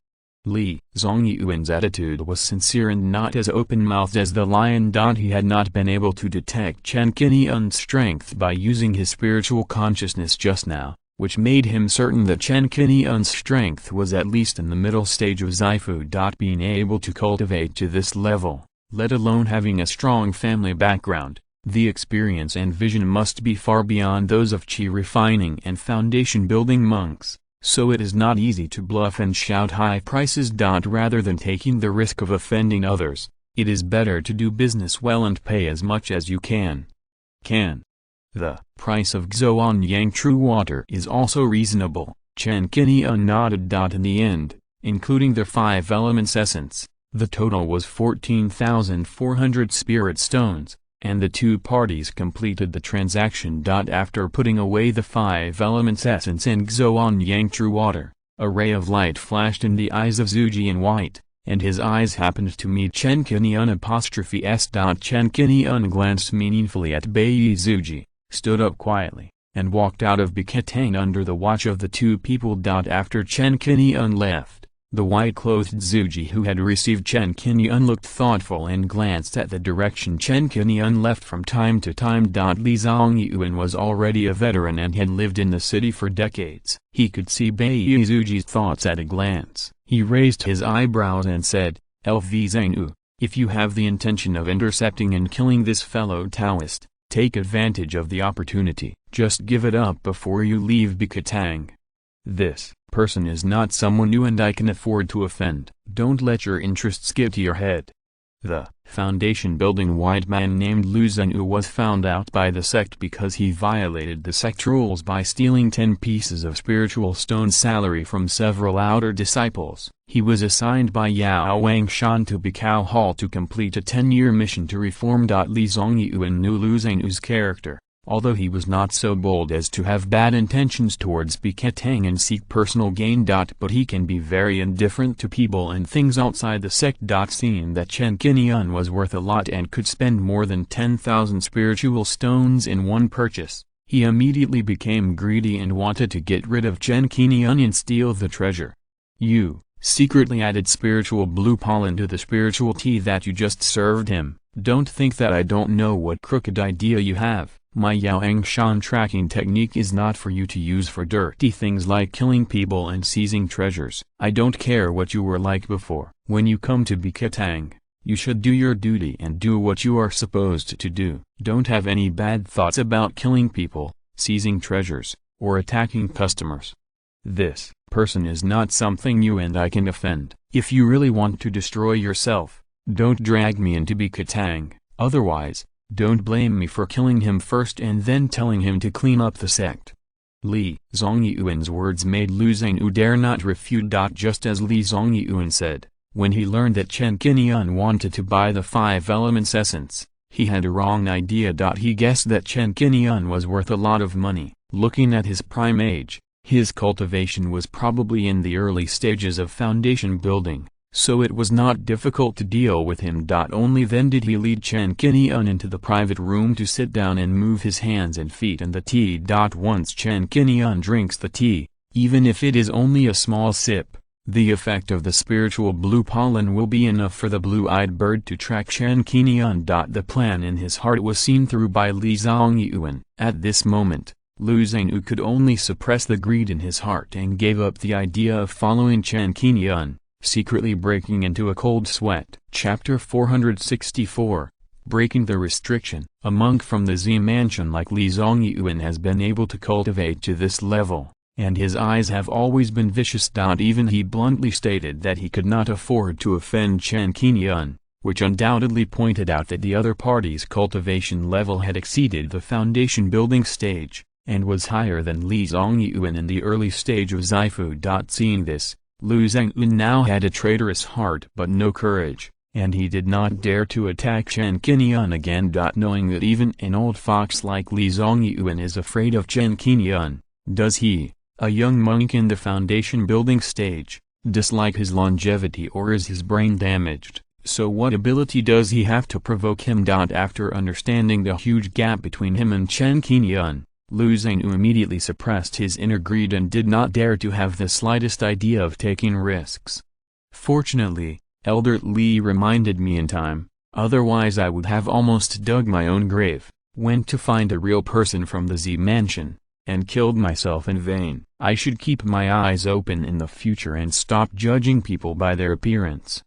Li Zongyuan's attitude was sincere and not as open-mouthed as the lion. He had not been able to detect Chen Qingyun's strength by using his spiritual consciousness just now, which made him certain that Chen Qingyun's strength was at least in the middle stage of Zaifu. Being able to cultivate to this level, let alone having a strong family background, the experience and vision must be far beyond those of chi refining and foundation building monks, so it is not easy to bluff and shout high prices. Rather than taking the risk of offending others, it is better to do business well and pay as much as you can. The price of Xuanyang True Water is also reasonable. Chen Qingyun nodded. In the end, including the 5 elements essence, the total was 14,400 spirit stones, and the two parties completed the transaction. After putting away the 5 elements essence and Xuanyang True Water, a ray of light flashed in the eyes of Zhuxiantu White, and his eyes happened to meet Chen Qingyun''s. Chen Qingyun glanced meaningfully at Bai Zhuji, stood up quietly, and walked out of Biketang under the watch of the two people. After Chen Qingyun left, the white-clothed Zhuji who had received Chen Qingyun looked thoughtful and glanced at the direction Chen Qingyun left from time to time. Li Zongyuan was already a veteran and had lived in the city for decades. He could see Bai Zhuji's thoughts at a glance. He raised his eyebrows and said, "LV Zhenu, if you have the intention of intercepting and killing this fellow Taoist, take advantage of the opportunity. Just give it up before you leave Biketang. This person is not someone new and I can afford to offend. Don't let your interests get to your head." The foundation-building white man named Lu Zhenu was found out by the sect because he violated the sect rules by stealing 10 pieces of spiritual stone salary from several outer disciples. He was assigned by Yao Wangshan to Bikao Hall to complete a 10-year mission to reform. Li Zongyuan knew Lu Zhenu's character, although he was not so bold as to have bad intentions towards Biketang and seek personal gain. But he can be very indifferent to people and things outside the sect. Seeing that Chen Qingyun was worth a lot and could spend more than 10,000 spiritual stones in one purchase, he immediately became greedy and wanted to get rid of Chen Qingyun and steal the treasure. "You secretly added spiritual blue pollen to the spiritual tea that you just served him. Don't think that I don't know what crooked idea you have. My Yaoangshan tracking technique is not for you to use for dirty things like killing people and seizing treasures. I don't care what you were like before. When you come to Biketang, you should do your duty and do what you are supposed to do. Don't have any bad thoughts about killing people, seizing treasures, or attacking customers. This person is not something you and I can offend. If you really want to destroy yourself, don't drag me into Biketang. Otherwise, don't blame me for killing him first and then telling him to clean up the sect." Li Zongyuan's words made Lu Zhenu dare not refute. Just as Li Zongyuan said, when he learned that Chen Qingyun wanted to buy the 5 elements essence, he had a wrong idea. He guessed that Chen Qingyun was worth a lot of money. Looking at his prime age, his cultivation was probably in the early stages of foundation building, so it was not difficult to deal with him. Only then did he lead Chen Qingyun into the private room to sit down and move his hands and feet in the tea. Once Chen Qingyun drinks the tea, even if it is only a small sip, the effect of the spiritual blue pollen will be enough for the blue-eyed bird to track Chen Qingyun. The plan in his heart was seen through by Li Zongyuan. At this moment, Lu Zhenu could only suppress the greed in his heart and gave up the idea of following Chen Qingyun, secretly breaking into a cold sweat. Chapter 464, Breaking the Restriction. A monk from the Z mansion like Li Zongyuan has been able to cultivate to this level, and his eyes have always been vicious. Even he bluntly stated that he could not afford to offend Chen Qingyun, which undoubtedly pointed out that the other party's cultivation level had exceeded the foundation building stage, and was higher than Li Zongyuan in the early stage of Zaifu. Seeing this, Lu Zhenu now had a traitorous heart but no courage, and he did not dare to attack Chen Qingyun again. Knowing that even an old fox like Li Zongyuan is afraid of Chen Qingyun, does he, a young monk in the foundation building stage, dislike his longevity, or is his brain damaged? So what ability does he have to provoke him? After understanding the huge gap between him and Chen Qingyun, Lu Zhenu immediately suppressed his inner greed and did not dare to have the slightest idea of taking risks. Fortunately, Elder Li reminded me in time, otherwise I would have almost dug my own grave, went to find a real person from the Z mansion, and killed myself in vain. I should keep my eyes open in the future and stop judging people by their appearance.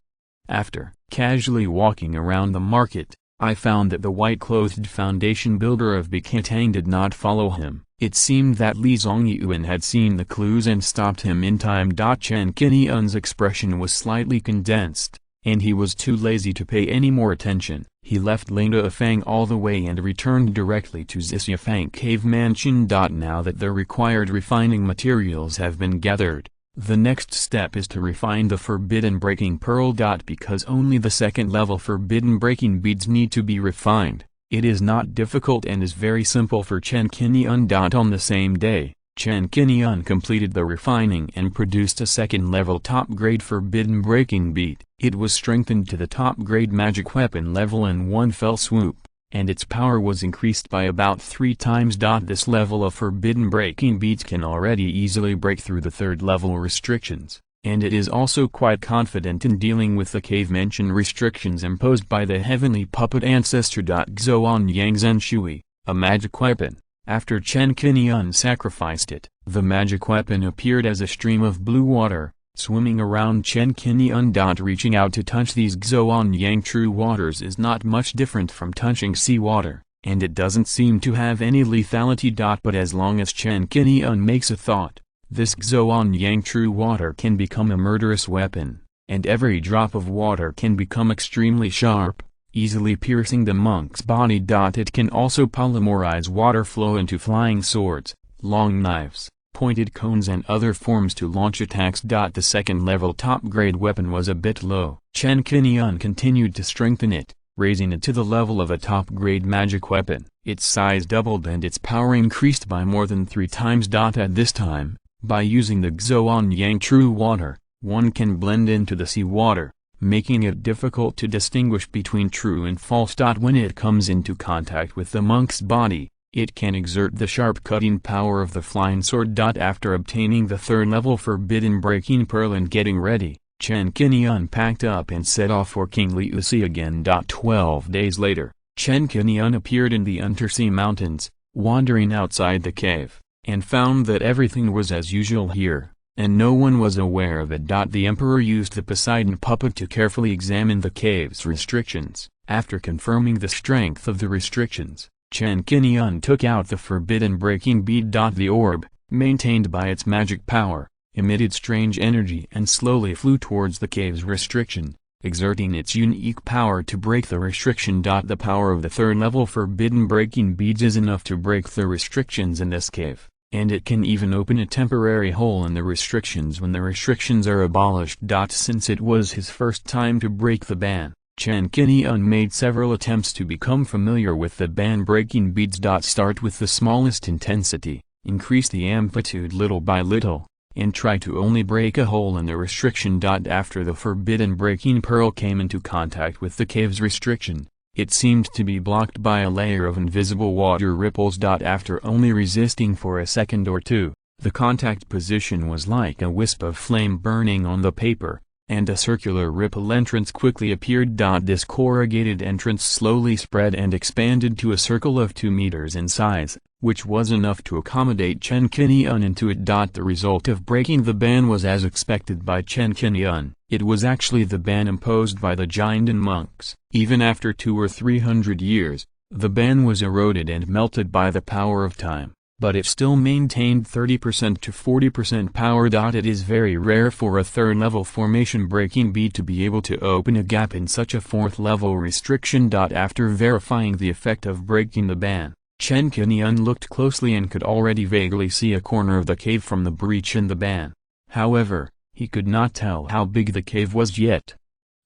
After casually walking around the market, I found that the white-clothed foundation builder of Biketang did not follow him. It seemed that Li Zongyuan had seen the clues and stopped him in time. Chen Qingyun's expression was slightly condensed, and he was too lazy to pay any more attention. He left Lingda Fang all the way and returned directly to Zhuxiantu Cave Mansion. Now that the required refining materials have been gathered, the next step is to refine the forbidden breaking pearl. Because only the second-level forbidden breaking beads need to be refined, it is not difficult and is very simple for Chen Qingyun. On the same day, Chen Qingyun completed the refining and produced a second-level top-grade forbidden breaking bead. It was strengthened to the top-grade magic weapon level in one fell swoop, and its power was increased by about 3 times. This level of forbidden breaking beads can already easily break through the third level restrictions, and it is also quite confident in dealing with the cave-mentioned restrictions imposed by the heavenly puppet ancestor. Xuanyang Zenshui, a magic weapon. After Chen Qingyun sacrificed it, the magic weapon appeared as a stream of blue water, swimming around Chen Qingyun. Reaching out to touch these Xuanyang true waters is not much different from touching seawater, and it doesn't seem to have any lethality. But as long as Chen Qingyun makes a thought, this Xuanyang true water can become a murderous weapon, and every drop of water can become extremely sharp, easily piercing the monk's body. It can also polymerize water flow into flying swords, long knives, pointed cones and other forms to launch attacks. The second level top grade weapon was a bit low. Chen Qingyun continued to strengthen it, raising it to the level of a top grade magic weapon. Its size doubled and its power increased by more than 3 times. At this time, by using the Xuanyang true water, one can blend into the sea water, making it difficult to distinguish between true and false. When it comes into contact with the monk's body, it can exert the sharp cutting power of the flying sword. After obtaining the third level forbidden breaking pearl and getting ready, Chen Qingyun packed up and set off for King Liusi again. 12 days later, Chen Qingyun appeared in the Untersea Mountains, wandering outside the cave, and found that everything was as usual here, and no one was aware of it. The emperor used the Poseidon puppet to carefully examine the cave's restrictions. After confirming the strength of the restrictions, Chen Qingyun took out the forbidden breaking bead. The orb, maintained by its magic power, emitted strange energy and slowly flew towards the cave's restriction, exerting its unique power to break the restriction. The power of the third level forbidden breaking beads is enough to break the restrictions in this cave, and it can even open a temporary hole in the restrictions when the restrictions are abolished. Since it was his first time to break the ban, Chen Qingyun made several attempts to become familiar with the ban-breaking beads. Start with the smallest intensity, increase the amplitude little by little, and try to only break a hole in the restriction. After the forbidden breaking pearl came into contact with the cave's restriction, it seemed to be blocked by a layer of invisible water ripples. After only resisting for a second or two, the contact position was like a wisp of flame burning on the paper, and a circular ripple entrance quickly appeared. This corrugated entrance slowly spread and expanded to a circle of 2 meters in size, which was enough to accommodate Chen Qingyun into it. The result of breaking the ban was as expected by Chen Qingyun. It was actually the ban imposed by the Jiandan monks. Even after 200 or 300 years, the ban was eroded and melted by the power of time, but it still maintained 30% to 40% power. It is very rare for a third level formation breaking bead to be able to open a gap in such a fourth level restriction. After verifying the effect of breaking the ban, Chen Qingyun looked closely and could already vaguely see a corner of the cave from the breach in the ban. However, he could not tell how big the cave was yet.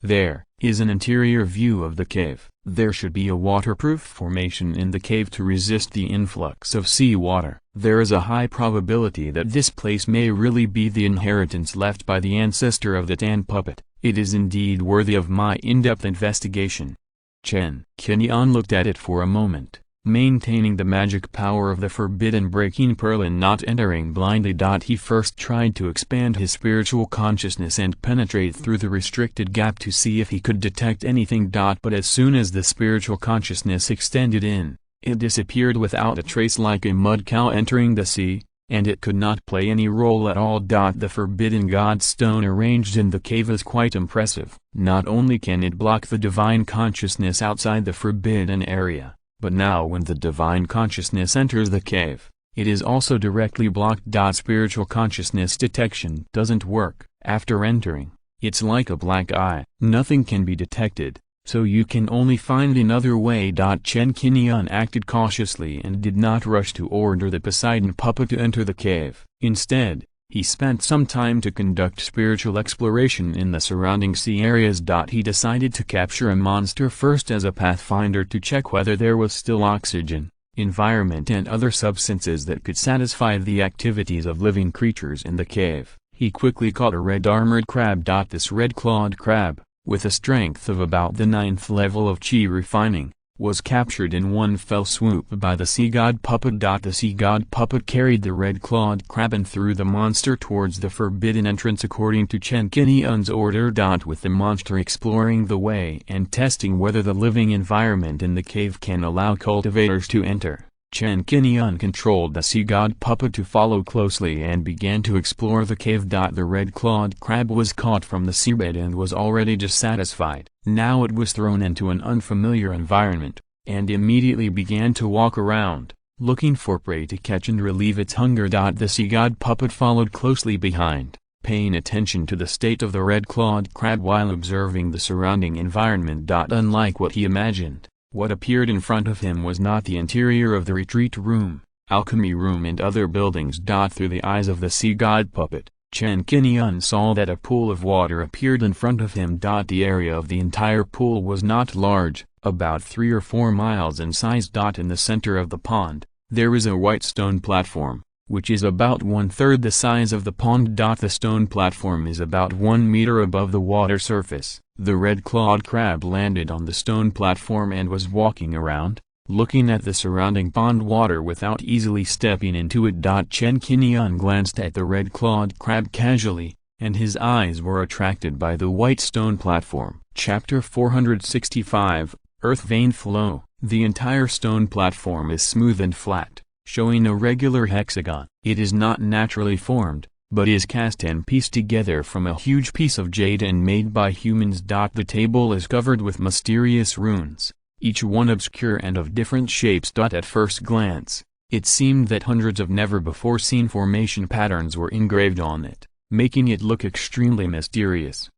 There is an interior view of the cave. There should be a waterproof formation in the cave to resist the influx of seawater. There is a high probability that this place may really be the inheritance left by the ancestor of the Tan puppet. It is indeed worthy of my in-depth investigation. Chen Qingyun looked at it for a moment, maintaining the magic power of the forbidden breaking pearl and not entering blindly. He first tried to expand his spiritual consciousness and penetrate through the restricted gap to see if he could detect anything. But as soon as the spiritual consciousness extended in, it disappeared without a trace, like a mud cow entering the sea, and it could not play any role at all. The forbidden god stone arranged in the cave is quite impressive. Not only can it block the divine consciousness outside the forbidden area, but now when the divine consciousness enters the cave, it is also directly blocked. Spiritual consciousness detection doesn't work. After entering, it's like a black eye. Nothing can be detected, so you can only find another way. Chen Qingyun acted cautiously and did not rush to order the Poseidon puppet to enter the cave. Instead, he spent some time to conduct spiritual exploration in the surrounding sea areas. He decided to capture a monster first as a pathfinder to check whether there was still oxygen, environment and other substances that could satisfy the activities of living creatures in the cave. He quickly caught a red-armored crab. This red-clawed crab, with a strength of about the 9th level of Qi refining, was captured in one fell swoop by the sea god puppet. The sea god puppet carried the red-clawed crab and threw the monster towards the forbidden entrance according to Chen Qingyun's order. With the monster exploring the way and testing whether the living environment in the cave can allow cultivators to enter, Chen Qingyun controlled the sea god puppet to follow closely and began to explore the cave. The red-clawed crab was caught from the seabed and was already dissatisfied. Now it was thrown into an unfamiliar environment, and immediately began to walk around, looking for prey to catch and relieve its hunger. The sea god puppet followed closely behind, paying attention to the state of the red-clawed crab while observing the surrounding environment. Unlike what he imagined, what appeared in front of him was not the interior of the retreat room, alchemy room and other buildings. Through the eyes of the sea god puppet, Chen Qingyun saw that a pool of water appeared in front of him. The area of the entire pool was not large, about 3 or 4 miles in size. In the center of the pond, there is a white stone platform, which is about 1/3 the size of the pond. The stone platform is about 1 meter above the water surface. The red-clawed crab landed on the stone platform and was walking around, looking at the surrounding pond water without easily stepping into it. Chen Qingyun glanced at the red-clawed crab casually, and his eyes were attracted by the white stone platform. Chapter 465, Earth Vein Flow. The entire stone platform is smooth and flat, showing a regular hexagon. It is not naturally formed, but is cast and pieced together from a huge piece of jade and made by humans. The table is covered with mysterious runes, each one obscure and of different shapes. At first glance, it seemed that hundreds of never-before-seen formation patterns were engraved on it, making it look extremely mysterious.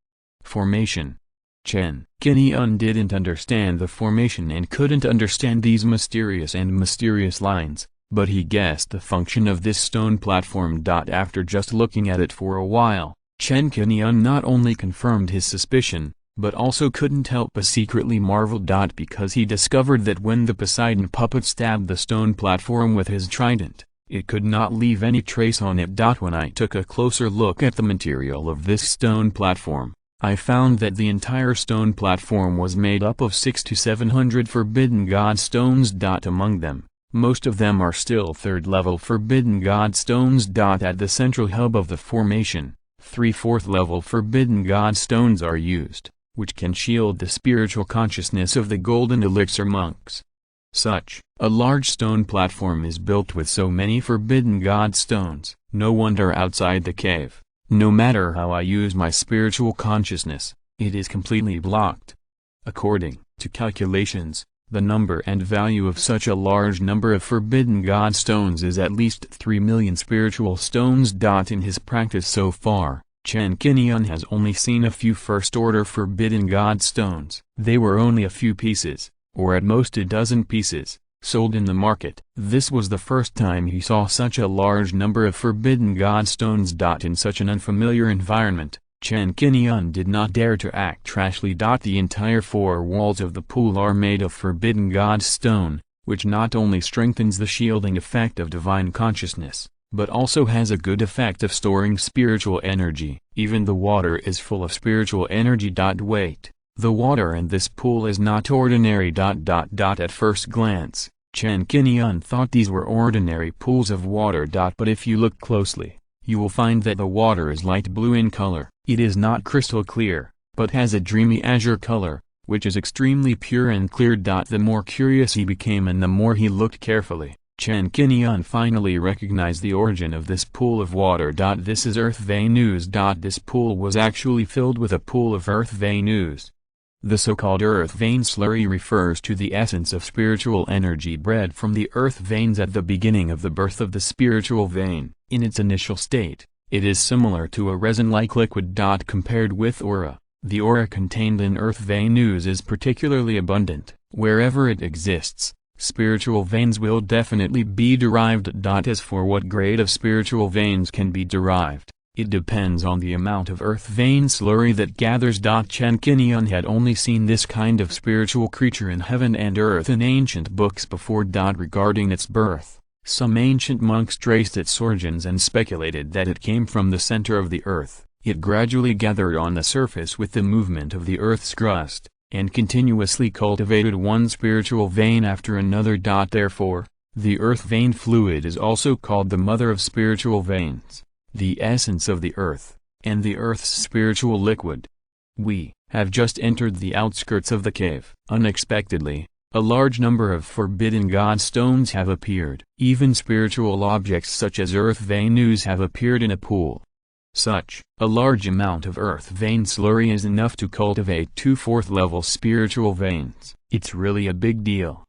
Formation. Chen Qingyun didn't understand the formation and couldn't understand these mysterious lines, but he guessed the function of this stone platform. After just looking at it for a while, Chen Qingyun not only confirmed his suspicion, but also couldn't help but secretly marvel. Because he discovered that when the Poseidon puppet stabbed the stone platform with his trident, it could not leave any trace on it. When I took a closer look at the material of this stone platform, I found that the entire stone platform was made up of 600 to 700 forbidden god stones. Among them, most of them are still 3rd-level forbidden god stones. At the central hub of the formation, 3 4th-level forbidden god stones are used, which can shield the spiritual consciousness of the golden elixir monks. Such a large stone platform is built with so many forbidden god stones. No wonder outside the cave, no matter how I use my spiritual consciousness, it is completely blocked. According to calculations, the number and value of such a large number of forbidden god stones is at least 3 million spiritual stones. In his practice so far, Chen Qingyun has only seen a few first-order forbidden god stones. They were only a few pieces, or at most a dozen pieces, sold in the market. This was the first time he saw such a large number of forbidden god stones. In such an unfamiliar environment, Chen Qingyun did not dare to act rashly. The entire 4 walls of the pool are made of forbidden god stone, which not only strengthens the shielding effect of divine consciousness, but also has a good effect of storing spiritual energy. Even the water is full of spiritual energy. Wait, the water in this pool is not ordinary. At first glance, Chen Qingyun thought these were ordinary pools of water. But if you look closely, you will find that the water is light blue in color. It is not crystal clear, but has a dreamy azure color, which is extremely pure and clear. The more curious he became and the more he looked carefully, Chen Qingyun finally recognized the origin of this pool of water. This is earth vein ooze. This pool was actually filled with a pool of earth vein ooze. The so-called earth vein slurry refers to the essence of spiritual energy bred from the earth veins at the beginning of the birth of the spiritual vein. In its initial state, it is similar to a resin-like liquid. Compared with aura, the aura contained in earth vein ooze is particularly abundant. Wherever it exists, spiritual veins will definitely be derived. As for what grade of spiritual veins can be derived, it depends on the amount of earth vein slurry that gathers. Chen Qingyun had only seen this kind of spiritual creature in heaven and earth in ancient books before. Regarding its birth, some ancient monks traced its origins and speculated that it came from the center of the earth. It gradually gathered on the surface with the movement of the earth's crust, and continuously cultivated one spiritual vein after another. Therefore, the earth vein fluid is also called the mother of spiritual veins, the essence of the earth, and the earth's spiritual liquid. We have just entered the outskirts of the cave. Unexpectedly, a large number of forbidden god stones have appeared. Even spiritual objects such as earth vein ooze have appeared in a pool. Such a large amount of earth vein slurry is enough to cultivate 2 4th-level spiritual veins. It's really a big deal.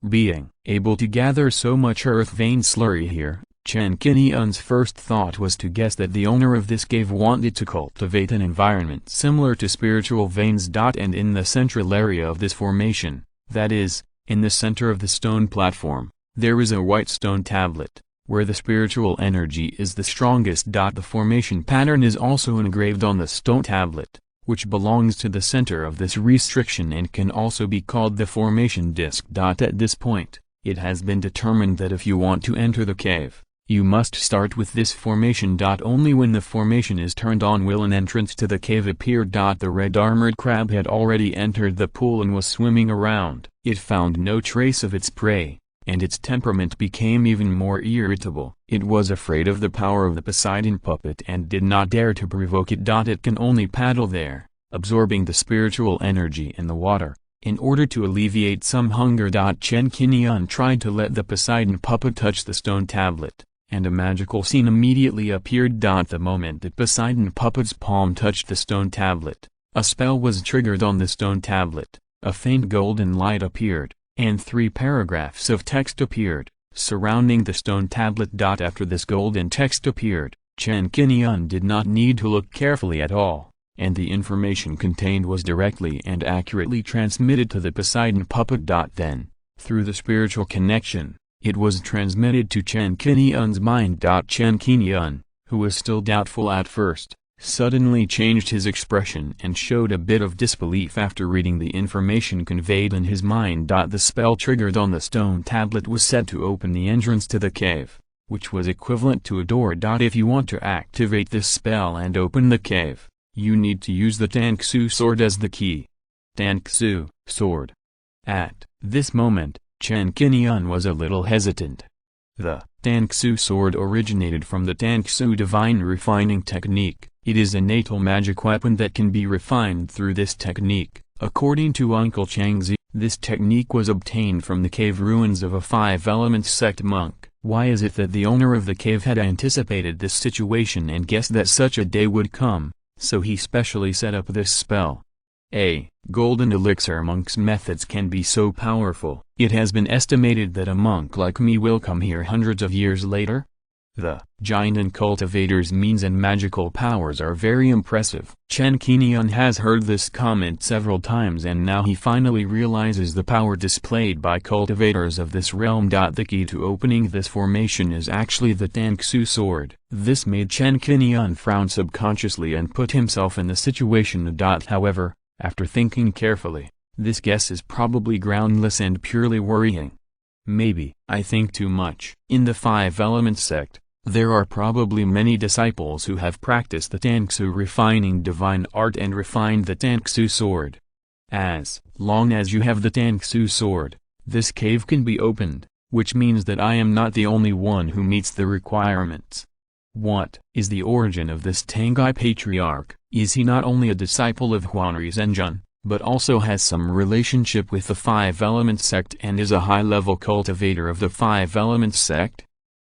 Being able to gather so much earth vein slurry here, Chen Qingyun's first thought was to guess that the owner of this cave wanted to cultivate an environment similar to spiritual veins. And in the central area of this formation, that is, in the center of the stone platform, there is a white stone tablet, where the spiritual energy is the strongest. The formation pattern is also engraved on the stone tablet, which belongs to the center of this restriction and can also be called the formation disk. At this point, it has been determined that if you want to enter the cave, you must start with this formation. Only when the formation is turned on will an entrance to the cave appear. The red armored crab had already entered the pool and was swimming around. It found no trace of its prey, and its temperament became even more irritable. It was afraid of the power of the Poseidon puppet and did not dare to provoke it. It can only paddle there, absorbing the spiritual energy in the water, in order to alleviate some hunger. Chen Qingyun tried to let the Poseidon puppet touch the stone tablet, and a magical scene immediately appeared. The moment the Poseidon puppet's palm touched the stone tablet, a spell was triggered on the stone tablet, a faint golden light appeared, and 3 paragraphs of text appeared, surrounding the stone tablet. After this golden text appeared, Chen Qingyun did not need to look carefully at all, and the information contained was directly and accurately transmitted to the Poseidon puppet. Then, through the spiritual connection, it was transmitted to Chen Qingyun's mind. Chen Qingyun, who was still doubtful at first, suddenly changed his expression and showed a bit of disbelief after reading the information conveyed in his mind. The spell triggered on the stone tablet was set to open the entrance to the cave, which was equivalent to a door. If you want to activate this spell and open the cave, you need to use the Tangsu sword as the key. Tangsu sword. At this moment, Chen Qingyun was a little hesitant. The Tangsu sword originated from the Tangsu divine refining technique. It is a natal magic weapon that can be refined through this technique. According to Uncle Changzi, this technique was obtained from the cave ruins of a 5-elements sect monk. Why is it that the owner of the cave had anticipated this situation and guessed that such a day would come, so he specially set up this spell? A golden elixir monk's methods can be so powerful. It has been estimated that a monk like me will come here hundreds of years later. The giant and cultivators' means and magical powers are very impressive. Chen Qingyun has heard this comment several times and now he finally realizes the power displayed by cultivators of this realm. The key to opening this formation is actually the Tangsu sword. This made Chen Qingyun frown subconsciously and put himself in the situation. However, after thinking carefully, this guess is probably groundless and purely worrying. Maybe I think too much. In the 5-elements sect, there are probably many disciples who have practiced the Tangsu refining divine art and refined the Tangsu sword. As long as you have the Tangsu sword, this cave can be opened, which means that I am not the only one who meets the requirements. What is the origin of this Tangai patriarch? Is he not only a disciple of Huanri Zhenjun, but also has some relationship with the 5-elements sect and is a high-level cultivator of the 5-elements sect?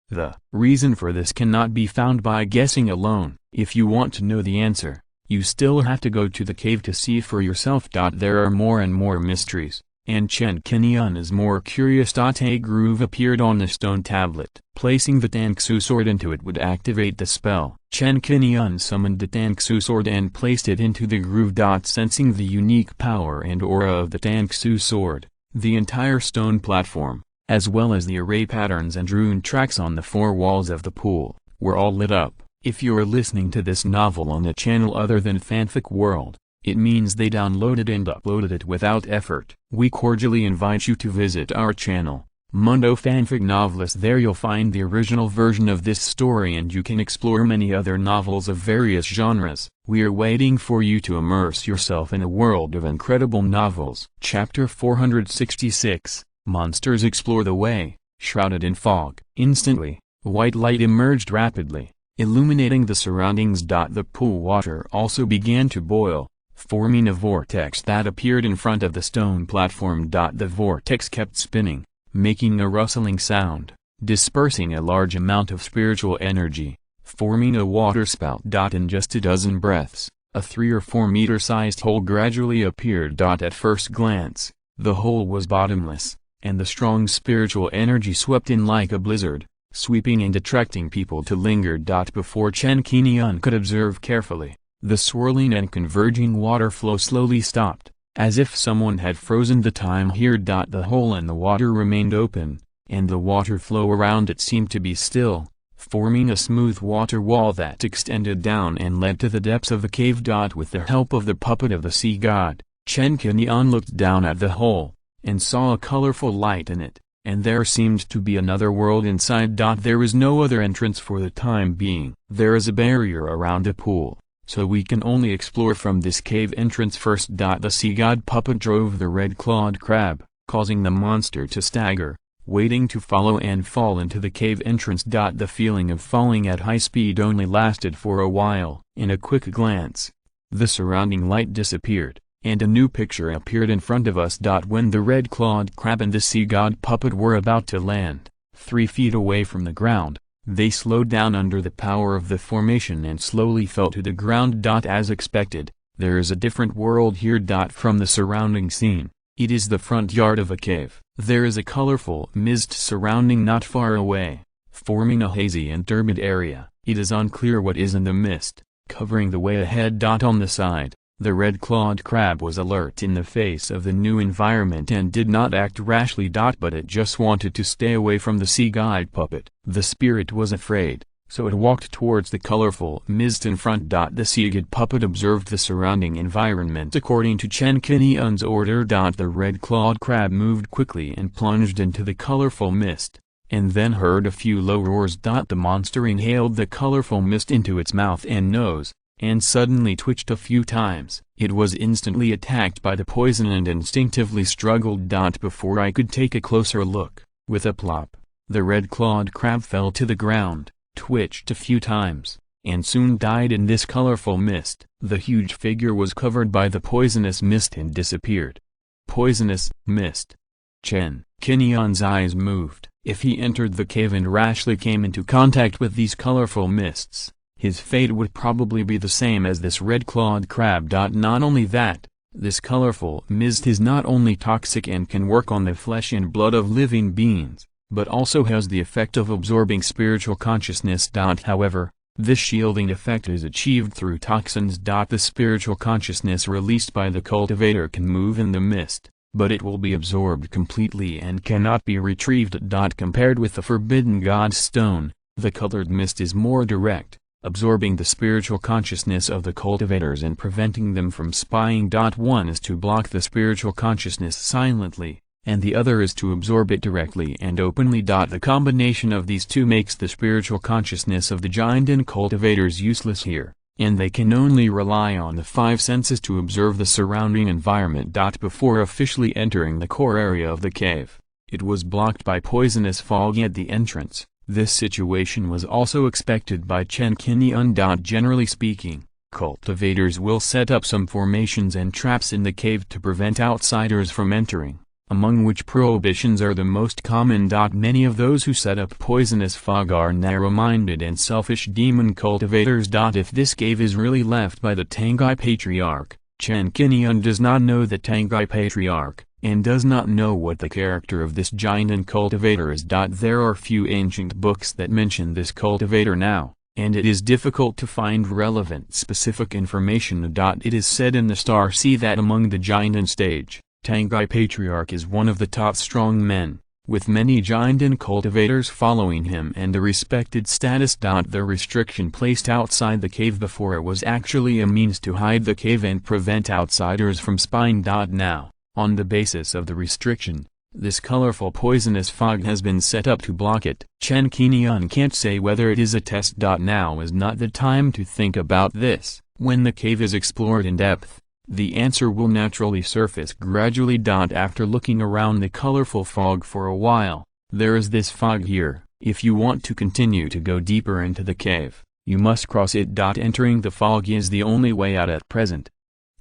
The reason for this cannot be found by guessing alone. If you want to know the answer, you still have to go to the cave to see for yourself. There are more and more mysteries, and Chen Qingyun is more curious. A groove appeared on the stone tablet. Placing the Tangsu sword into it would activate the spell. Chen Qingyun summoned the Tangsu sword and placed it into the groove. Sensing the unique power and aura of the Tangsu sword, the entire stone platform, as well as the array patterns and rune tracks on the 4 walls of the pool, were all lit up. If you're listening to this novel on a channel other than Fanfic World, it means they downloaded and uploaded it without effort. We cordially invite you to visit our channel, Mundo Fanfic Novelist. There you'll find the original version of this story, and you can explore many other novels of various genres. We are waiting for you to immerse yourself in a world of incredible novels. Chapter 466, Monsters Explore the Way, Shrouded in Fog. Instantly, white light emerged rapidly, illuminating the surroundings. The pool water also began to boil, forming a vortex that appeared in front of the stone platform. The vortex kept spinning, making a rustling sound, dispersing a large amount of spiritual energy, forming a waterspout. In just a dozen breaths, a 3 or 4 meter-sized hole gradually appeared. At first glance, the hole was bottomless, and the strong spiritual energy swept in like a blizzard, sweeping and attracting people to linger. Before Chen Qingyun could observe carefully, the swirling and converging water flow slowly stopped, as if someone had frozen the time here. The hole in the water remained open, and the water flow around it seemed to be still, forming a smooth water wall that extended down and led to the depths of the cave. With the help of the puppet of the sea god, Chen Qingyun looked down at the hole, and saw a colorful light in it, and there seemed to be another world inside. There was no other entrance for the time being. There is a barrier around the pool, so we can only explore from this cave entrance first. The sea god puppet drove the red-clawed crab, causing the monster to stagger, waiting to follow and fall into the cave entrance. The feeling of falling at high speed only lasted for a while. In a quick glance, the surrounding light disappeared, and a new picture appeared in front of us. When the red-clawed crab and the sea god puppet were about to land, 3 feet away from the ground, they slowed down under the power of the formation and slowly fell to the ground. As expected, there is a different world here. From the surrounding scene, it is the front yard of a cave. There is a colorful mist surrounding not far away, forming a hazy and turbid area. It is unclear what is in the mist, covering the way ahead. On the side, the red-clawed crab was alert in the face of the new environment and did not act rashly. But it just wanted to stay away from the sea god puppet. The spirit was afraid, so it walked towards the colorful mist in front. The sea god puppet observed the surrounding environment according to Chen Qingyun's order. The red-clawed crab moved quickly and plunged into the colorful mist, and then heard a few low roars. The monster inhaled the colorful mist into its mouth and nose, and suddenly twitched a few times. It was instantly attacked by the poison and instinctively struggled. Before I could take a closer look, with a plop, the red-clawed crab fell to the ground, twitched a few times, and soon died in this colorful mist. The huge figure was covered by the poisonous mist and disappeared. Poisonous mist. Chen Qingyun's eyes moved. If he entered the cave and rashly came into contact with these colorful mists, his fate would probably be the same as this red-clawed crab. Not only that, this colorful mist is not only toxic and can work on the flesh and blood of living beings, but also has the effect of absorbing spiritual consciousness. However, this shielding effect is achieved through toxins. The spiritual consciousness released by the cultivator can move in the mist, but it will be absorbed completely and cannot be retrieved. Compared with the Forbidden God's Stone, the colored mist is more direct, absorbing the spiritual consciousness of the cultivators and preventing them from spying. One is to block the spiritual consciousness silently, and the other is to absorb it directly and openly. The combination of these two makes the spiritual consciousness of the giant and cultivators useless here, and they can only rely on the 5 senses to observe the surrounding environment. Before officially entering the core area of the cave, it was blocked by poisonous fog at the entrance. This situation was also expected by Chen Qingyun. Generally speaking, cultivators will set up some formations and traps in the cave to prevent outsiders from entering, among which prohibitions are the most common. Many of those who set up poisonous fog are narrow-minded and selfish demon cultivators. If this cave is really left by the Tangai Patriarch, Chen Qingyun does not know the Tangai Patriarch, and does not know what the character of this giant and cultivator is. There are few ancient books that mention this cultivator now, and it is difficult to find relevant specific information. It is said in the Star Sea that among the giant and stage, Tangai Patriarch is one of the top strong men, with many giant and cultivators following him and a respected status. The restriction placed outside the cave before it was actually a means to hide the cave and prevent outsiders from spying. Now, on the basis of the restriction, This colorful poisonous fog has been set up to block it. Chen Qingyun can't say whether it is a test. Now is not the time to think about this. When the cave is explored in depth, the answer will naturally surface gradually. After looking around the colorful fog for a while, there is this fog here. If you want to continue to go deeper into the cave, you must cross it. Entering the fog is the only way out at present.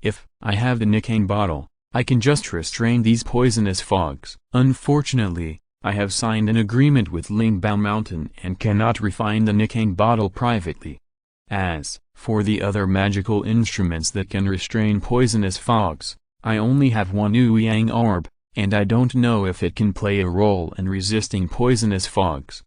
If I have the Qingguang bottle, I can just restrain these poisonous fogs. Unfortunately, I have signed an agreement with Lingbao Mountain and cannot refine the Qingguang bottle privately. As for the other magical instruments that can restrain poisonous fogs, I only have one Hunyuan orb, and I don't know if it can play a role in resisting poisonous fogs.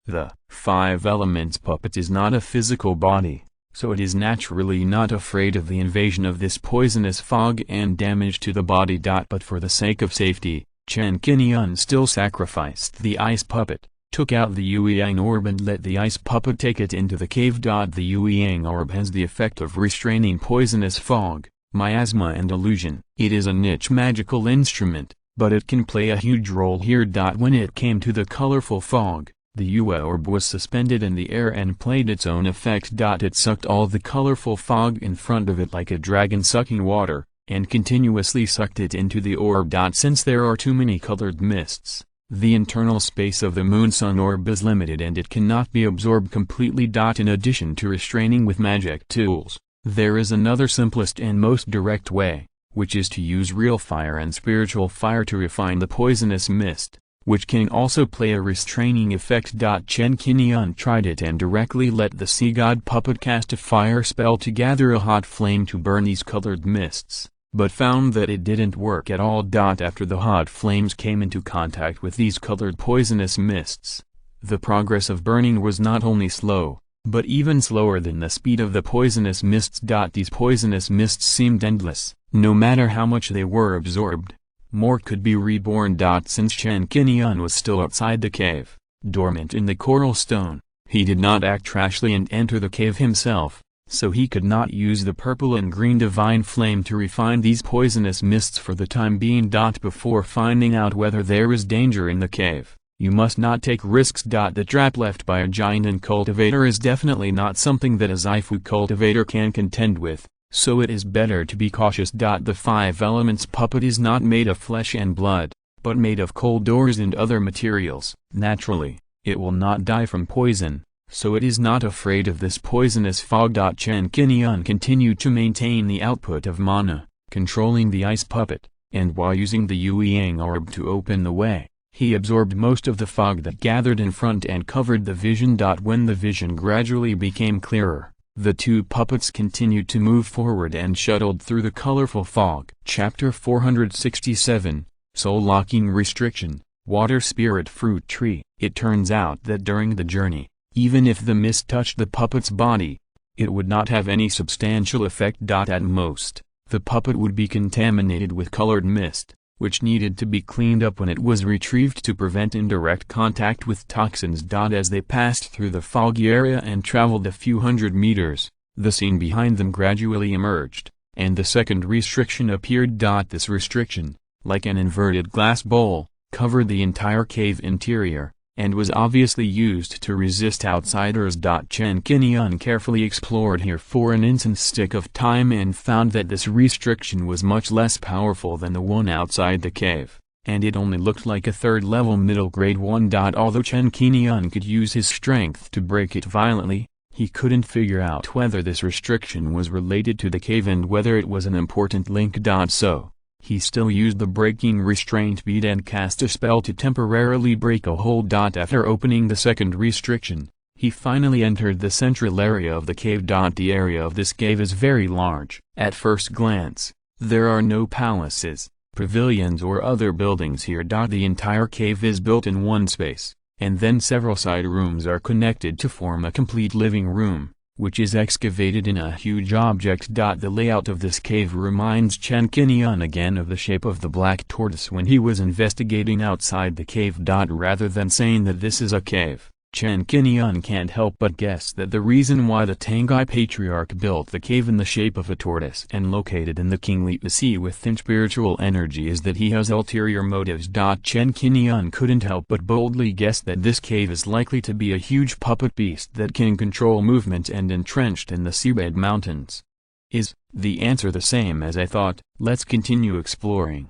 The 5 Elements puppet is not a physical body, so it is naturally not afraid of the invasion of this poisonous fog and damage to the body. But for the sake of safety, Chen Qingyun still sacrificed the ice puppet, took out the Hunyuan orb and let the ice puppet take it into the cave. The Hunyuan orb has the effect of restraining poisonous fog, miasma and illusion. It is a niche magical instrument, but it can play a huge role here. When it came to the colorful fog, the Hunyuan orb was suspended in the air and played its own effect. It sucked all the colorful fog in front of it like a dragon sucking water, and continuously sucked it into the orb. Since there are too many colored mists, the internal space of the moon-sun orb is limited and it cannot be absorbed completely. In addition to restraining with magic tools, there is another simplest and most direct way, which is to use real fire and spiritual fire to refine the poisonous mist, which can also play a restraining effect. Chen Qingyun tried it and directly let the sea god puppet cast a fire spell to gather a hot flame to burn these colored mists, but found that it didn't work at all. After the hot flames came into contact with these colored poisonous mists, the progress of burning was not only slow, but even slower than the speed of the poisonous mists. These poisonous mists seemed endless. No matter how much they were absorbed, more could be reborn. Since Chen Qingyun was still outside the cave, dormant in the coral stone, he did not act rashly and enter the cave himself, so he could not use the purple and green divine flame to refine these poisonous mists for the time being. Before finding out whether there is danger in the cave, you must not take risks. The trap left by a giant and cultivator is definitely not something that a Zaifu cultivator can contend with, so it is better to be cautious. The 5 Elements puppet is not made of flesh and blood, but made of cold ores and other materials. Naturally, it will not die from poison, so it is not afraid of this poisonous fog. Chen Qingyun continued to maintain the output of mana, controlling the ice puppet, and while using the Hunyuan orb to open the way, he absorbed most of the fog that gathered in front and covered the vision. When the vision gradually became clearer, the 2 puppets continued to move forward and shuttled through the colorful fog. Chapter 467, Soul Locking Restriction, Water Spirit Fruit Tree. It turns out that during the journey, even if the mist touched the puppet's body, it would not have any substantial effect. At most, the puppet would be contaminated with colored mist, which needed to be cleaned up when it was retrieved to prevent indirect contact with toxins. As they passed through the foggy area and traveled a few hundred meters, the scene behind them gradually emerged, and the second restriction appeared. This restriction, like an inverted glass bowl, covered the entire cave interior, and was obviously used to resist outsiders. Chen Qingyun carefully explored here for an incense stick of time and found that this restriction was much less powerful than the one outside the cave, and it only looked like a third-level middle grade one. Although Chen Qingyun could use his strength to break it violently, he couldn't figure out whether this restriction was related to the cave and whether it was an important link. So he still used the breaking restraint bead and cast a spell to temporarily break a hole. After opening the second restriction, he finally entered the central area of the cave. The area of this cave is very large. At first glance, there are no palaces, pavilions or other buildings here. The entire cave is built in one space, and then several side rooms are connected to form a complete living room, which is excavated in a huge object. The layout of this cave reminds Chen Qingyun again of the shape of the black tortoise when he was investigating outside the cave. Rather than saying that this is a cave, Chen Qingyun can't help but guess that the reason why the Tangai Patriarch built the cave in the shape of a tortoise and located in the kingly sea with thin spiritual energy is that he has ulterior motives. Chen Qingyun couldn't help but boldly guess that this cave is likely to be a huge puppet beast that can control movement and entrenched in the seabed mountains. Is the answer the same as I thought? Let's continue exploring.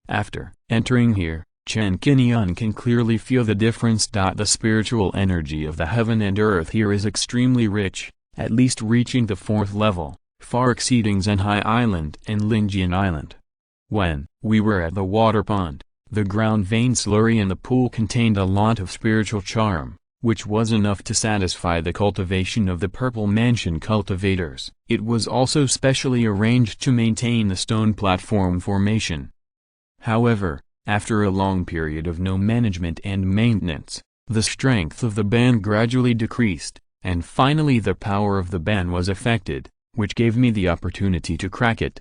After entering here, Chen Qingyun can clearly feel the difference. The spiritual energy of the heaven and earth here is extremely rich, at least reaching the 4th level, far exceeding Zhenhai Island and Linjian Island. When we were at the water pond, the ground vein slurry in the pool contained a lot of spiritual charm, which was enough to satisfy the cultivation of the Purple Mansion cultivators. It was also specially arranged to maintain the stone platform formation. However, after a long period of no management and maintenance, the strength of the ban gradually decreased, and finally the power of the ban was affected, which gave me the opportunity to crack it.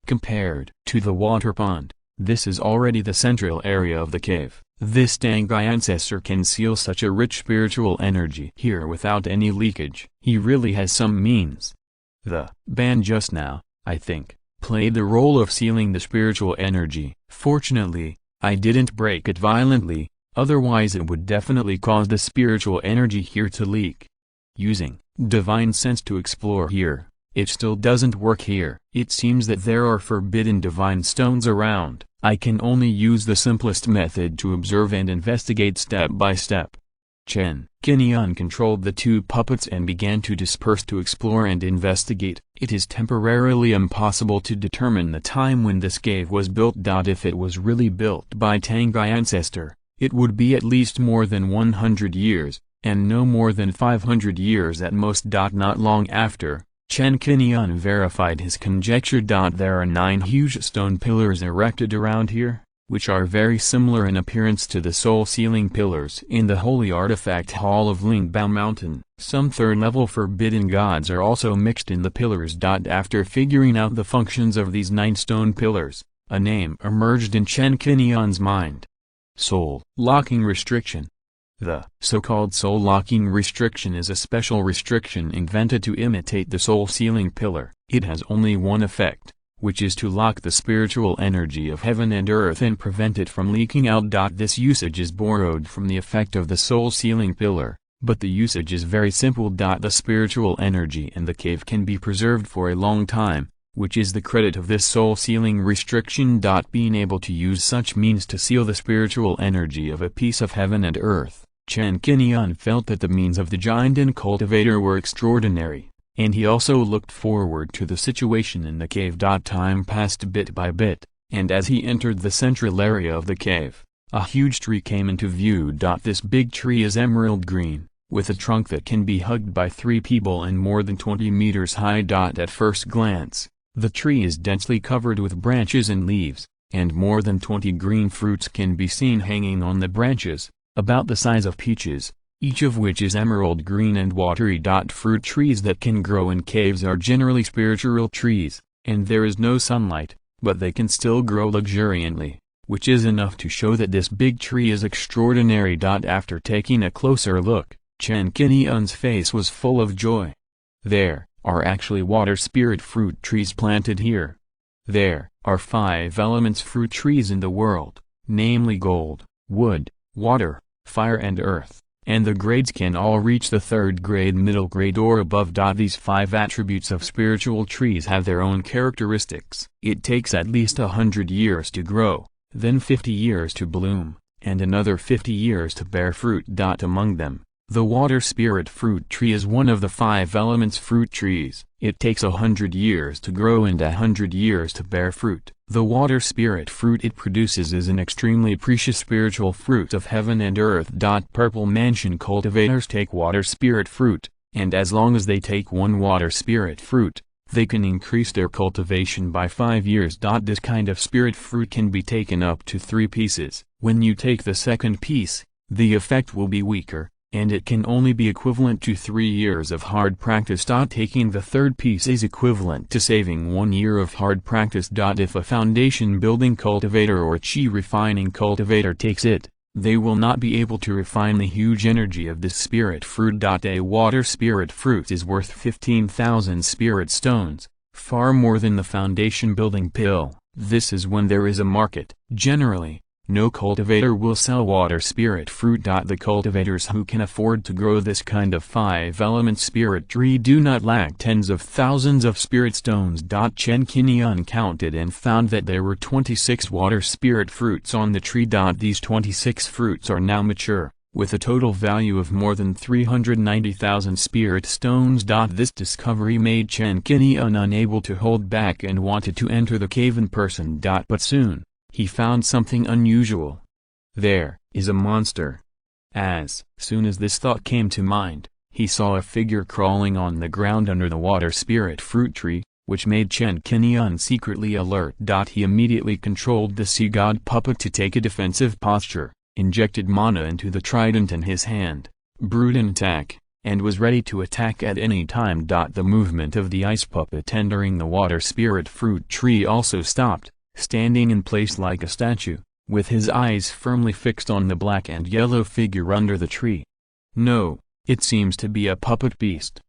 Compared to the water pond, this is already the central area of the cave. This Tangai ancestor can seal such a rich spiritual energy here without any leakage. He really has some means. The ban just now, I think, played the role of sealing the spiritual energy. Fortunately, I didn't break it violently, otherwise it would definitely cause the spiritual energy here to leak. Using divine sense to explore here, it still doesn't work here. It seems that there are forbidden divine stones around. I can only use the simplest method to observe and investigate step by step. Chen Qingyun controlled the 2 puppets and began to disperse to explore and investigate. It is temporarily impossible to determine the time when this cave was built. If it was really built by Tangai ancestor, it would be at least more than 100 years, and no more than 500 years at most. Not long after, Chen Qingyun verified his conjecture. There are 9 huge stone pillars erected around here, which are very similar in appearance to the soul-sealing pillars in the Holy Artifact Hall of Lingbao Mountain. Some 3rd-level forbidden gods are also mixed in the pillars. After figuring out the functions of these 9 stone pillars, a name emerged in Chen Qingyun's mind. Soul Locking Restriction. The so-called soul locking restriction is a special restriction invented to imitate the soul-sealing pillar. It has only one effect, which is to lock the spiritual energy of heaven and earth and prevent it from leaking out. This usage is borrowed from the effect of the soul-sealing pillar, but the usage is very simple. The spiritual energy in the cave can be preserved for a long time, which is the credit of this soul-sealing restriction. Being able to use such means to seal the spiritual energy of a piece of heaven and earth, Chen Qingyun felt that the means of the giant and cultivator were extraordinary, and he also looked forward to the situation in the cave. Time passed bit by bit, and as he entered the central area of the cave, a huge tree came into view. This big tree is emerald green, with a trunk that can be hugged by 3 people and more than 20 meters high. At first glance, the tree is densely covered with branches and leaves, and more than 20 green fruits can be seen hanging on the branches, about the size of peaches, each of which is emerald green and watery. Fruit trees that can grow in caves are generally spiritual trees, and there is no sunlight, but they can still grow luxuriantly, which is enough to show that this big tree is extraordinary. After taking a closer look, Chen Qingyun's face was full of joy. There are actually water spirit fruit trees planted here. There are 5 elements fruit trees in the world, namely gold, wood, water, fire and earth, and the grades can all reach the 3rd grade, middle grade or above. These 5 attributes of spiritual trees have their own characteristics. It takes at least 100 years to grow, then 50 years to bloom, and another 50 years to bear fruit. Among them, the water spirit fruit tree is one of the 5 elements fruit trees. It takes 100 years to grow and 100 years to bear fruit. The water spirit fruit it produces is an extremely precious spiritual fruit of heaven and earth. Purple Mansion cultivators take water spirit fruit, and as long as they take 1 water spirit fruit, they can increase their cultivation by 5 years. This kind of spirit fruit can be taken up to 3 pieces. When you take the 2nd piece, the effect will be weaker, and it can only be equivalent to 3 years of hard practice. Taking the 3rd piece is equivalent to saving 1 year of hard practice. If a foundation building cultivator or chi refining cultivator takes it, they will not be able to refine the huge energy of this spirit fruit. A water spirit fruit is worth 15,000 spirit stones, far more than the foundation building pill. This is when there is a market. Generally, no cultivator will sell water spirit fruit. The cultivators who can afford to grow this kind of 5-element spirit tree do not lack tens of thousands of spirit stones. Chen Qingyun counted and found that there were 26 water spirit fruits on the tree. These 26 fruits are now mature, with a total value of more than 390,000 spirit stones. This discovery made Chen Qingyun unable to hold back and wanted to enter the cave in person. But soon, he found something unusual. There is a monster. As soon as this thought came to mind, he saw a figure crawling on the ground under the water spirit fruit tree, which made Chen Qingyun secretly alert. He immediately controlled the sea god puppet to take a defensive posture, injected mana into the trident in his hand, brewed an attack, and was ready to attack at any time. The movement of the ice puppet entering the water spirit fruit tree also stopped, standing in place like a statue, with his eyes firmly fixed on the black and yellow figure under the tree. No, it seems to be a puppet beast.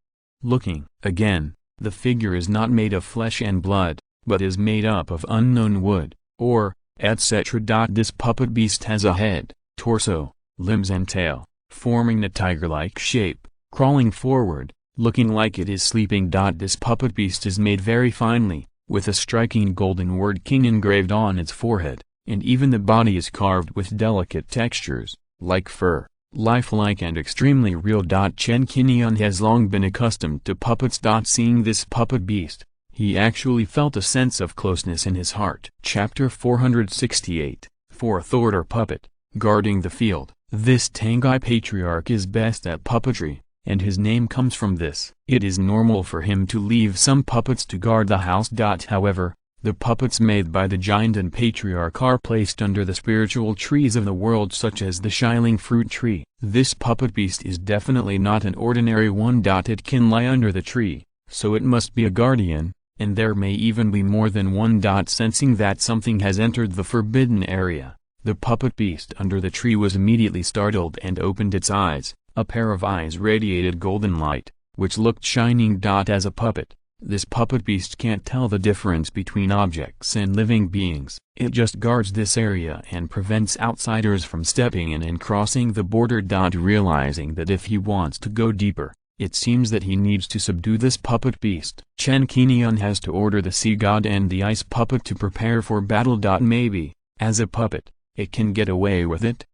Looking again, the figure is not made of flesh and blood, but is made up of unknown wood, or, etc. This puppet beast has a head, torso, limbs and tail, forming a tiger-like shape, crawling forward, looking like it is sleeping. This puppet beast is made very finely, with a striking golden word king engraved on its forehead, and even the body is carved with delicate textures, like fur, lifelike and extremely real. Chen Qingyun has long been accustomed to puppets. Seeing this puppet beast, he actually felt a sense of closeness in his heart. Chapter 468, Fourth Order Puppet, Guarding the Field. This Tangai patriarch is best at puppetry, and his name comes from this. It is normal for him to leave some puppets to guard the house. However, the puppets made by the giant and patriarch are placed under the spiritual trees of the world, such as the shining fruit tree. This puppet beast is definitely not an ordinary one. It can lie under the tree, so it must be a guardian, and there may even be more than one. Sensing that something has entered the forbidden area, the puppet beast under the tree was immediately startled and opened its eyes. A pair of eyes radiated golden light, which looked shining. As a puppet, this puppet beast can't tell the difference between objects and living beings. It just guards this area and prevents outsiders from stepping in and crossing the border. Realizing that if he wants to go deeper, it seems that he needs to subdue this puppet beast. Chen Qingyun has to order the sea god and the ice puppet to prepare for battle. Maybe, as a puppet, it can get away with it.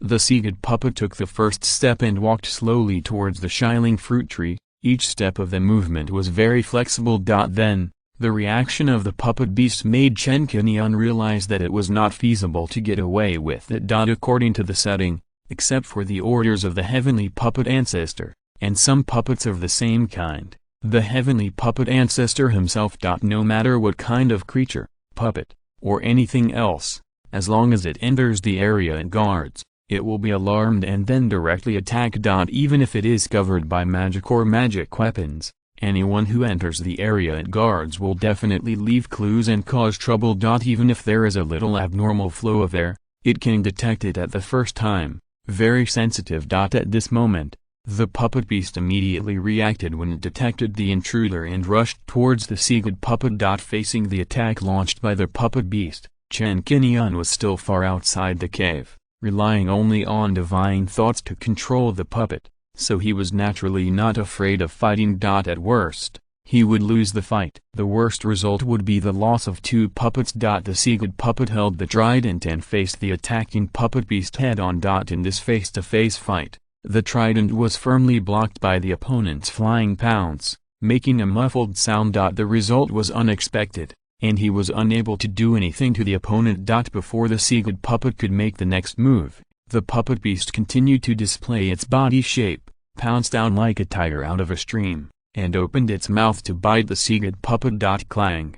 The sea-god puppet took the first step and walked slowly towards the shining fruit tree. Each step of the movement was very flexible. Then, the reaction of the puppet beast made Chen Qingyun realize that it was not feasible to get away with it. According to the setting, except for the orders of the heavenly puppet ancestor, and some puppets of the same kind, the heavenly puppet ancestor himself. No matter what kind of creature, puppet, or anything else, as long as it enters the area it guards, it will be alarmed and then directly attack. Even if it is covered by magic or magic weapons, anyone who enters the area it guards will definitely leave clues and cause trouble. Even if there is a little abnormal flow of air, it can detect it at the first time. Very sensitive. At this moment, the puppet beast immediately reacted when it detected the intruder and rushed towards the sea-god puppet. Facing the attack launched by the puppet beast, Chen Qingyun was still far outside the cave, relying only on divine thoughts to control the puppet, so he was naturally not afraid of fighting. At worst, he would lose the fight. The worst result would be the loss of 2 puppets. The sea-god puppet held the trident and faced the attacking puppet beast head-on. In this face-to-face fight, the trident was firmly blocked by the opponent's flying pounce, making a muffled sound. The result was unexpected, and he was unable to do anything to the opponent. Before the sea-god puppet could make the next move, the puppet beast continued to display its body shape, pounced down like a tiger out of a stream, and opened its mouth to bite the sea-god puppet. Clang.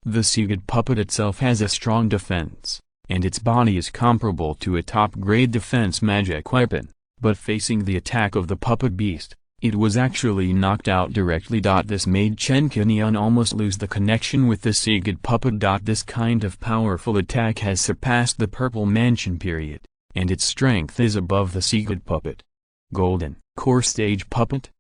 The sea-god puppet itself has a strong defense, and its body is comparable to a top-grade defense magic weapon, but facing the attack of the puppet beast, it was actually knocked out directly. This made Chen Qingyun almost lose the connection with the sea-god puppet. This kind of powerful attack has surpassed the Purple Mansion period, and its strength is above the Seagate puppet. Golden Core Stage Puppet.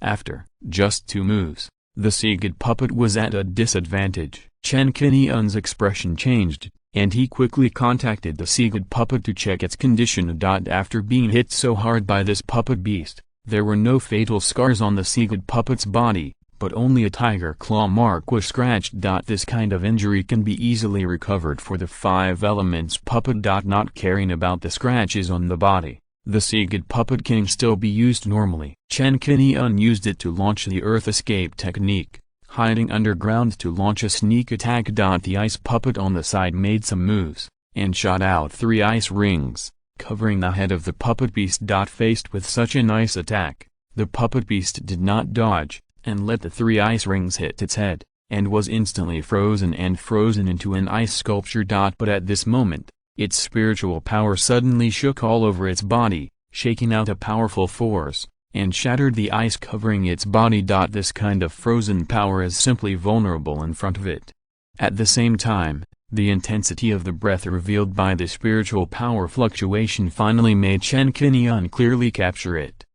After just 2 moves, the Seagate puppet was at a disadvantage. Chen Qingyun's expression changed, and he quickly contacted the Seagate puppet to check its condition. After being hit so hard by this puppet beast, there were no fatal scars on the Seagate puppet's body, but only a tiger claw mark was scratched. This kind of injury can be easily recovered for the 5 elements puppet. Not caring about the scratches on the body, the Seagate puppet can still be used normally. Chen Qingyun used it to launch the earth escape technique, hiding underground to launch a sneak attack. The ice puppet on the side made some moves, and shot out 3 ice rings, covering the head of the puppet beast. Faced with such an ice attack, the puppet beast did not dodge, and let the 3 ice rings hit its head, and was instantly frozen into an ice sculpture. But at this moment, its spiritual power suddenly shook all over its body, shaking out a powerful force, and shattered the ice covering its body. This kind of frozen power is simply vulnerable in front of it. At the same time, the intensity of the breath revealed by the spiritual power fluctuation finally made Chen Qingyun clearly capture it.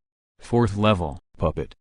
4th level, Puppet.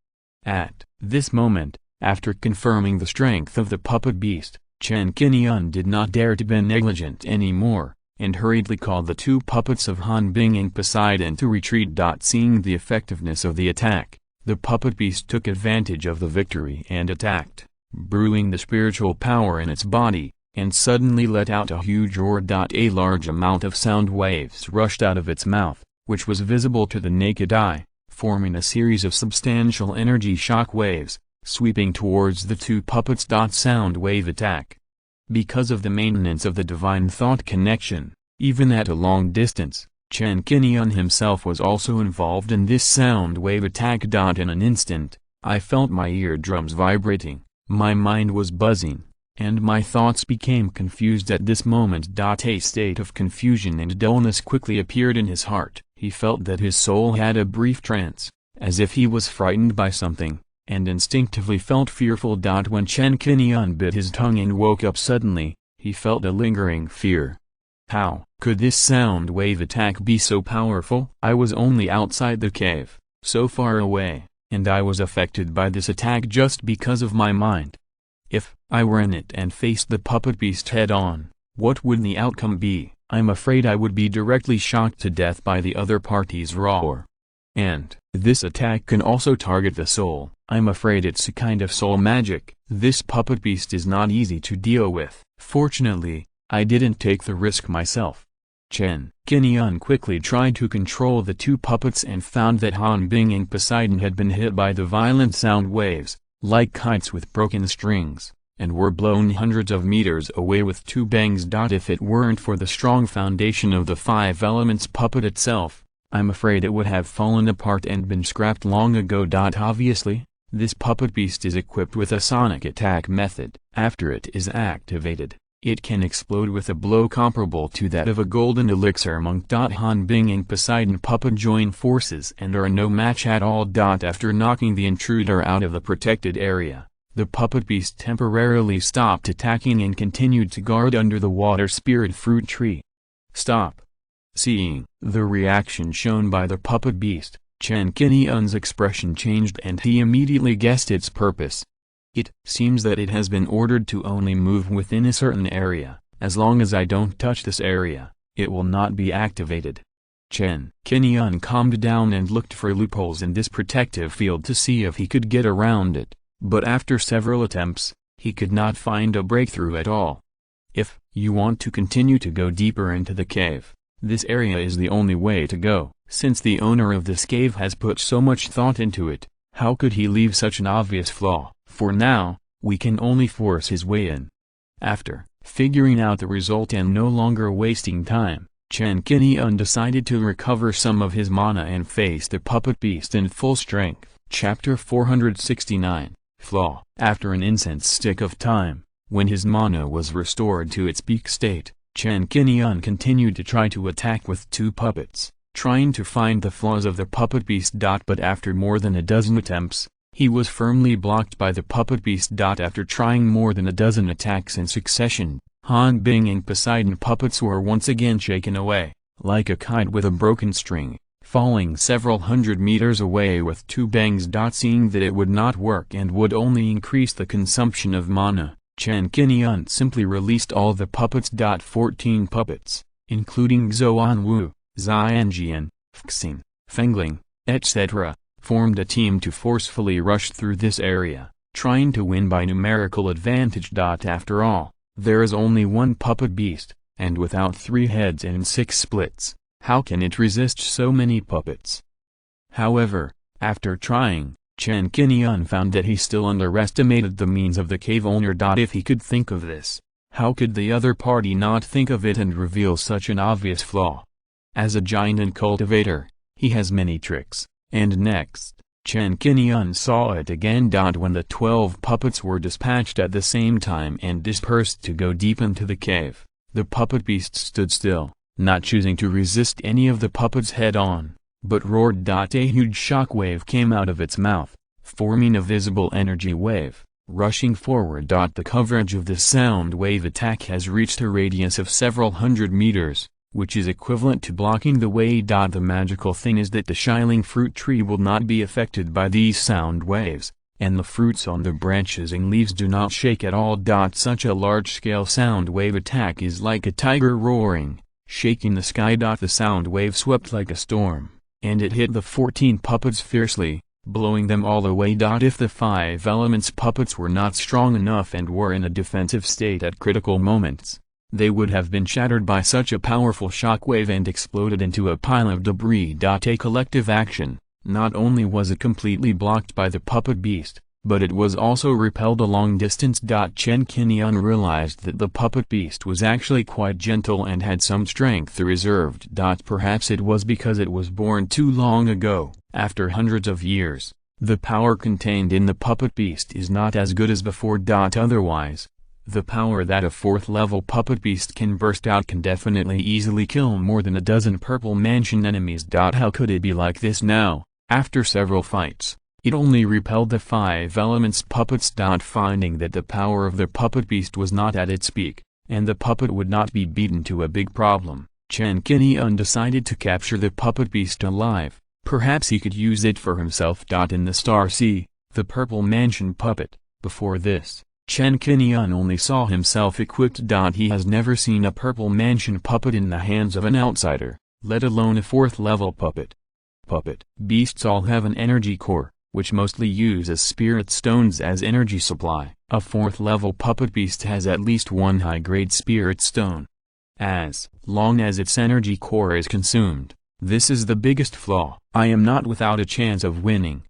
At this moment, after confirming the strength of the puppet beast, Chen Qingyun did not dare to be negligent anymore, and hurriedly called the 2 puppets of Han Bing and Poseidon to retreat. Seeing the effectiveness of the attack, the puppet beast took advantage of the victory and attacked, brewing the spiritual power in its body, and suddenly let out a huge roar. A large amount of sound waves rushed out of its mouth, which was visible to the naked eye, forming a series of substantial energy shock waves, sweeping towards the 2 puppets. Sound wave attack. Because of the maintenance of the divine thought connection, even at a long distance, Chen Qingyun himself was also involved in this sound wave attack. In an instant, I felt my eardrums vibrating, my mind was buzzing, and my thoughts became confused at this moment. A state of confusion and dullness quickly appeared in his heart. He felt that his soul had a brief trance, as if he was frightened by something, and instinctively felt fearful. When Chen Qingyun bit his tongue and woke up suddenly, he felt a lingering fear. How could this sound wave attack be so powerful? I was only outside the cave, so far away, and I was affected by this attack just because of my mind. If I were in it and faced the puppet beast head-on, what would the outcome be? I'm afraid I would be directly shocked to death by the other party's roar. And this attack can also target the soul. I'm afraid it's a kind of soul magic. This puppet beast is not easy to deal with. Fortunately, I didn't take the risk myself. Chen Qingyun quickly tried to control the 2 puppets and found that Han Bing and Poseidon had been hit by the violent sound waves, like kites with broken strings, and were blown hundreds of meters away with 2 bangs. If it weren't for the strong foundation of the 5 elements puppet itself, I'm afraid it would have fallen apart and been scrapped long ago. Obviously, this puppet beast is equipped with a sonic attack method. After it is activated, it can explode with a blow comparable to that of a golden elixir monk. Han Bing and Poseidon puppet join forces and are no match at all. After knocking the intruder out of the protected area, the puppet beast temporarily stopped attacking and continued to guard under the water spirit fruit tree. Stop. Seeing the reaction shown by the puppet beast, Chen Qingyun's expression changed and he immediately guessed its purpose. It seems that it has been ordered to only move within a certain area. As long as I don't touch this area, it will not be activated. Chen Qingyun calmed down and looked for loopholes in this protective field to see if he could get around it, but after several attempts, he could not find a breakthrough at all. If you want to continue to go deeper into the cave, this area is the only way to go. Since the owner of this cave has put so much thought into it, how could he leave such an obvious flaw? For now, we can only force his way in. After figuring out the result and no longer wasting time, Chen Qingyun decided to recover some of his mana and face the puppet beast in full strength. Chapter 469, Flaw. After an incense stick of time, when his mana was restored to its peak state, Chen Qingyun continued to try to attack with 2 puppets, trying to find the flaws of the puppet beast. But after more than a dozen attempts, he was firmly blocked by the puppet beast. After trying more than a dozen attacks in succession, Han Bing and Poseidon puppets were once again shaken away, like a kite with a broken string, falling several hundred meters away with 2 bangs. Seeing that it would not work and would only increase the consumption of mana, Chen Qingyun simply released all the puppets. 14 puppets, including Xuanwu, Xianjian, Fxing, Fengling, etc., formed a team to forcefully rush through this area, trying to win by numerical advantage. After all, there is only one puppet beast, and without 3 heads and 6 splits, how can it resist so many puppets? However, after trying, Chen Qingyun found that he still underestimated the means of the cave owner. If he could think of this, how could the other party not think of it and reveal such an obvious flaw? As a giant and cultivator, he has many tricks, and next, Chen Qingyun saw it again. When the 12 puppets were dispatched at the same time and dispersed to go deep into the cave, the puppet beast stood still, not choosing to resist any of the puppets head-on, but roared. A huge shock wave came out of its mouth, forming a visible energy wave, rushing forward. The coverage of this sound wave attack has reached a radius of several hundred meters, which is equivalent to blocking the way. The magical thing is that the shining fruit tree will not be affected by these sound waves, and the fruits on the branches and leaves do not shake at all. Such a large-scale sound wave attack is like a tiger roaring, shaking the sky. The sound wave swept like a storm, and it hit the 14 puppets fiercely, blowing them all away. If the 5 elements puppets were not strong enough and were in a defensive state at critical moments, they would have been shattered by such a powerful shockwave and exploded into a pile of debris. A collective action, not only was it completely blocked by the puppet beast, but it was also repelled a long distance. Chen Qingyun realized that the puppet beast was actually quite gentle and had some strength reserved. Perhaps it was because it was born too long ago, after hundreds of years. The power contained in the puppet beast is not as good as before. Otherwise, the power that a 4th level puppet beast can burst out can definitely easily kill more than a dozen purple mansion enemies. How could it be like this now, after several fights? It only repelled the 5 elements puppets. Finding that the power of the puppet beast was not at its peak, and the puppet would not be beaten to a big problem, Chen Qingyun decided to capture the puppet beast alive. Perhaps he could use it for himself. In the Star Sea, the purple mansion puppet, before this, Chen Qingyun only saw himself equipped. He has never seen a purple mansion puppet in the hands of an outsider, let alone a 4th level puppet. Puppet beasts all have an energy core, which mostly uses spirit stones as energy supply. A 4th level puppet beast has at least 1 high-grade spirit stone. As long as its energy core is consumed, this is the biggest flaw. I am not without a chance of winning.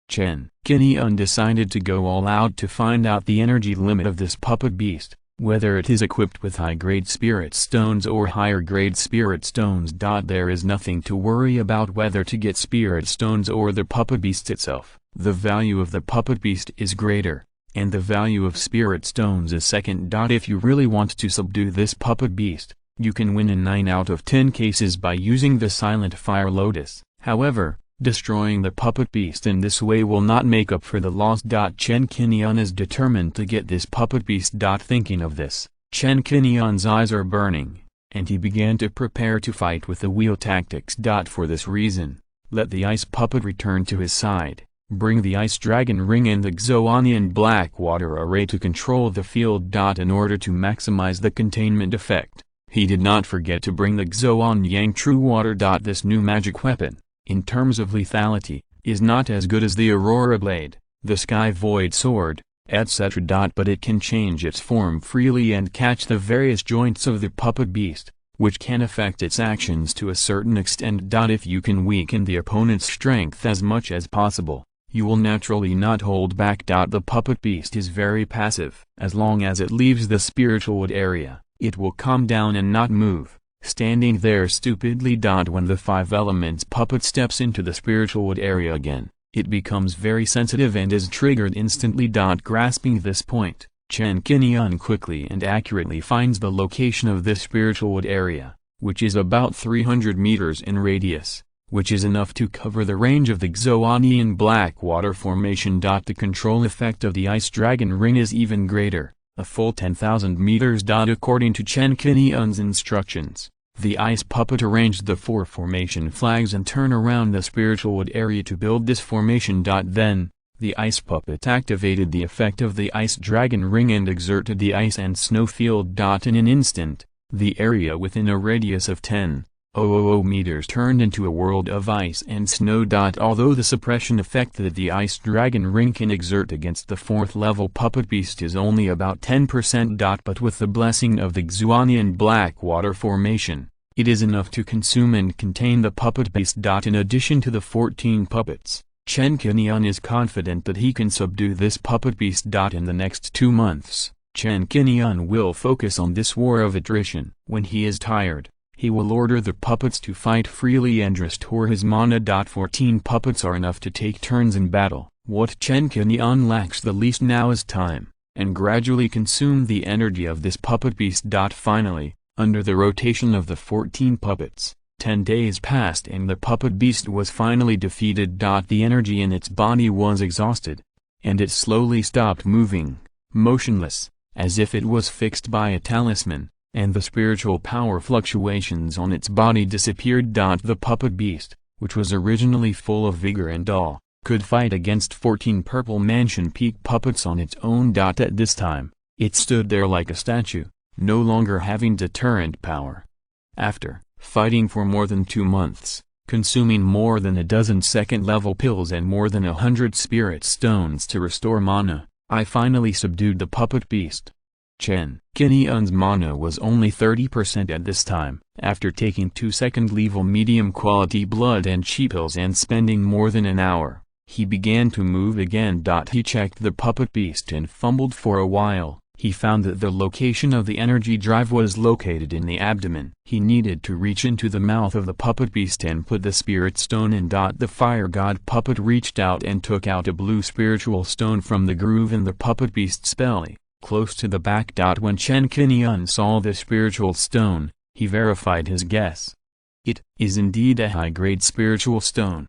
Chen Qingyun decided to go all out to find out the energy limit of this puppet beast, whether it is equipped with high-grade spirit stones or higher-grade spirit stones. There is nothing to worry about whether to get spirit stones or the puppet beast itself. The value of the puppet beast is greater, and the value of spirit stones is second. If you really want to subdue this puppet beast, you can win in 9 out of 10 cases by using the Silent Fire Lotus. However, destroying the puppet beast in this way will not make up for the loss. Chen Qingyun is determined to get this puppet beast. Thinking of this, Chen Qingyun's eyes are burning, and he began to prepare to fight with the wheel tactics. For this reason, let the ice puppet return to his side, bring the ice dragon ring and the Xuanyuan black water array to control the field. In order to maximize the containment effect, he did not forget to bring the Xuanyang true water. This new magic weapon, in terms of lethality, is not as good as the Aurora Blade, the Sky Void Sword, etc. But it can change its form freely and catch the various joints of the puppet beast, which can affect its actions to a certain extent. If you can weaken the opponent's strength as much as possible, you will naturally not hold back. The puppet beast is very passive. As long as it leaves the spiritual wood area, it will calm down and not move, standing there stupidly. When the 5 elements puppet steps into the spiritual wood area again, it becomes very sensitive and is triggered instantly. Grasping this point, Chen Qingyun quickly and accurately finds the location of this spiritual wood area, which is about 300 meters in radius, which is enough to cover the range of the Xuanyuan black water formation. The control effect of the ice dragon ring is even greater, a full 10,000 meters. According to Chen Qingyun's instructions, The ice puppet arranged the 4 formation flags and turned around the spiritual wood area to build this formation. Then, the ice puppet activated the effect of the ice dragon ring and exerted the ice and snow field. In an instant, the area within a radius of 10,000 meters turned into a world of ice and snow. Although the suppression effect that the ice dragon ring can exert against the 4th level puppet beast is only about 10%. But with the blessing of the Xuanian black water formation, it is enough to consume and contain the puppet beast. In addition to the 14 puppets, Chen Qingyun is confident that he can subdue this puppet beast. In the next 2 months, Chen Qingyun will focus on this war of attrition. When he is tired, he will order the puppets to fight freely and restore his mana. 14 puppets are enough to take turns in battle. What Chen Qingyun lacks the least now is time, and gradually consume the energy of this puppet beast. Finally, under the rotation of the 14 puppets, 10 days passed and the puppet beast was finally defeated. The energy in its body was exhausted, and it slowly stopped moving, motionless, as if it was fixed by a talisman, and the spiritual power fluctuations on its body disappeared. The puppet beast, which was originally full of vigor and awe, could fight against 14 purple mansion peak puppets on its own. At this time, it stood there like a statue, no longer having deterrent power. After fighting for more than 2 months, consuming more than a dozen second-level pills and more than 100 spirit stones to restore mana, I finally subdued the puppet beast. Chen Qingyun's mana was only 30% at this time. After taking 2 second-level medium-quality blood and chi pills and spending more than an hour, he began to move again. He checked the puppet beast and fumbled for a while. He found that the location of the energy drive was located in the abdomen. He needed to reach into the mouth of the puppet beast and put the spirit stone in. The fire god puppet reached out and took out a blue spiritual stone from the groove in the puppet beast's belly, close to the back. When Chen Qingyun saw the spiritual stone, he verified his guess. It is indeed a high-grade spiritual stone.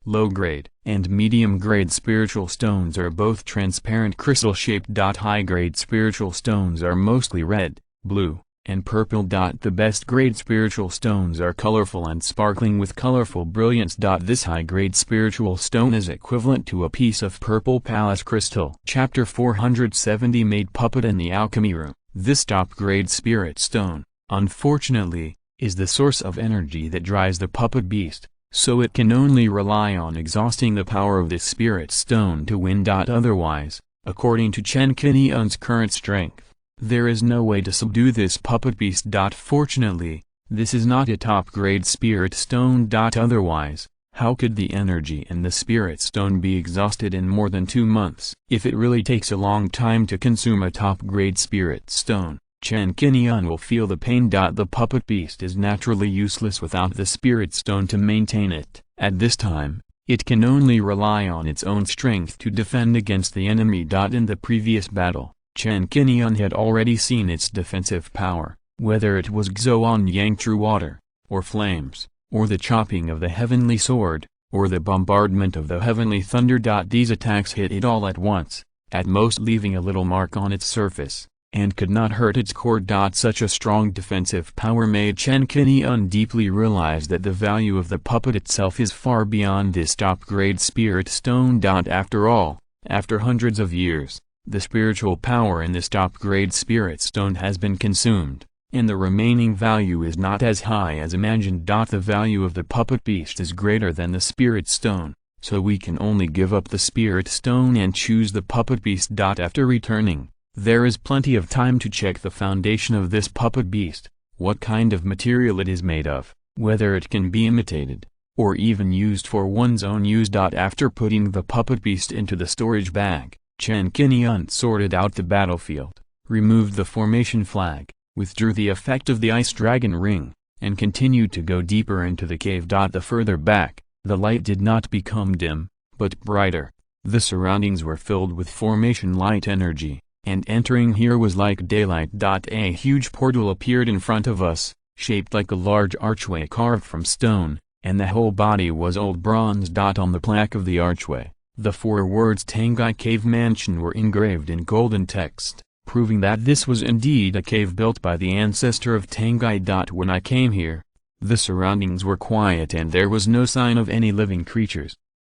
Low-grade and medium-grade spiritual stones are both transparent crystal-shaped. High-grade spiritual stones are mostly red, blue, and purple. The best-grade spiritual stones are colorful and sparkling with colorful brilliance. This high-grade spiritual stone is equivalent to a piece of purple palace crystal. Chapter 470 Made Puppet in the Alchemy Room. This top-grade spirit stone, unfortunately, is the source of energy that drives the puppet beast, so it can only rely on exhausting the power of this spirit stone to win. Otherwise, according to Chen Qingyun's current strength, there is no way to subdue this puppet beast. Fortunately, this is not a top-grade spirit stone. Otherwise, how could the energy in the spirit stone be exhausted in more than 2 months? If it really takes a long time to consume a top-grade spirit stone, Chen Qingyun will feel the pain. The puppet beast is naturally useless without the spirit stone to maintain it. At this time, it can only rely on its own strength to defend against the enemy. In the previous battle, Chen Qingyun had already seen its defensive power, whether it was Xuanyang True Water, or Flames, or the chopping of the Heavenly Sword, or the bombardment of the Heavenly Thunder. These attacks hit it all at once, at most leaving a little mark on its surface, and could not hurt its core. Such a strong defensive power made Chen Qingyun deeply realize that the value of the puppet itself is far beyond this top-grade spirit stone. After all, after hundreds of years, the spiritual power in this top-grade spirit stone has been consumed, and the remaining value is not as high as imagined. The value of the puppet beast is greater than the spirit stone, so we can only give up the spirit stone and choose the puppet beast. After returning, there is plenty of time to check the foundation of this puppet beast, what kind of material it is made of, whether it can be imitated, or even used for one's own use. After putting the puppet beast into the storage bag, Chen Qingyun sorted out the battlefield, removed the formation flag, withdrew the effect of the ice dragon ring, and continued to go deeper into the cave. The further back, the light did not become dim, but brighter. The surroundings were filled with formation light energy, and entering here was like daylight. A huge portal appeared in front of us, shaped like a large archway carved from stone, and the whole body was old bronze. On the plaque of the archway, the 4 words Tangai Cave Mansion were engraved in golden text. proving that this was indeed a cave built by the ancestor of Tangai. When I came here, the surroundings were quiet and there was no sign of any living creatures.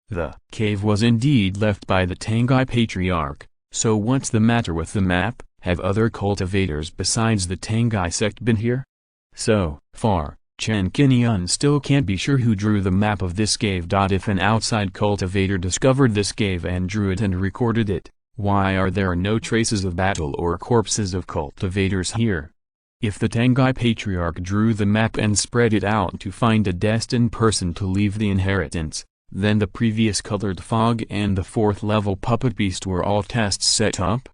The cave was indeed left by the Tangai Patriarch, so what's the matter with the map? Have other cultivators besides the Tangai sect been here? So far, Chen Qingyun still can't be sure who drew the map of this cave. If an outside cultivator discovered this cave and drew it and recorded it, why are there no traces of battle or corpses of cultivators here? If the Tangai Patriarch drew the map and spread it out to find a destined person to leave the inheritance, then the previous colored fog and the 4th level puppet beast were all tests set up?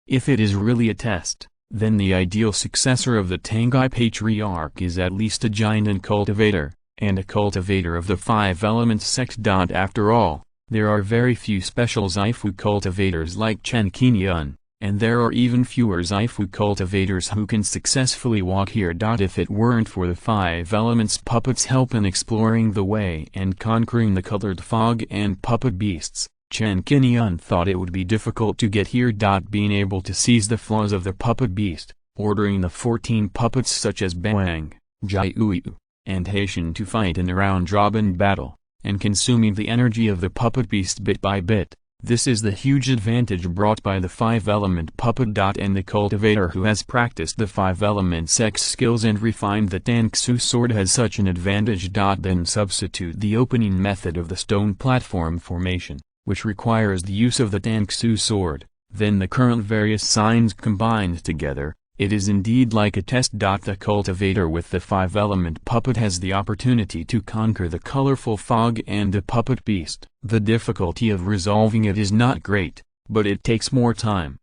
If it is really a test, then the ideal successor of the Tangai Patriarch is at least a giant cultivator, and a cultivator of the 5 elements sect. After all, there are very few special Zaifu cultivators like Chen Qingyun, and there are even fewer Zaifu cultivators who can successfully walk here. If it weren't for the 5 elements puppets' help in exploring the way and conquering the colored fog and puppet beasts, Chen Qingyun thought it would be difficult to get here. Being able to seize the flaws of the puppet beast, ordering the 14 puppets such as Bang, Jiuyu, and Haitian to fight in a round-robin battle, and consuming the energy of the puppet beast bit by bit, this is the huge advantage brought by the 5-element puppet. And the cultivator who has practiced the 5-element sex skills and refined the Tangsu sword has such an advantage. Then substitute the opening method of the stone platform formation, which requires the use of the Tangsu sword, then the current various signs combined together, it is indeed like a test. The cultivator with the 5-element puppet has the opportunity to conquer the colorful fog and the puppet beast. The difficulty of resolving it is not great, but it takes more time.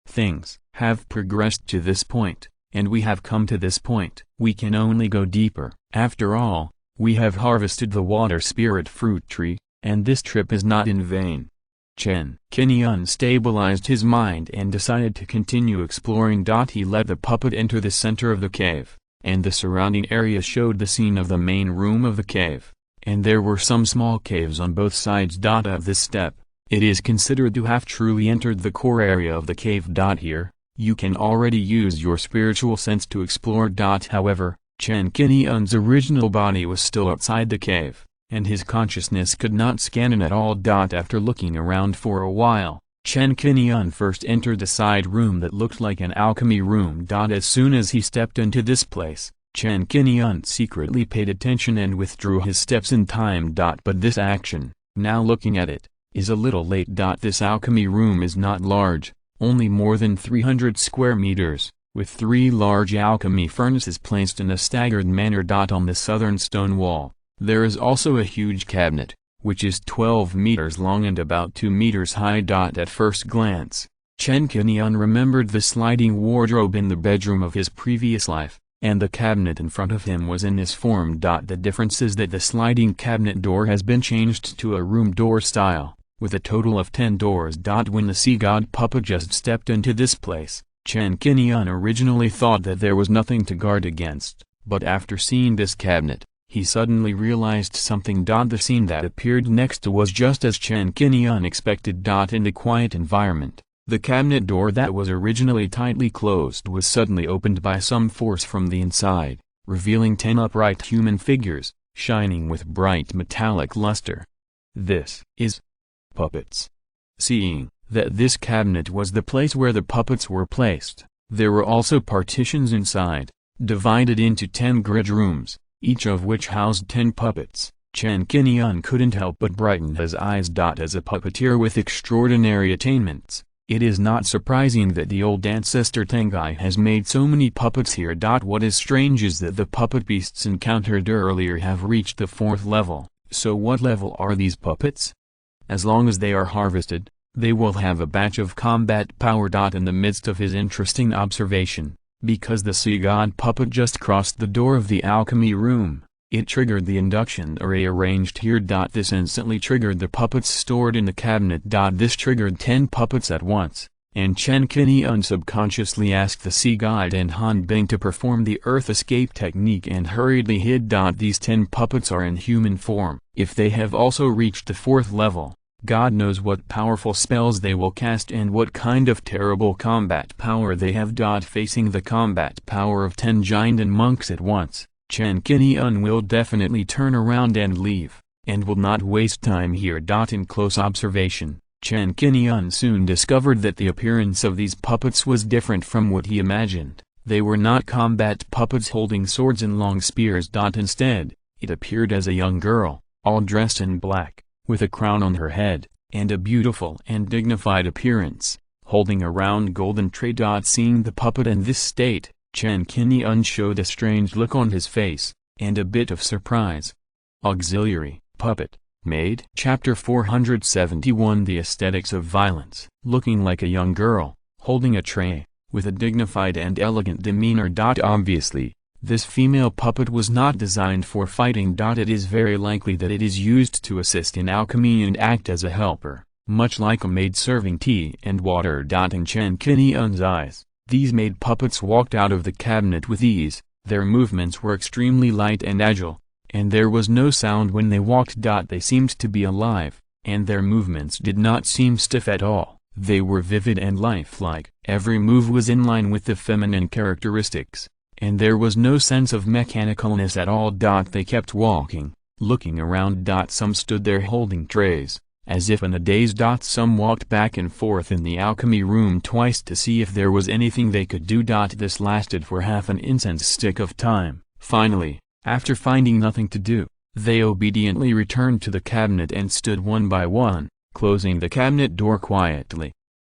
Things have progressed to this point, and we have come to this point. We can only go deeper. After all, we have harvested the water spirit fruit tree, and this trip is not in vain. Chen Qingyun stabilized his mind and decided to continue exploring. He let the puppet enter the center of the cave, and the surrounding area showed the scene of the main room of the cave, and there were some small caves on both sides. Of this step, it is considered to have truly entered the core area of the cave. Here, you can already use your spiritual sense to explore. However, Chen Qingyun's original body was still outside the cave, and his consciousness could not scan it at all. After looking around for a while, Chen Qingyun first entered a side room that looked like an alchemy room. As soon as he stepped into this place, Chen Qingyun secretly paid attention and withdrew his steps in time. But this action, now looking at it, is a little late. This alchemy room is not large, only more than 300 square meters, with 3 large alchemy furnaces placed in a staggered manner. On the southern stone wall, there is also a huge cabinet, which is 12 meters long and about 2 meters high. At first glance, Chen Qingyun remembered the sliding wardrobe in the bedroom of his previous life, and the cabinet in front of him was in this form. The difference is that the sliding cabinet door has been changed to a room door style, with a total of 10 doors. When the sea god puppet just stepped into this place, Chen Qingyun originally thought that there was nothing to guard against, but after seeing this cabinet, he suddenly realized something. The scene that appeared next was just as Chen Qingyun expected. In the quiet environment, the cabinet door that was originally tightly closed was suddenly opened by some force from the inside, revealing 10 upright human figures, shining with bright metallic luster. This is puppets. Seeing that this cabinet was the place where the puppets were placed, there were also partitions inside, divided into 10 grid rooms, each of which housed 10 puppets. Chen Qingyun couldn't help but brighten his eyes. As a puppeteer with extraordinary attainments, it is not surprising that the old ancestor Tangai has made so many puppets here. What is strange is that the puppet beasts encountered earlier have reached the 4th level. So what level are these puppets? As long as they are harvested, they will have a batch of combat power. In the midst of his interesting observation, because the sea god puppet just crossed the door of the alchemy room, it triggered the induction array arranged here. This instantly triggered the puppets stored in the cabinet. This triggered 10 puppets at once, and Chen Qingyun subconsciously asked the sea god and Han Bing to perform the earth escape technique and hurriedly hid. These 10 puppets are in human form. If they have also reached the 4th level, God knows what powerful spells they will cast and what kind of terrible combat power they have. Facing the combat power of 10 giant monks at once, Chen Qingyun will definitely turn around and leave, and will not waste time here. In close observation, Chen Qingyun soon discovered that the appearance of these puppets was different from what he imagined. They were not combat puppets holding swords and long spears. Instead, it appeared as a young girl, all dressed in black, with a crown on her head, and a beautiful and dignified appearance, holding a round golden tray. Seeing the puppet in this state, Chen Qingyun showed a strange look on his face, and a bit of surprise. Auxiliary, puppet, maid. Chapter 471 The Aesthetics of Violence. Looking like a young girl, holding a tray, with a dignified and elegant demeanor. Obviously, this female puppet was not designed for fighting. It is very likely that it is used to assist in alchemy and act as a helper, much like a maid serving tea and water. In Chen Qingyun's eyes, these maid puppets walked out of the cabinet with ease, their movements were extremely light and agile, and there was no sound when they walked. They seemed to be alive, and their movements did not seem stiff at all. They were vivid and lifelike. Every move was in line with the feminine characteristics, and there was no sense of mechanicalness at all. They kept walking, looking around. Some stood there holding trays, as if in a daze. Some walked back and forth in the alchemy room twice to see if there was anything they could do. This lasted for half an incense stick of time. Finally, after finding nothing to do, they obediently returned to the cabinet and stood one by one, closing the cabinet door quietly.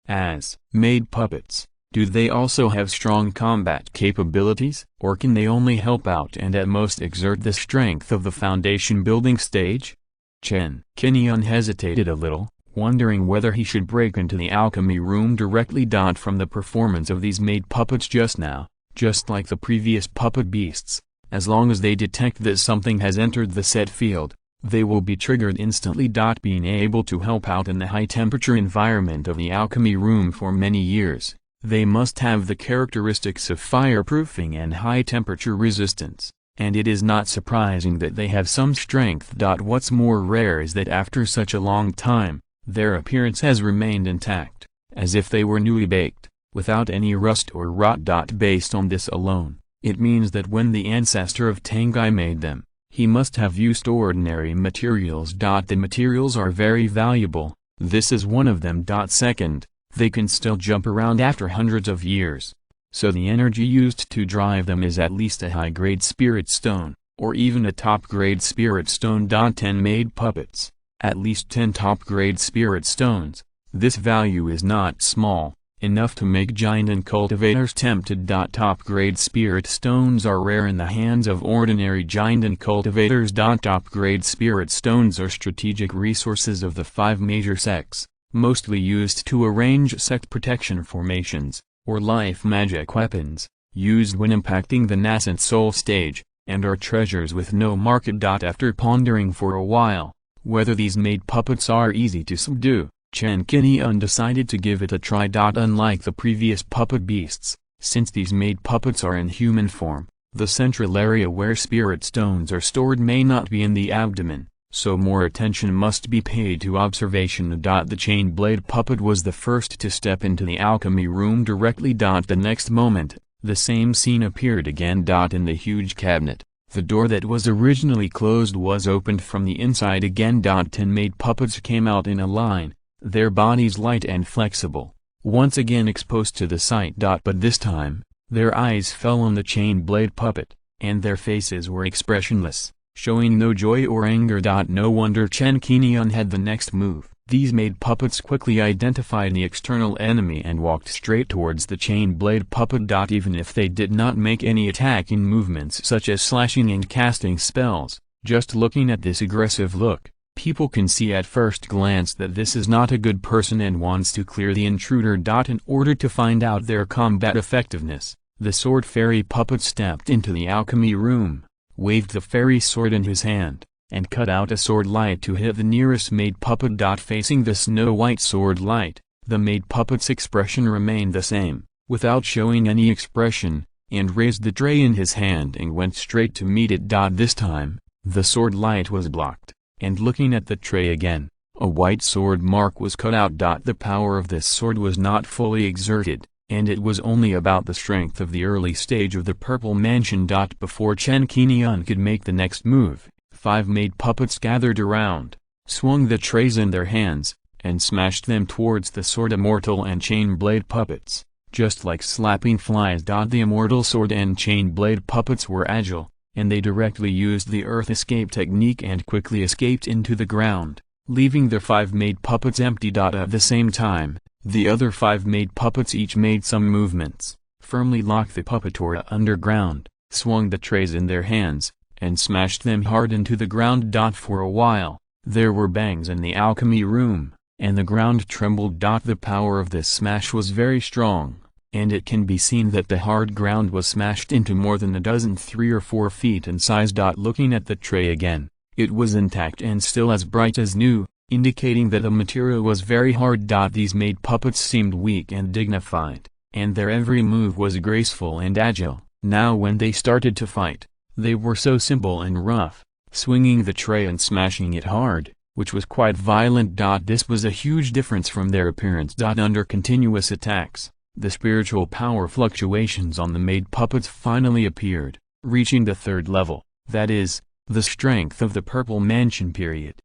As maid puppets, do they also have strong combat capabilities, or can they only help out and at most exert the strength of the foundation building stage? Chen Qingyun hesitated a little, wondering whether he should break into the alchemy room directly. From the performance of these maid puppets just now, just like the previous puppet beasts, as long as they detect that something has entered the set field, they will be triggered instantly. Being able to help out in the high-temperature environment of the alchemy room for many years, they must have the characteristics of fireproofing and high-temperature resistance, and it is not surprising that they have some strength. What's more rare is that after such a long time, their appearance has remained intact, as if they were newly baked, without any rust or rot. Based on this alone, it means that when the ancestor of Tengai made them, he must have used ordinary materials. The materials are very valuable, this is one of them. Second, they can still jump around after hundreds of years, so the energy used to drive them is at least a high-grade spirit stone, or even a top-grade spirit stone. 10 maid puppets, at least 10 top-grade spirit stones. This value is not small, enough to make giant and cultivators tempted. Top-grade spirit stones are rare in the hands of ordinary giant and cultivators. Top-grade spirit stones are strategic resources of the 5 major sects, mostly used to arrange sect protection formations, or life magic weapons, used when impacting the nascent soul stage, and are treasures with no market. After pondering for a while whether these maid puppets are easy to subdue, Chen Qingyun decided to give it a try. Unlike the previous puppet beasts, since these maid puppets are in human form, the central area where spirit stones are stored may not be in the abdomen, so more attention must be paid to observation. The chain blade puppet was the first to step into the alchemy room directly. The next moment, the same scene appeared again. In the huge cabinet, the door that was originally closed was opened from the inside again. 10 maid puppets came out in a line, their bodies light and flexible, once again exposed to the sight. But this time, their eyes fell on the chain blade puppet, and their faces were expressionless, showing no joy or anger. No wonder Chen Qingyun had the next move. These maid puppets quickly identified the external enemy and walked straight towards the chain blade puppet. Even if they did not make any attacking movements such as slashing and casting spells, just looking at this aggressive look, people can see at first glance that this is not a good person and wants to clear the intruder. In order to find out their combat effectiveness, the sword fairy puppet stepped into the alchemy room, waved the fairy sword in his hand, and cut out a sword light to hit the nearest maid puppet. Facing the snow-white sword light, the maid puppet's expression remained the same, without showing any expression, and raised the tray in his hand and went straight to meet it. This time, the sword light was blocked, and looking at the tray again, a white sword mark was cut out. The power of this sword was not fully exerted, and it was only about the strength of the early stage of the Purple Mansion. Before Chen Qingyun could make the next move, 5 maid puppets gathered around, swung the trays in their hands, and smashed them towards the sword. Immortal and chain blade puppets, just like slapping flies. The immortal sword and chain blade puppets were agile, and they directly used the earth escape technique and quickly escaped into the ground, leaving their 5 maid puppets empty. At the same time, the other 5 maid puppets each made some movements, firmly locked the puppetora underground, swung the trays in their hands, and smashed them hard into the ground. For a while, there were bangs in the alchemy room, and the ground trembled. The power of this smash was very strong, and it can be seen that the hard ground was smashed into more than a dozen 3 or 4 feet in size. Looking at the tray again, it was intact and still as bright as new, indicating that the material was very hard. These maid puppets seemed weak and dignified, and their every move was graceful and agile. Now when they started to fight, they were so simple and rough, swinging the tray and smashing it hard, which was quite violent. This was a huge difference from their appearance. Under continuous attacks, the spiritual power fluctuations on the maid puppets finally appeared, reaching the 3rd level, that is, the strength of the Purple Mansion period.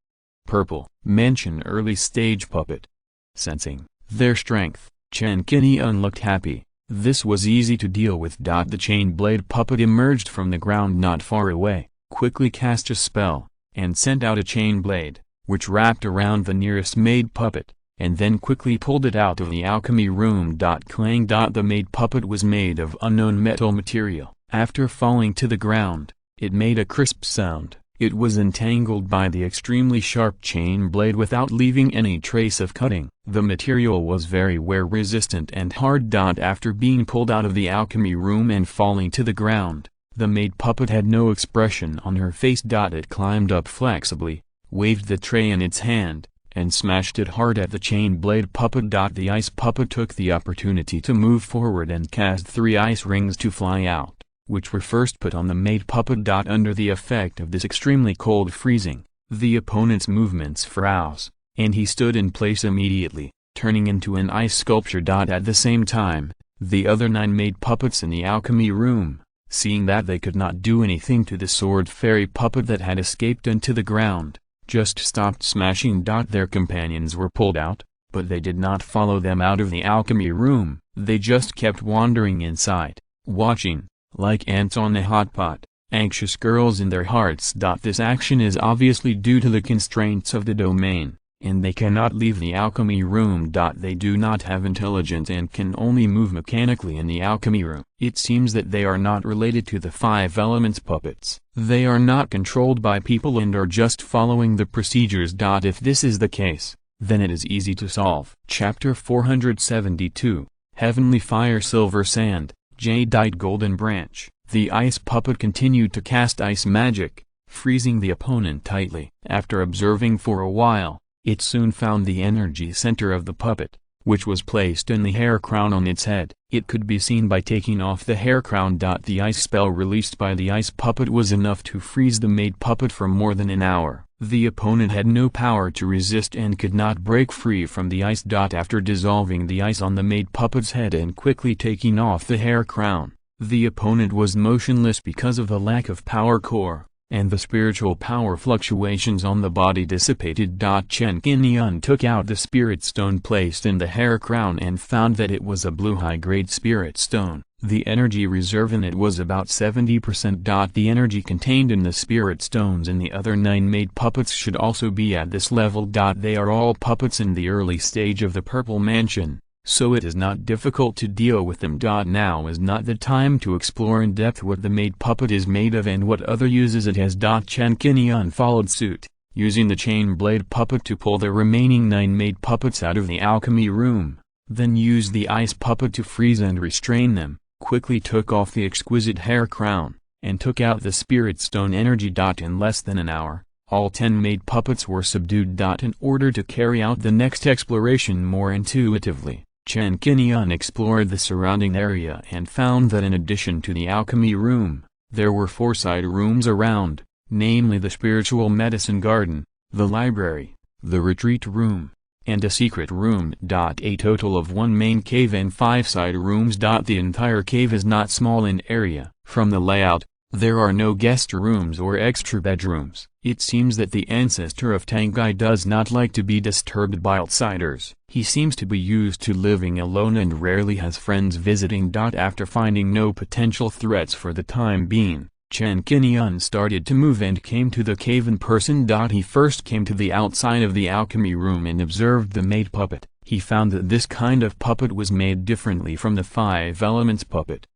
Purple Mansion early stage puppet. Sensing their strength, Chen Qingyun looked happy. This was easy to deal with. The chain blade puppet emerged from the ground not far away, quickly cast a spell, and sent out a chain blade, which wrapped around the nearest maid puppet, and then quickly pulled it out of the alchemy room. Clang. The maid puppet was made of unknown metal material. After falling to the ground, it made a crisp sound. It was entangled by the extremely sharp chain blade without leaving any trace of cutting. The material was very wear resistant and hard. After being pulled out of the alchemy room and falling to the ground, the maid puppet had no expression on her face. It climbed up flexibly, waved the tray in its hand, and smashed it hard at the chain blade puppet. The ice puppet took the opportunity to move forward and cast 3 ice rings to fly out, which were first put on the maid puppet. Under the effect of this extremely cold freezing, the opponent's movements froze, and he stood in place immediately, turning into an ice sculpture. At the same time, the other 9 maid puppets in the alchemy room, seeing that they could not do anything to the sword fairy puppet that had escaped into the ground, just stopped smashing. Their companions were pulled out, but they did not follow them out of the alchemy room. They just kept wandering inside, watching, like ants on a hot pot, anxious girls in their hearts. This action is obviously due to the constraints of the domain, and they cannot leave the alchemy room. They do not have intelligence and can only move mechanically in the alchemy room. It seems that they are not related to the 5 elements puppets. They are not controlled by people and are just following the procedures. If this is the case, then it is easy to solve. Chapter 472, Heavenly Fire Silver Sand, Jadeite Golden Branch. The ice puppet continued to cast ice magic, freezing the opponent tightly. After observing for a while, it soon found the energy center of the puppet, which was placed in the hair crown on its head. It could be seen by taking off the hair crown. The ice spell released by the ice puppet was enough to freeze the maid puppet for more than an hour. The opponent had no power to resist and could not break free from the ice. After dissolving the ice on the maid puppet's head and quickly taking off the hair crown, the opponent was motionless because of the lack of power core, and the spiritual power fluctuations on the body dissipated. Chen Qingyun took out the spirit stone placed in the hair crown and found that it was a blue high-grade spirit stone. The energy reserve in it was about 70%. The energy contained in the spirit stones in the other 9 maid puppets should also be at this level. They are all puppets in the early stage of the Purple Mansion, so it is not difficult to deal with them. Now is not the time to explore in depth what the maid puppet is made of and what other uses it has. Chen Qingyun followed suit, using the chain blade puppet to pull the remaining 9 maid puppets out of the alchemy room, then used the ice puppet to freeze and restrain them, quickly took off the exquisite hair crown, and took out the spirit stone energy. In less than an hour, all 10 maid puppets were subdued. In order to carry out the next exploration more intuitively, Chen Qingyun explored the surrounding area and found that in addition to the alchemy room, there were 4 side rooms around, namely the spiritual medicine garden, the library, the retreat room, and a secret room. A total of 1 main cave and 5 side rooms. The entire cave is not small in area. From the layout, there are no guest rooms or extra bedrooms. It seems that the ancestor of Tangai does not like to be disturbed by outsiders. He seems to be used to living alone and rarely has friends visiting. After finding no potential threats for the time being, Chen Qingyun started to move and came to the cave in person. He first came to the outside of the alchemy room and observed the made puppet. He found that this kind of puppet was made differently from the 5 elements puppet.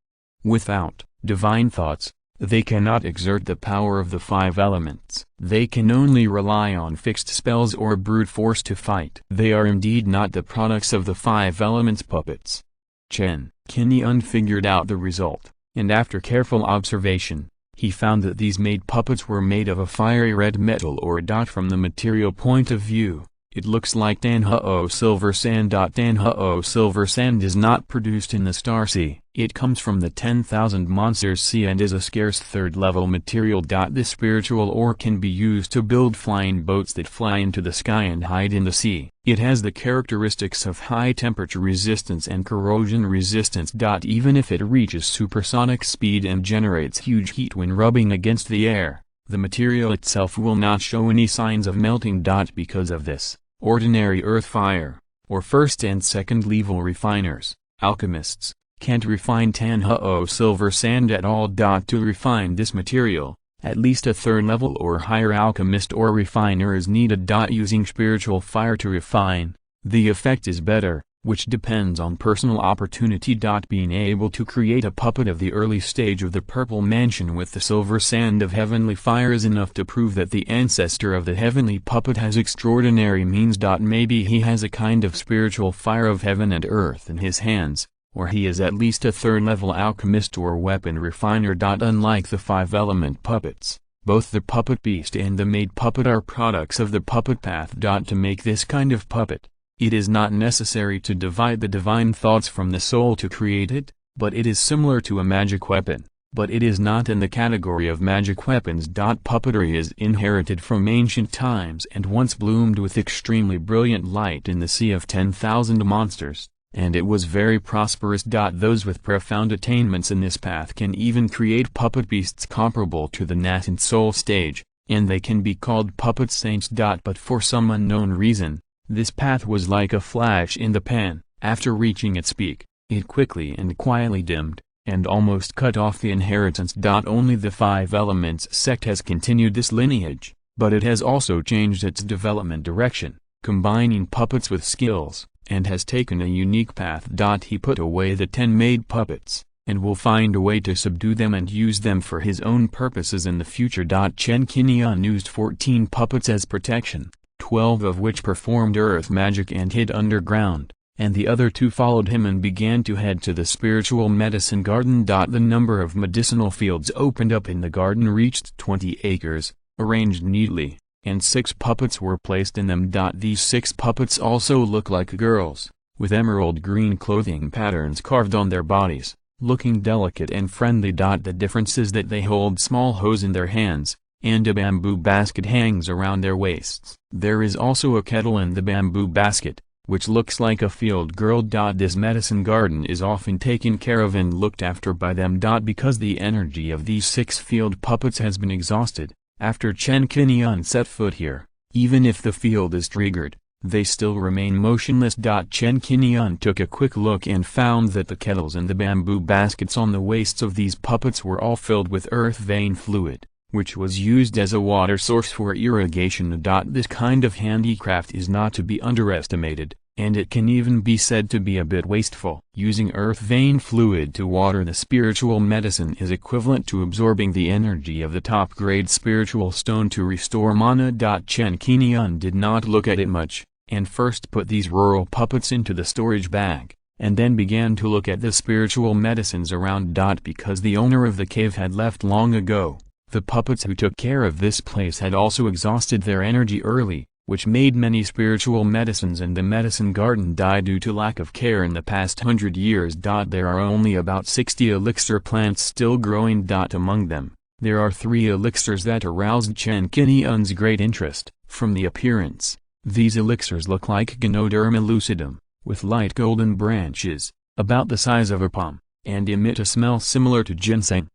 Without divine thoughts, they cannot exert the power of the 5 elements. They can only rely on fixed spells or brute force to fight. They are indeed not the products of the 5 elements puppets. Chen Qingyun figured out the result, and after careful observation, he found that these made puppets were made of a fiery red metal or from the material point of view, it looks like Danhuo silver sand. Danhuo silver sand is not produced in the Star Sea. It comes from the 10,000 Monsters Sea and is a scarce 3rd level material. This spiritual ore can be used to build flying boats that fly into the sky and hide in the sea. It has the characteristics of high temperature resistance and corrosion resistance. Even if it reaches supersonic speed and generates huge heat when rubbing against the air, the material itself will not show any signs of melting. Because of this, ordinary earth fire, or 1st and 2nd level refiners, alchemists, can't refine Danhuo silver sand at all. To refine this material, at least a 3rd level or higher alchemist or refiner is needed. Using spiritual fire to refine, the effect is better, which depends on personal opportunity. Being able to create a puppet of the early stage of the Purple Mansion with the silver sand of heavenly fire is enough to prove that the ancestor of the heavenly puppet has extraordinary means. Maybe he has a kind of spiritual fire of heaven and earth in his hands, or he is at least a 3rd level alchemist or weapon refiner. Unlike the 5 element puppets, both the puppet beast and the made puppet are products of the puppet path. To make this kind of puppet, it is not necessary to divide the divine thoughts from the soul to create it, but it is similar to a magic weapon, but it is not in the category of magic weapons. Puppetry is inherited from ancient times and once bloomed with extremely brilliant light in the sea of 10,000 monsters, and it was very prosperous. Those with profound attainments in this path can even create puppet beasts comparable to the nascent soul stage, and they can be called puppet saints. But for some unknown reason, this path was like a flash in the pan. After reaching its peak, it quickly and quietly dimmed, and almost cut off the inheritance. Only the 5 elements sect has continued this lineage, but it has also changed its development direction, combining puppets with skills, and has taken a unique path. He put away the 10 made puppets, and will find a way to subdue them and use them for his own purposes in the future. Chen Qingyun used 14 puppets as protection, 12 of which performed earth magic and hid underground, and the other 2 followed him and began to head to the spiritual medicine garden. The number of medicinal fields opened up in the garden reached 20 acres, arranged neatly, and 6 puppets were placed in them. These 6 puppets also look like girls, with emerald green clothing patterns carved on their bodies, looking delicate and friendly. The difference is that they hold small hoes in their hands, and a bamboo basket hangs around their waists. There is also a kettle in the bamboo basket, which looks like a field girl. This medicine garden is often taken care of and looked after by them. Because the energy of these 6 field puppets has been exhausted, after Chen Qingyun set foot here, even if the field is triggered, they still remain motionless. Chen Qingyun took a quick look and found that the kettles and the bamboo baskets on the waists of these puppets were all filled with earth vein fluid, which was used as a water source for irrigation. This kind of handicraft is not to be underestimated, and it can even be said to be a bit wasteful. Using earth vein fluid to water the spiritual medicine is equivalent to absorbing the energy of the top-grade spiritual stone to restore mana. Chen Qingyun did not look at it much, and first put these rural puppets into the storage bag, and then began to look at the spiritual medicines around. Because the owner of the cave had left long ago, the puppets who took care of this place had also exhausted their energy early, which made many spiritual medicines in the medicine garden die due to lack of care in the past 100 years. There are only about 60 elixir plants still growing. Among them, there are 3 elixirs that aroused Chen Qingyun's great interest. From the appearance, These elixirs look like Ganoderma lucidum, with light golden branches, about the size of a palm, and emit a smell similar to ginseng.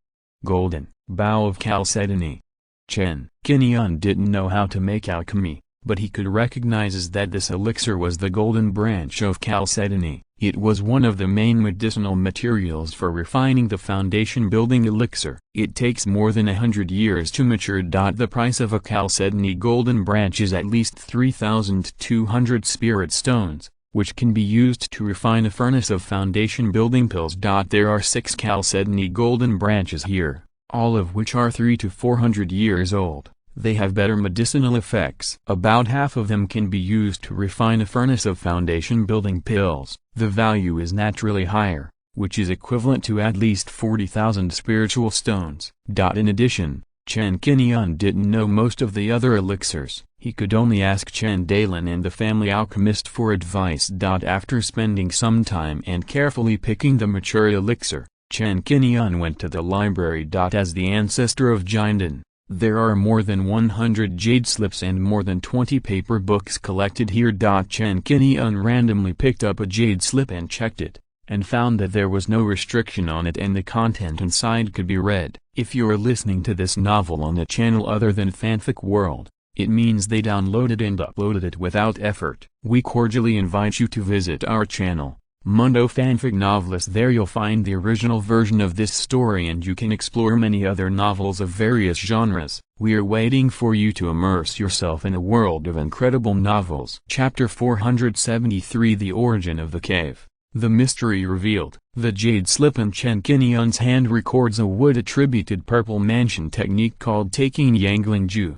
Golden bough of chalcedony. Chen Qingyun didn't know how to make alchemy, but he could recognize that this elixir was the golden branch of chalcedony. It was one of the main medicinal materials for refining the foundation building elixir. It takes more than 100 years to mature. The price of a chalcedony golden branch is at least 3,200 spirit stones, which can be used to refine a furnace of foundation building pills. There are 6 chalcedony golden branches here, all of which are 300 to 400 years old. They have better medicinal effects. About half of them can be used to refine a furnace of foundation building pills. The value is naturally higher, which is equivalent to at least 40,000 spiritual stones. In addition, Chen Qingyun didn't know most of the other elixirs. He could only ask Chen Dailin and the family alchemist for advice. After spending some time and carefully picking the mature elixir, Chen Qingyun went to the library. As the ancestor of Jinden, there are more than 100 jade slips and more than 20 paper books collected here. Chen Qingyun randomly picked up a jade slip and checked it, and found that there was no restriction on it and the content inside could be read. If you're listening to this novel on a channel other than Fanfic World, it means they downloaded and uploaded it without effort. We cordially invite you to visit our channel, Mundo Fanfic Novelist. There you'll find the original version of this story and you can explore many other novels of various genres. We're waiting for you to immerse yourself in a world of incredible novels. Chapter 473, The Origin of the Cave. The Mystery Revealed. The jade slip in Chen Qingyun's hand records a wood-attributed purple mansion technique called taking Yanglingju.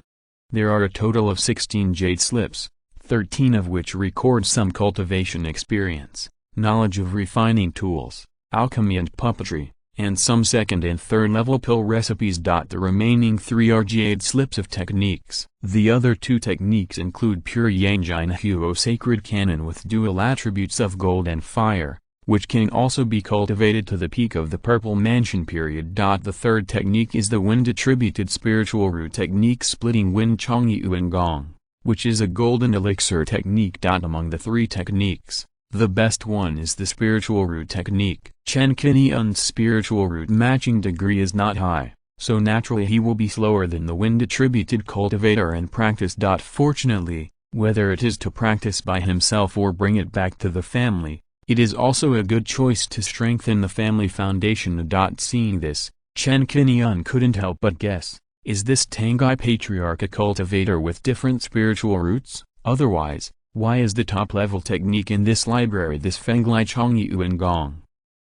There are a total of 16 jade slips, 13 of which record some cultivation experience, knowledge of refining tools, alchemy and puppetry, and some second and third level pill recipes. The remaining 3 are jade slips of techniques. The other 2 techniques include pure Wanjiantu sacred canon with dual attributes of gold and fire, which can also be cultivated to the peak of the purple mansion period. The third technique is the wind attributed spiritual root technique splitting wind Qingguang, which is a golden elixir technique. Among the 3 techniques, the best one is the spiritual root technique. Chen Qingyun's spiritual root matching degree is not high, so naturally he will be slower than the wind-attributed cultivator and practice. Fortunately, whether it is to practice by himself or bring it back to the family, it is also a good choice to strengthen the family foundation. Seeing this, Chen Qingyun couldn't help but guess, is this Tangai Patriarch a cultivator with different spiritual roots? Otherwise, why is the top-level technique in this library this Fenglai Qingguang?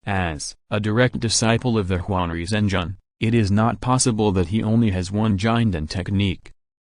As a direct disciple of the Huanri Zhenjun, it is not possible that he only has one Jinden technique.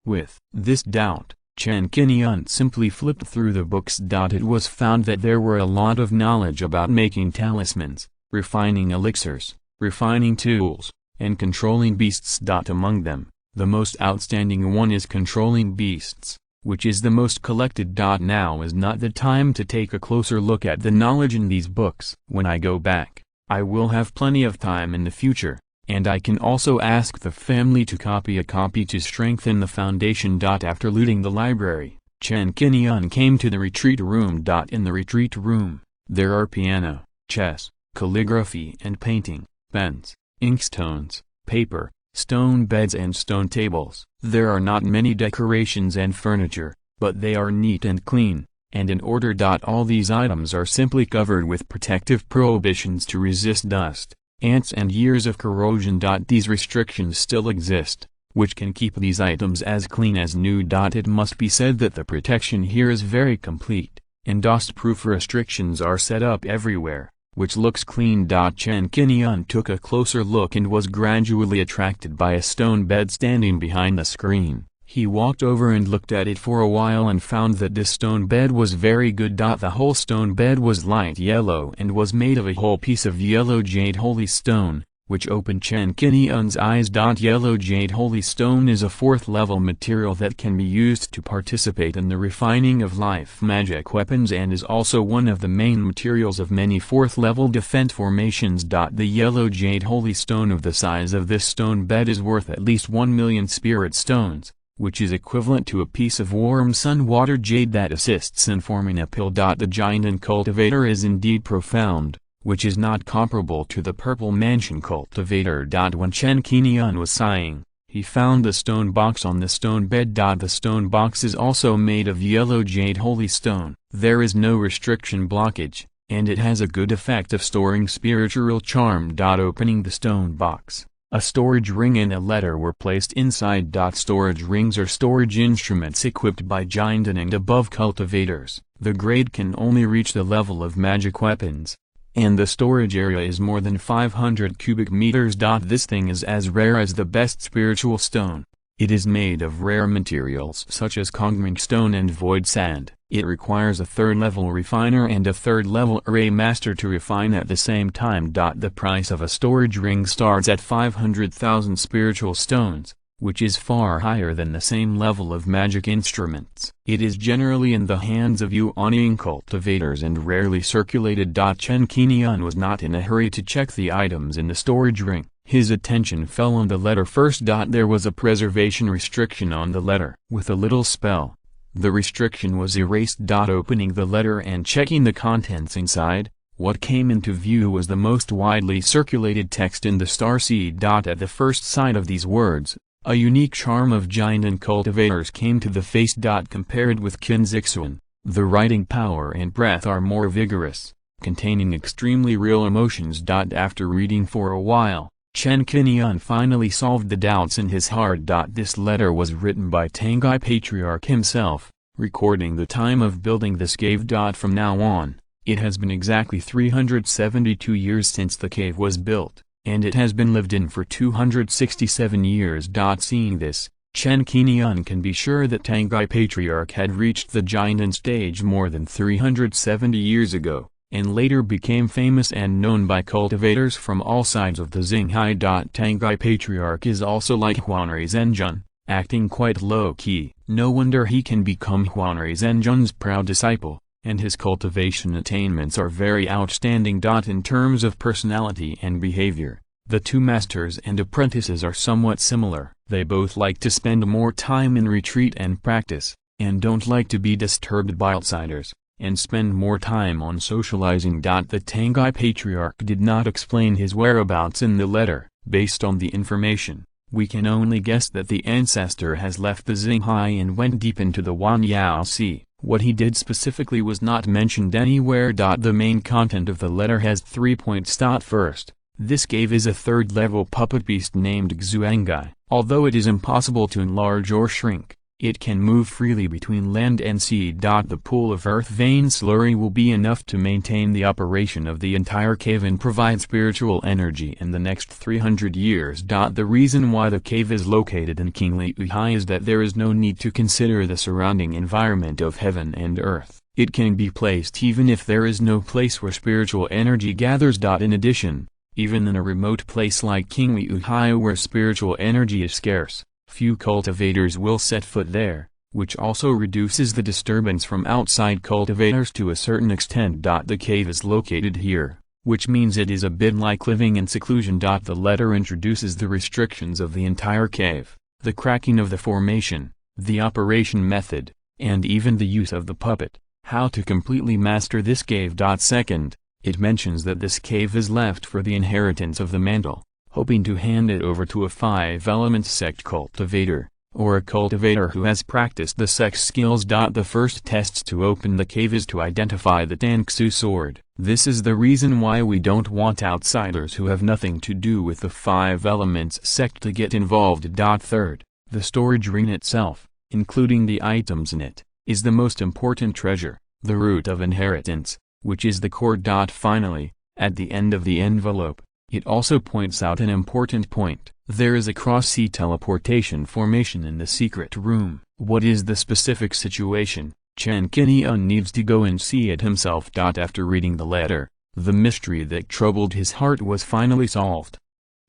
With this doubt, Chen Qingyun simply flipped through the books. It was found that there were a lot of knowledge about making talismans, refining elixirs, refining tools, and controlling beasts. Among them, the most outstanding one is controlling beasts, which is the most collected. Now is not the time to take a closer look at the knowledge in these books. When I go back, I will have plenty of time in the future, and I can also ask the family to copy a copy to strengthen the foundation. After looting the library, Chen Qingyun came to the retreat room. In the retreat room, there are piano, chess, calligraphy and painting, pens, inkstones, paper, stone beds and stone tables. There are not many decorations and furniture, but they are neat and clean, and in order. All these items are simply covered with protective prohibitions to resist dust, ants and years of corrosion. These restrictions still exist, which can keep these items as clean as new. It must be said that the protection here is very complete, and dust-proof restrictions are set up everywhere, which looks clean. Chen Qingyun took a closer look and was gradually attracted by a stone bed standing behind the screen. He walked over and looked at it for a while and found that this stone bed was very good. The whole stone bed was light yellow and was made of a whole piece of yellow jade holy stone, which opened Chen Qingyun's eyes. Yellow jade holy stone is a 4th-level material that can be used to participate in the refining of life magic weapons and is also one of the main materials of many 4th-level defense formations. The yellow jade holy stone of the size of this stone bed is worth at least 1 million spirit stones, which is equivalent to a piece of warm sun water jade that assists in forming a pill. The giant and cultivator is indeed profound, which is not comparable to the purple mansion cultivator. When Chen Qingyun was sighing, he found the stone box on the stone bed. The stone box is also made of yellow jade holy stone. There is no restriction blockage, and it has a good effect of storing spiritual charm. Opening the stone box, a storage ring and a letter were placed inside. Storage rings are storage instruments equipped by giant and above cultivators. The grade can only reach the level of magic weapons, and the storage area is more than 500 cubic meters. This thing is as rare as the best spiritual stone. It is made of rare materials such as Qingguang stone and void sand. It requires a third-level refiner and a third-level array master to refine at the same time. The price of a storage ring starts at 500,000 spiritual stones, which is far higher than the same level of magic instruments. It is generally in the hands of Yuanian cultivators and rarely circulated. Chen Qingyun was not in a hurry to check the items in the storage ring. His attention fell on the letter first. There was a preservation restriction on the letter. With a little spell, the restriction was erased. Opening the letter and checking the contents inside, what came into view was the most widely circulated text in the star seed. At the first sight of these words, a unique charm of giant and cultivators came to the face. Compared with Qinguang, the writing power and breath are more vigorous, containing extremely real emotions. After reading for a while, Chen Qingyun finally solved the doubts in his heart. This letter was written by Tangai Patriarch himself, recording the time of building this cave. From now on, it has been exactly 372 years since the cave was built, and it has been lived in for 267 years. Seeing this, Chen Qingyun can be sure that Tangai Patriarch had reached the giant stage more than 370 years ago, and later became famous and known by cultivators from all sides of the Xinghai. Tangai Patriarch is also like Huanri Zhenjun, acting quite low-key. No wonder he can become Huanri Zhenjun's proud disciple, and his cultivation attainments are very outstanding. In terms of personality and behavior, the two masters and apprentices are somewhat similar. They both like to spend more time in retreat and practice, and don't like to be disturbed by outsiders, and spend more time on socializing. The Tangai Patriarch did not explain his whereabouts in the letter. Based on the information, we can only guess that the ancestor has left the Xinghai and went deep into the Wanjiantu Sea. What he did specifically was not mentioned anywhere. The main content of the letter has 3 points. First, this cave is a third-level puppet beast named Xuangai. Although it is impossible to enlarge or shrink, it can move freely between land and sea. The pool of earth vein slurry will be enough to maintain the operation of the entire cave and provide spiritual energy in the next 300 years. The reason why the cave is located in Qingguang is that there is no need to consider the surrounding environment of heaven and earth. It can be placed even if there is no place where spiritual energy gathers. In addition, even in a remote place like Qingguang where spiritual energy is scarce, few cultivators will set foot there, which also reduces the disturbance from outside cultivators to a certain extent. The cave is located here, which means it is a bit like living in seclusion. The letter introduces the restrictions of the entire cave, the cracking of the formation, the operation method, and even the use of the puppet, how to completely master this cave. Second, it mentions that this cave is left for the inheritance of the mantle, hoping to hand it over to a 5-element sect cultivator, or a cultivator who has practiced the sect's skills. The first tests to open the cave is to identify the Tangsu sword. This is the reason why we don't want outsiders who have nothing to do with the 5 elements sect to get involved. Third, the storage ring itself, including the items in it, is the most important treasure, the root of inheritance, which is the core. Finally, at the end of the envelope, it also points out an important point. There is a cross-sea teleportation formation in the secret room. What is the specific situation? Chen Qingyun needs to go and see it himself. After reading the letter, the mystery that troubled his heart was finally solved.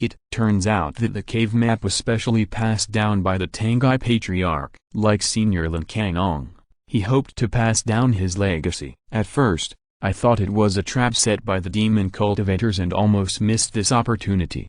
It turns out that the cave map was specially passed down by the Tangai Patriarch. Like Senior Lin Kangong, he hoped to pass down his legacy. At first, I thought it was a trap set by the demon cultivators and almost missed this opportunity.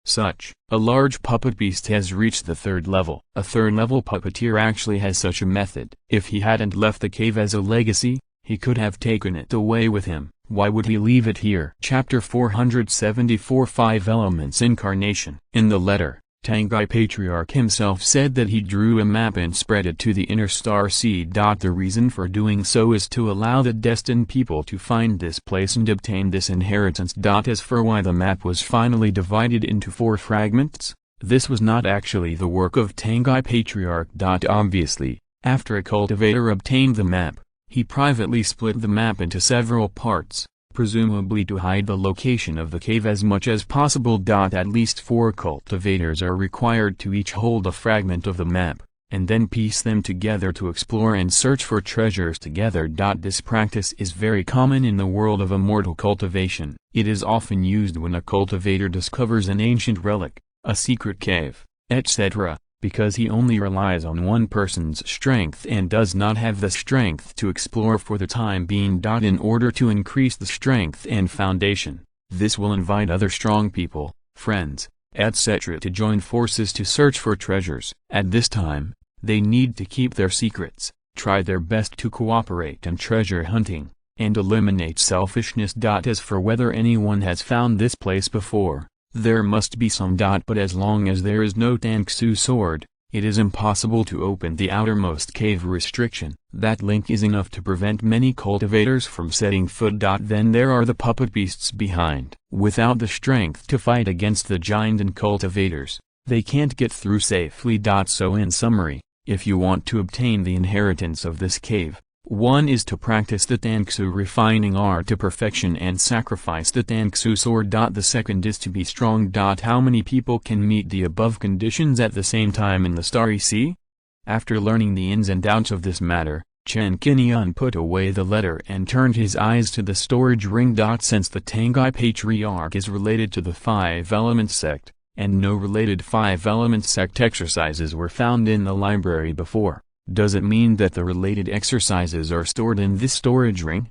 A large puppet beast has reached the 3rd level. A 3rd level puppeteer actually has such a method. If he hadn't left the cave as a legacy, he could have taken it away with him. Why would he leave it here? Chapter 474 5 Elements Incarnation. In the letter, Tangai Patriarch himself said that he drew a map and spread it to the inner star sea. The reason for doing so is to allow the destined people to find this place and obtain this inheritance. As for why the map was finally divided into 4 fragments, this was not actually the work of Tangai Patriarch. Obviously, after a cultivator obtained the map, he privately split the map into several parts, presumably to hide the location of the cave as much as possible. At least 4 cultivators are required to each hold a fragment of the map, and then piece them together to explore and search for treasures together. This practice is very common in the world of immortal cultivation. It is often used when a cultivator discovers an ancient relic, a secret cave, etc., because he only relies on one person's strength and does not have the strength to explore for the time being. In order to increase the strength and foundation, this will invite other strong people, friends, etc. to join forces to search for treasures. At this time, they need to keep their secrets, try their best to cooperate in treasure hunting, and eliminate selfishness. As for whether anyone has found this place before, there must be some. But as long as there is no Tangsu sword, it is impossible to open the outermost cave restriction. That link is enough to prevent many cultivators from setting foot. Then there are the puppet beasts behind. Without the strength to fight against the giant and cultivators, they can't get through safely. So in summary, if you want to obtain the inheritance of this cave, 1 is to practice the Tangsu refining art to perfection and sacrifice the Tangsu sword. The second is to be strong. How many people can meet the above conditions at the same time in the Starry Sea? After learning the ins and outs of this matter, Chen Qingyun put away the letter and turned his eyes to the storage ring. Since the Tangai Patriarch is related to the 5 Elements sect, and no related 5 Elements sect exercises were found in the library before, does it mean that the related exercises are stored in this storage ring?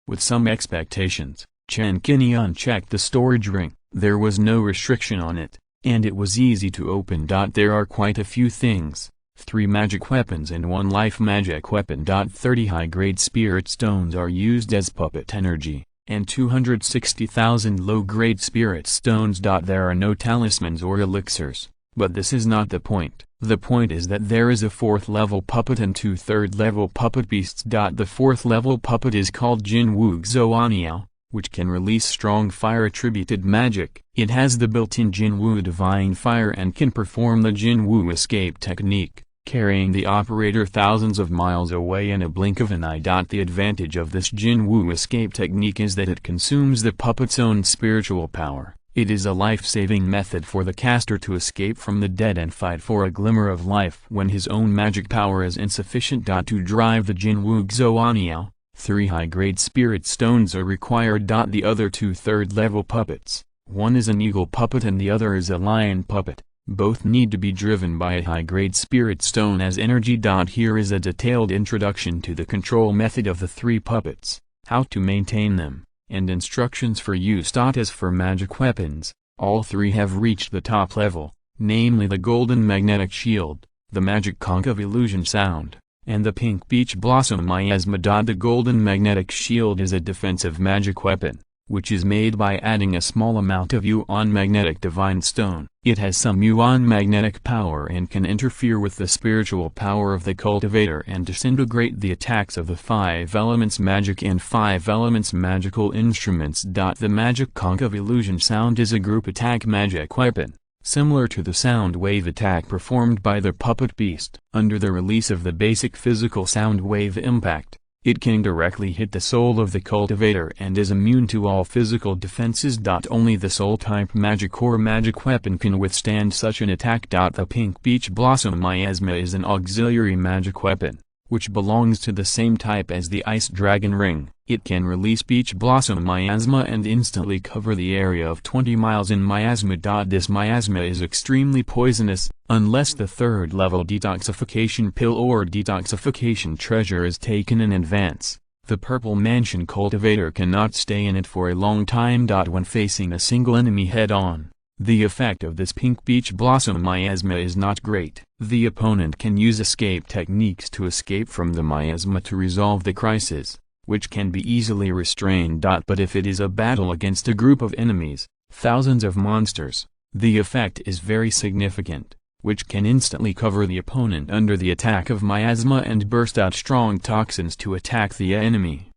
With some expectations, Chen Qingyun checked the storage ring. There was no restriction on it, and it was easy to open. There are quite a few things: 3 magic weapons and 1 life magic weapon. 30 high-grade spirit stones are used as puppet energy, and 260,000 low-grade spirit stones. There are no talismans or elixirs, but this is not the point. The point is that there is a 4th level puppet and 2 3rd level puppet beasts. The 4th level puppet is called Jinwu Xuaniao, which can release strong fire-attributed magic. It has the built-in Jinwu divine fire and can perform the Jinwu escape technique, carrying the operator thousands of miles away in a blink of an eye. The advantage of this Jinwu escape technique is that it consumes the puppet's own spiritual power. It is a life-saving method for the caster to escape from the dead and fight for a glimmer of life when his own magic power is insufficient. To drive the Jinwu Xuaniao, 3 high-grade spirit stones are required. The other 2 3rd-level puppets, one is an eagle puppet and the other is a lion puppet, both need to be driven by a high-grade spirit stone as energy. Here is a detailed introduction to the control method of the 3 puppets, how to maintain them, and instructions for use. As for magic weapons, all 3 have reached the top level, namely the golden magnetic shield, the magic conch of illusion sound, and the pink beach blossom miasma. The golden magnetic shield is a defensive magic weapon, which is made by adding a small amount of Yuan magnetic divine stone. It has some Yuan magnetic power and can interfere with the spiritual power of the cultivator and disintegrate the attacks of the 5 elements magic and 5 elements magical instruments. The magic conch of illusion sound is a group attack magic weapon, similar to the sound wave attack performed by the puppet beast. Under the release of the basic physical sound wave impact, it can directly hit the soul of the cultivator and is immune to all physical defenses. Only the soul-type magic or magic weapon can withstand such an attack. The pink beach blossom miasma is an auxiliary magic weapon, which belongs to the same type as the ice dragon ring. It can release beach blossom miasma and instantly cover the area of 20 miles in miasma. This miasma is extremely poisonous, unless the 3rd level detoxification pill or detoxification treasure is taken in advance. The purple mansion cultivator cannot stay in it for a long time. When facing a single enemy head-on, The effect of this pink peach blossom miasma is not great. The opponent can use escape techniques to escape from the miasma to resolve the crisis, which can be easily restrained. But if it is a battle against a group of enemies, thousands of monsters, the effect is very significant, which can instantly cover the opponent under the attack of miasma and burst out strong toxins to attack the enemy.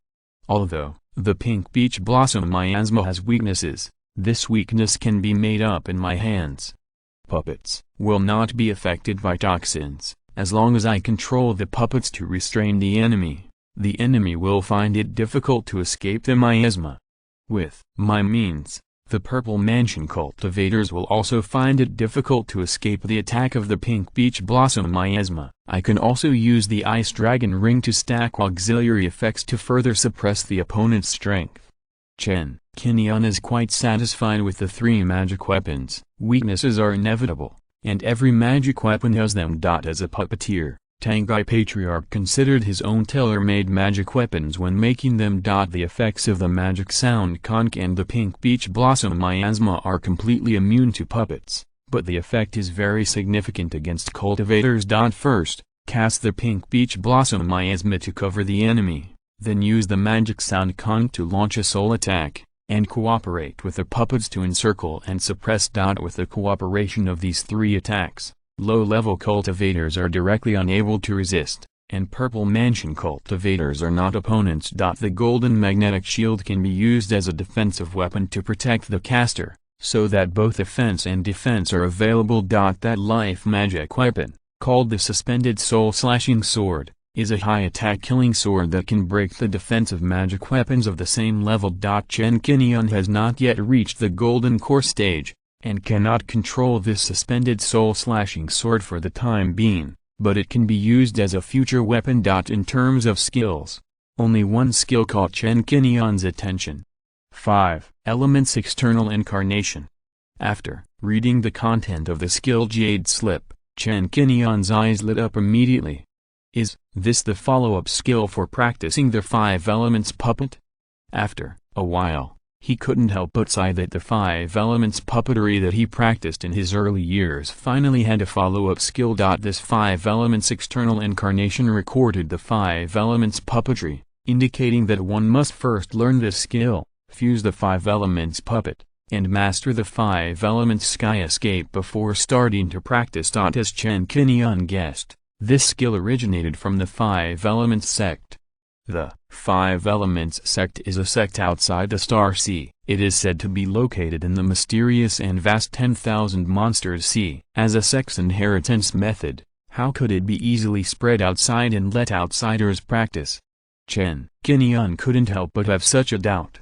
Although the pink peach blossom miasma has weaknesses, this weakness can be made up in my hands. Puppets will not be affected by toxins. As long as I control the puppets to restrain the enemy will find it difficult to escape the miasma. With my means, the Purple Mansion cultivators will also find it difficult to escape the attack of the pink peach blossom miasma. I can also use the Ice Dragon Ring to stack auxiliary effects to further suppress the opponent's strength. Chen Qingyun is quite satisfied with the 3 magic weapons. Weaknesses are inevitable, and every magic weapon has them. As a puppeteer, Tangai Patriarch considered his own tailor-made magic weapons when making them. The effects of the magic sound conch and the pink peach blossom miasma are completely immune to puppets, but the effect is very significant against cultivators. First, cast the pink peach blossom miasma to cover the enemy. Then use the magic sound conch to launch a soul attack, and cooperate with the puppets to encircle and suppress. With the cooperation of these 3 attacks, low-level cultivators are directly unable to resist, and Purple Mansion cultivators are not opponents. The golden magnetic shield can be used as a defensive weapon to protect the caster, so that both offense and defense are available. That life magic weapon, called the Suspended Soul Slashing Sword, is a high-attack killing sword that can break the defensive magic weapons of the same level. Chen Qingyun has not yet reached the golden core stage, and cannot control this suspended soul-slashing sword for the time being, but it can be used as a future weapon. In terms of skills, only one skill caught Chen Qingyun's attention. 5. Elements External Incarnation. After reading the content of the skill Jade Slip, Chen Qingyun's eyes lit up immediately. Is this the follow-up skill for practicing the 5 elements puppet? After a while, he couldn't help but sigh that the 5 elements puppetry that he practiced in his early years finally had a follow-up skill. This 5 elements external incarnation recorded the 5 elements puppetry, indicating that one must first learn this skill, fuse the 5 elements puppet, and master the 5 elements sky escape before starting to practice. As Chen Qingyun guessed, this skill originated from the 5 Elements sect. The 5 Elements sect is a sect outside the Star Sea. It is said to be located in the mysterious and vast 10,000 Monsters Sea. As a sect's inheritance method, how could it be easily spread outside and let outsiders practice? Chen Qingyun couldn't help but have such a doubt.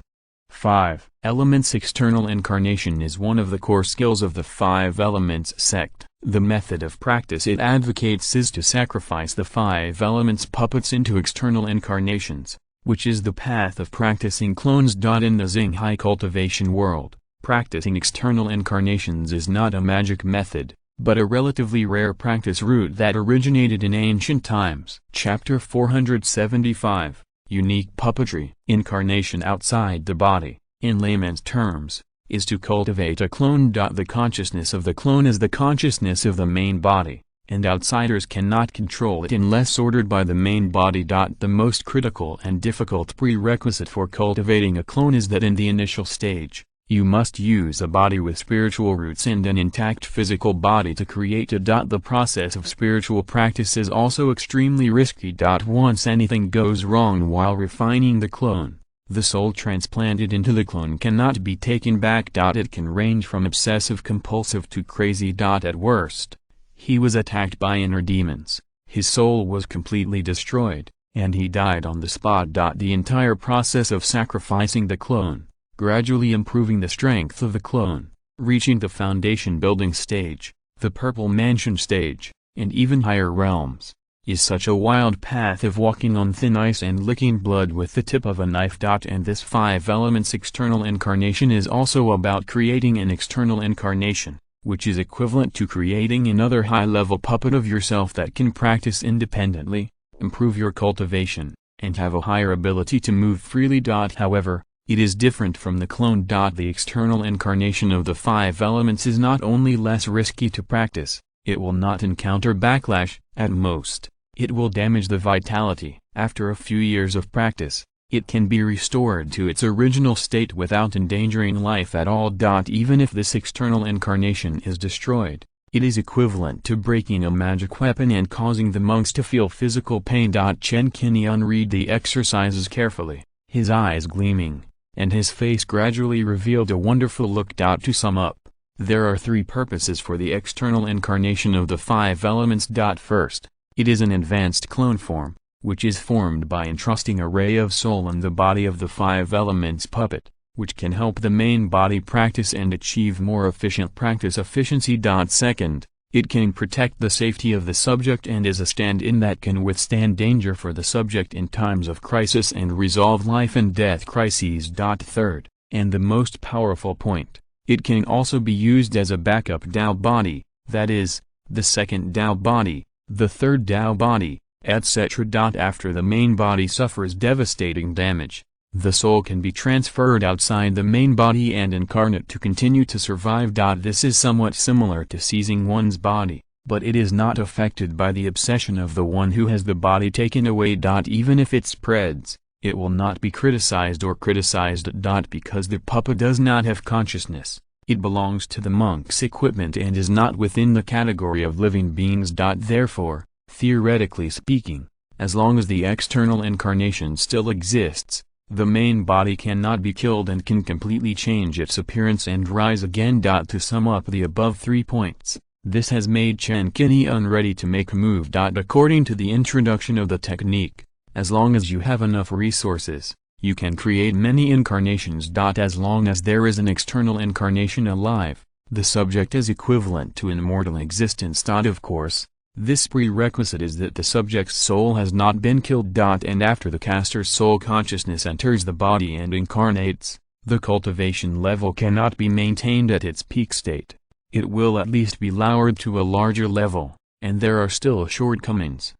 5 Elements External Incarnation is one of the core skills of the 5 Elements sect. The method of practice it advocates is to sacrifice the 5 elements puppets into external incarnations, which is the path of practicing clones. In the Xinghai cultivation world, practicing external incarnations is not a magic method, but a relatively rare practice route that originated in ancient times. Chapter 475, Unique Puppetry. Incarnation outside the body, in layman's terms, is to cultivate a clone. The consciousness of the clone is the consciousness of the main body, and outsiders cannot control it unless ordered by the main body. The most critical and difficult prerequisite for cultivating a clone is that in the initial stage, you must use a body with spiritual roots and an intact physical body to create it. The process of spiritual practice is also extremely risky. Once anything goes wrong while refining the clone, the soul transplanted into the clone cannot be taken back. It can range from obsessive-compulsive to crazy. At worst, he was attacked by inner demons, his soul was completely destroyed, and he died on the spot. The entire process of sacrificing the clone, gradually improving the strength of the clone, reaching the foundation building stage, the Purple Mansion stage, and even higher realms, is such a wild path of walking on thin ice and licking blood with the tip of a knife. And this 5 elements external incarnation is also about creating an external incarnation, which is equivalent to creating another high-level puppet of yourself that can practice independently, improve your cultivation, and have a higher ability to move freely. However, It is different from the clone. The external incarnation of the 5 elements is not only less risky to practice, it will not encounter backlash. At most, it will damage the vitality. After a few years of practice, it can be restored to its original state without endangering life at all. Even if this external incarnation is destroyed, it is equivalent to breaking a magic weapon and causing the monks to feel physical pain. Chen Qingyun read the exercises carefully, his eyes gleaming, and his face gradually revealed a wonderful look. To sum up, there are 3 purposes for the external incarnation of the 5 elements. First, it is an advanced clone form, which is formed by entrusting a ray of soul in the body of the 5 elements puppet, which can help the main body practice and achieve more efficient practice efficiency. Second, it can protect the safety of the subject and is a stand-in that can withstand danger for the subject in times of crisis and resolve life and death crises. Third, and the most powerful point, it can also be used as a backup Tao body, that is, the second Tao body, the third Tao body, etc. After the main body suffers devastating damage, the soul can be transferred outside the main body and incarnate to continue to survive. This is somewhat similar to seizing one's body, but it is not affected by the obsession of the one who has the body taken away. Even if it spreads, it will not be criticized because the puppet does not have consciousness. It belongs to the monk's equipment and is not within the category of living beings. Therefore, theoretically speaking, as long as the external incarnation still exists, the main body cannot be killed and can completely change its appearance and rise again. To sum up the above 3 points, this has made Chen Qingyun ready to make a move. According to the introduction of the technique, as long as you have enough resources, you can create many incarnations. As long as there is an external incarnation alive, the subject is equivalent to immortal existence. Of course, this prerequisite is that the subject's soul has not been killed. And after the caster's soul consciousness enters the body and incarnates, the cultivation level cannot be maintained at its peak state. It will at least be lowered to a larger level, and there are still shortcomings.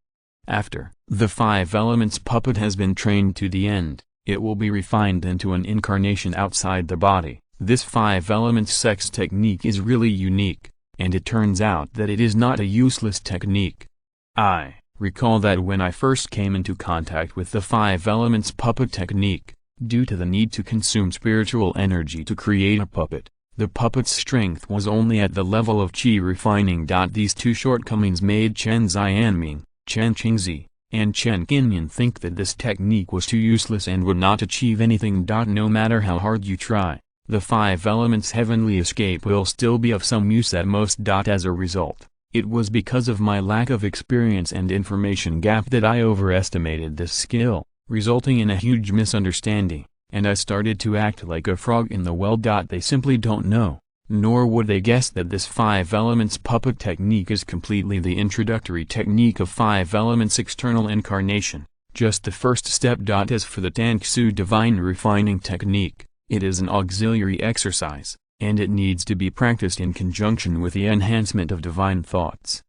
After the 5 elements puppet has been trained to the end, it will be refined into an incarnation outside the body. This 5 elements sex technique is really unique, and it turns out that it is not a useless technique. I recall that when I first came into contact with the 5 elements puppet technique, due to the need to consume spiritual energy to create a puppet, the puppet's strength was only at the level of qi refining. These 2 shortcomings made Chen Xianming, Chen Qingzi, and Chen Qingyun think that this technique was too useless and would not achieve anything. No matter how hard you try, the 5 elements heavenly escape will still be of some use at most. As a result, it was because of my lack of experience and information gap that I overestimated this skill, resulting in a huge misunderstanding, and I started to act like a frog in the well. They simply don't know, nor would they guess that this 5 elements puppet technique is completely the introductory technique of 5 elements external incarnation, just the first step. As for the Tangsu divine refining technique, it is an auxiliary exercise, and it needs to be practiced in conjunction with the enhancement of divine thoughts.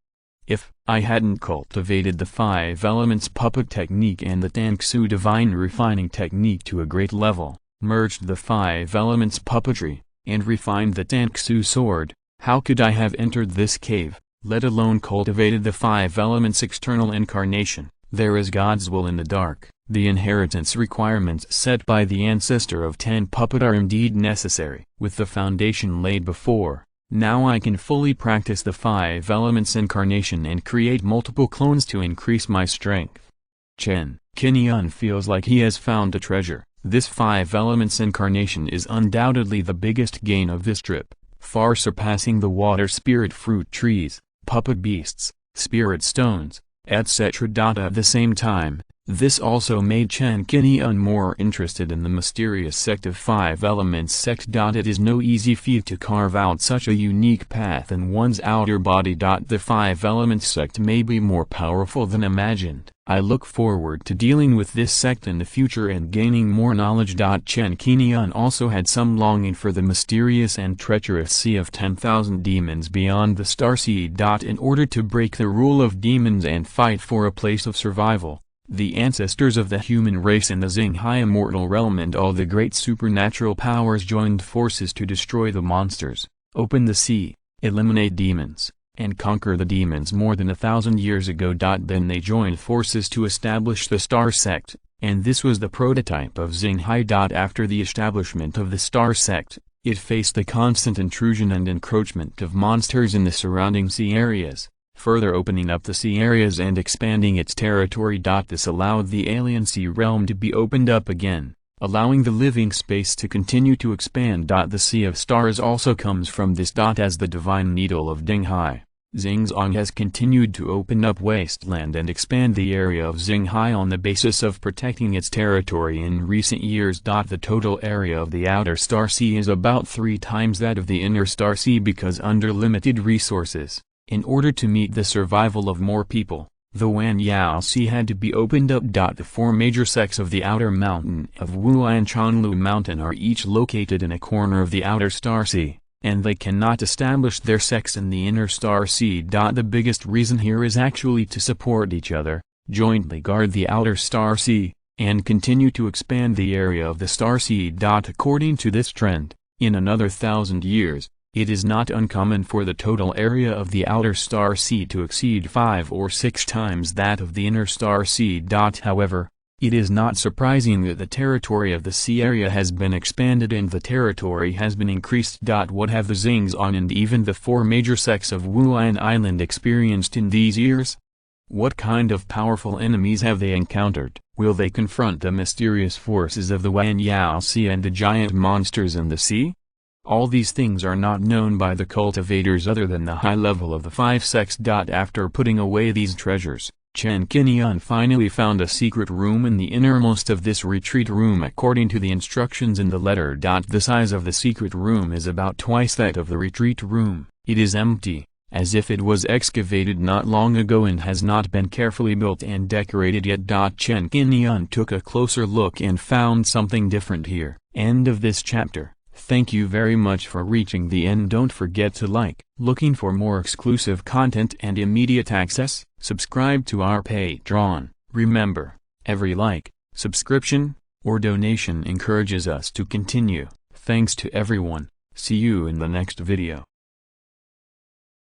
If I hadn't cultivated the 5 elements puppet technique and the Tangsu divine refining technique to a great level, merged the 5 elements puppetry, and refined the Tangsu sword, how could I have entered this cave, let alone cultivated the 5 elements external incarnation? There is God's will in the dark. The inheritance requirements set by the ancestor of 10 puppet are indeed necessary. With the foundation laid before, now I can fully practice the 5 elements incarnation and create multiple clones to increase my strength. Chen Qingyun feels like he has found a treasure. This 5 elements incarnation is undoubtedly the biggest gain of this trip, far surpassing the water spirit fruit trees, puppet beasts, spirit stones, etc. At the same time, this also made Chen Qingyun more interested in the mysterious sect of 5 elements sect. It is no easy feat to carve out such a unique path in one's outer body. The 5 elements sect may be more powerful than imagined. I look forward to dealing with this sect in the future and gaining more knowledge. Chen Qingyun also had some longing for the mysterious and treacherous sea of 10,000 demons beyond the star sea. In order to break the rule of demons and fight for a place of survival, The ancestors of the human race in the Xinghai immortal realm and all the great supernatural powers joined forces to destroy the monsters, open the sea, eliminate demons, and conquer the demons more than 1,000 years ago. Then they joined forces to establish the Star Sect, and this was the prototype of Xinghai. After the establishment of the Star Sect, it faced the constant intrusion and encroachment of monsters in the surrounding sea areas, further opening up the sea areas and expanding its territory. This allowed the alien sea realm to be opened up again, allowing the living space to continue to expand. The Sea of Stars also comes from this. As the divine needle of Dinghai, Xingzong has continued to open up wasteland and expand the area of Xinghai on the basis of protecting its territory in recent years. The total area of the Outer Star Sea is about 3 times that of the Inner Star Sea because under limited resources. In order to meet the survival of more people, the Wanyao Sea had to be opened up. The 4 major sects of the outer mountain of Wulan Chanlu Mountain are each located in a corner of the Outer Star Sea, and they cannot establish their sects in the Inner Star Sea. The biggest reason here is actually to support each other, jointly guard the Outer Star Sea, and continue to expand the area of the Star Sea. According to this trend, in another 1,000 years, it is not uncommon for the total area of the Outer Star Sea to exceed 5 or 6 times that of the Inner Star Sea. However, it is not surprising that the territory of the sea area has been expanded and the territory has been increased. What have the Xingzong and even the 4 major sects of Wulan Island experienced in these years? What kind of powerful enemies have they encountered? Will they confront the mysterious forces of the Wanyao Sea and the giant monsters in the sea? All these things are not known by the cultivators other than the high level of the 5 sects. After putting away these treasures, Chen Qingyun finally found a secret room in the innermost of this retreat room according to the instructions in the letter. The size of the secret room is about twice that of the retreat room. It is empty, as if it was excavated not long ago and has not been carefully built and decorated yet. Chen Qingyun took a closer look and found something different here. End of this chapter. Thank you very much for reaching the end. Don't forget to like. Looking for more exclusive content and immediate access? Subscribe to our Patreon. Remember, every like, subscription, or donation encourages us to continue. Thanks to everyone. See you in the next video.